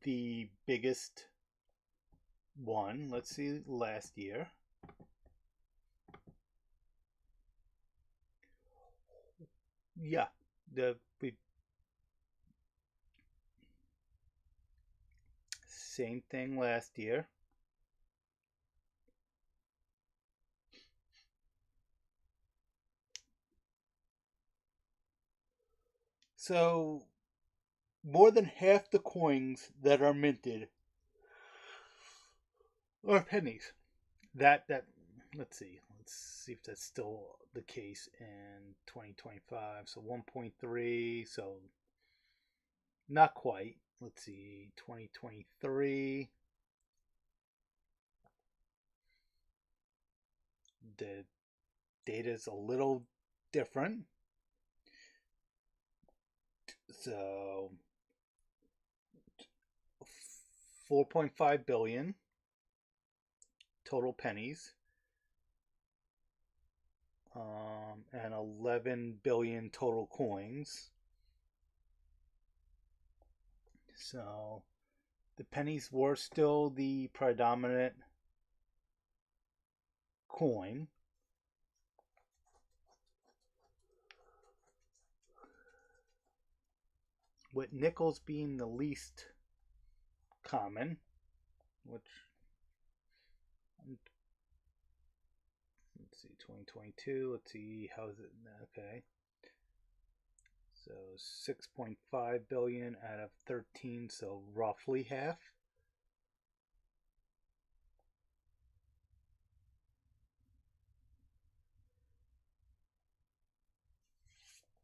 A: the biggest one. Let's see, last year. Yeah, same thing last year. So more than half the coins that are minted are pennies. That let's see let's see if that's still the case in 2025. So 1.3, so not quite. Let's see, 2023. The data is a little different. So 4.5 billion total pennies, and 11 billion total coins. So the pennies were still the predominant coin. With nickels being the least common, which, let's see, 2022, let's see, how is it, okay. So 6.5 billion out of 13, so roughly half.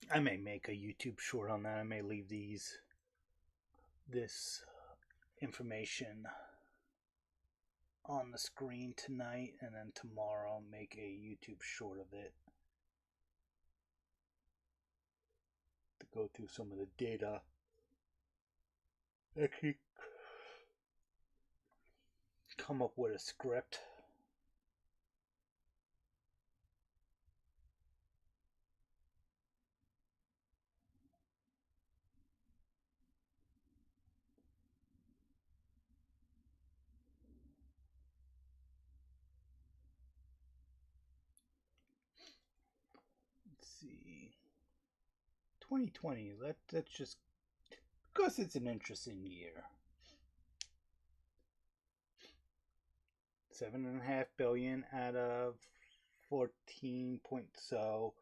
A: I may make a YouTube short on that. I may leave this information on the screen tonight, and then tomorrow I'll make a YouTube short of it to go through some of the data. Actually come up with a script. Let's see. 2020, that's just because it's an interesting year. 7.5 billion out of 14 point, so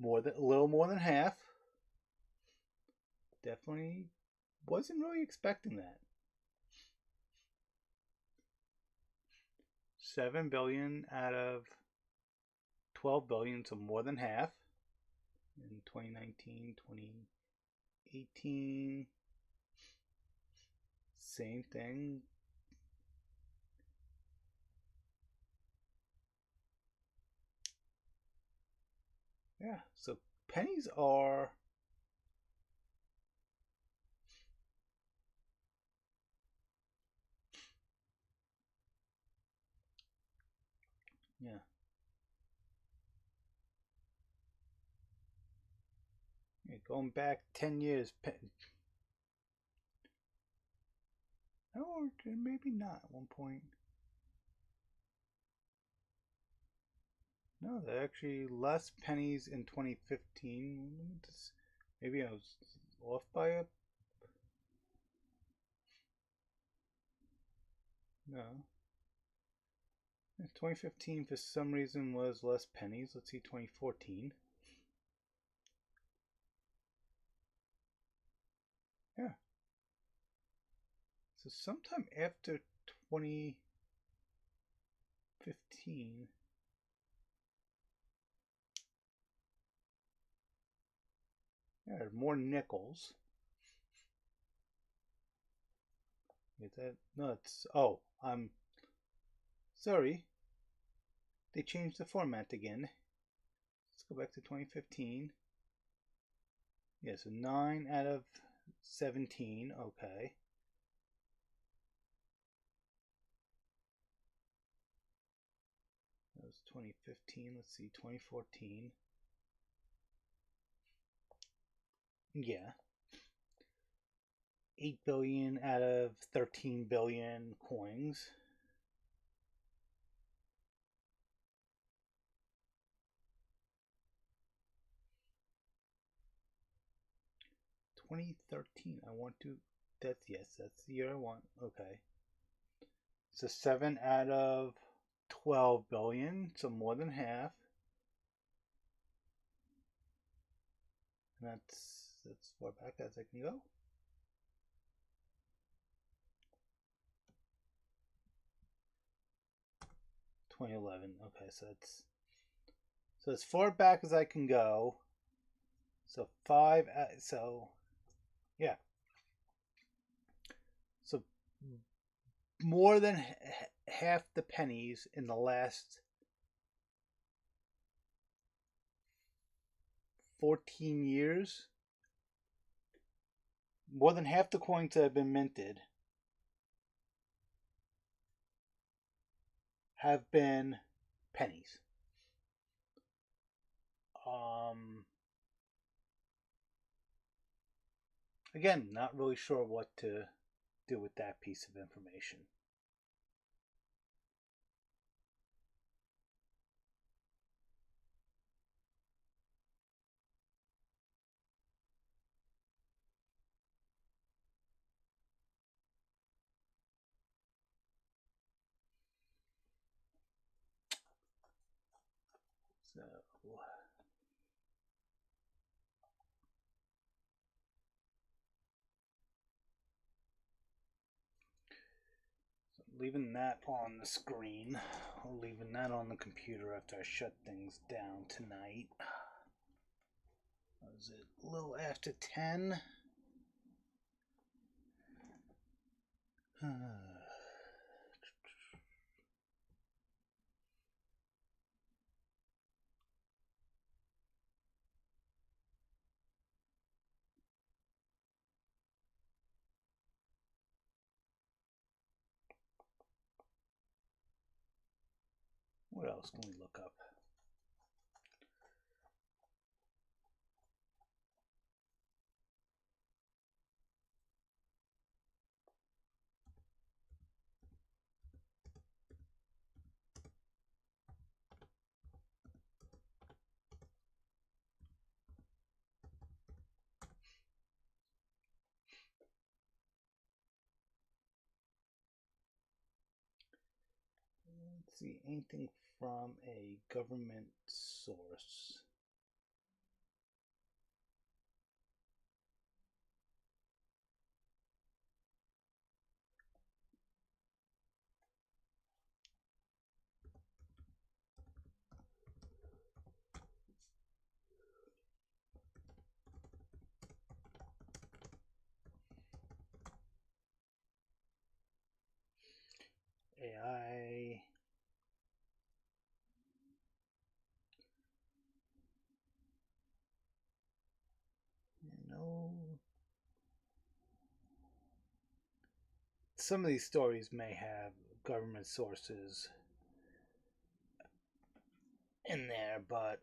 A: a little more than half. Definitely wasn't really expecting that. 7 billion out of 12 billion, so more than half. In 2019, 2018, same thing. Yeah, so pennies are going back 10 years. Or maybe not at one point. No, there are actually less pennies in 2015. Maybe I was off by a... No. 2015 for some reason was less pennies. Let's see, 2014. Yeah. So sometime after 2015, yeah, more nickels. Is that, no, it's, oh, I'm sorry. They changed the format again. Let's go back to 2015. Yeah, so 9 out of 17. Okay. That was 2015. Let's see, 2014. Yeah. 8 billion out of 13 billion coins. I want to, that's, yes, that's the year I want. Okay. So 7 out of 12 billion, so more than half. And that's as far back as I can go. 2011. Okay, so so as far back as I can go. So yeah. So more than half the pennies in the last 14 years, more than half the coins that have been minted have been pennies. Again, not really sure what to do with that piece of information. So leaving that on the screen, or leaving that on the computer after I shut things down tonight. Was it a little after 10? What else can we look up? Let's see, anything from a government source. AI. No. Some of these stories may have government sources in there, but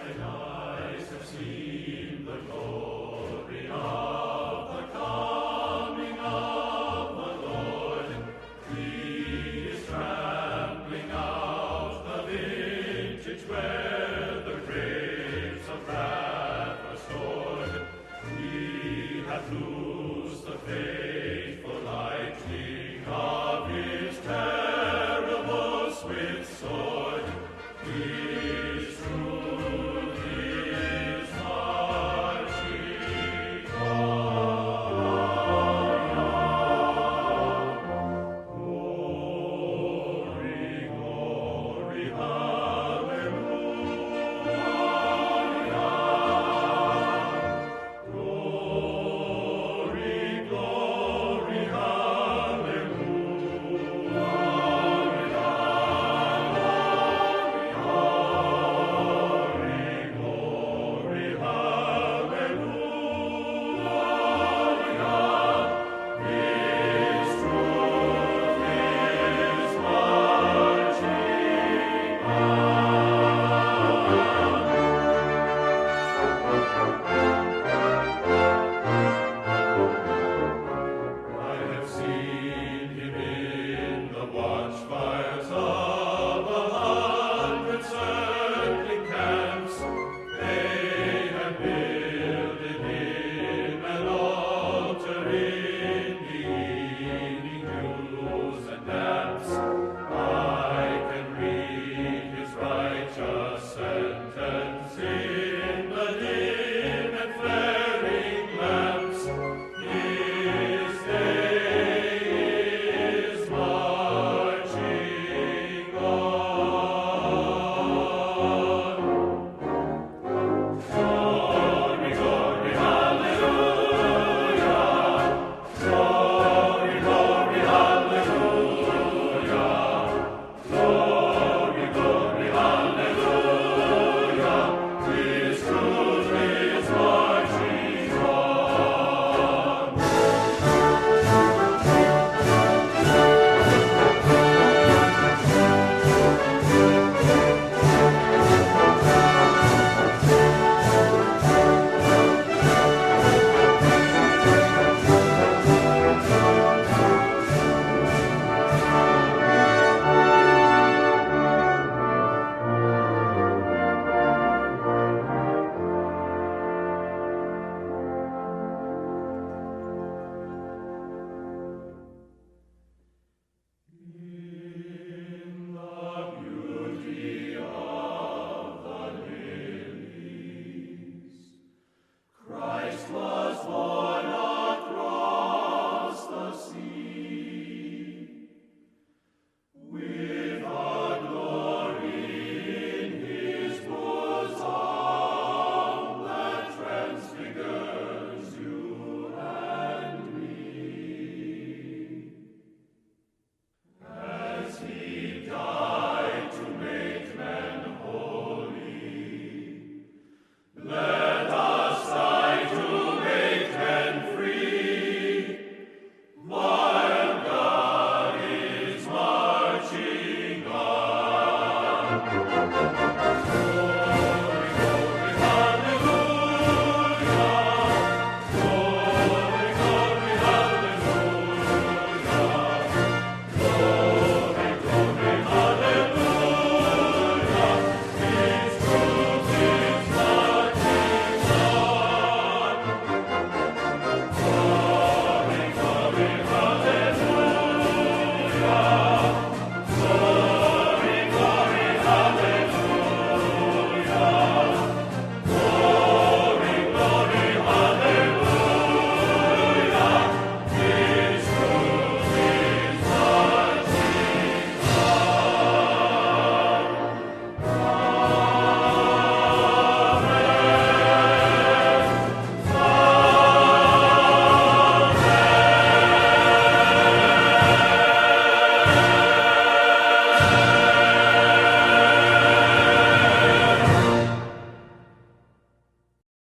B: Thine eyes have seen the glory of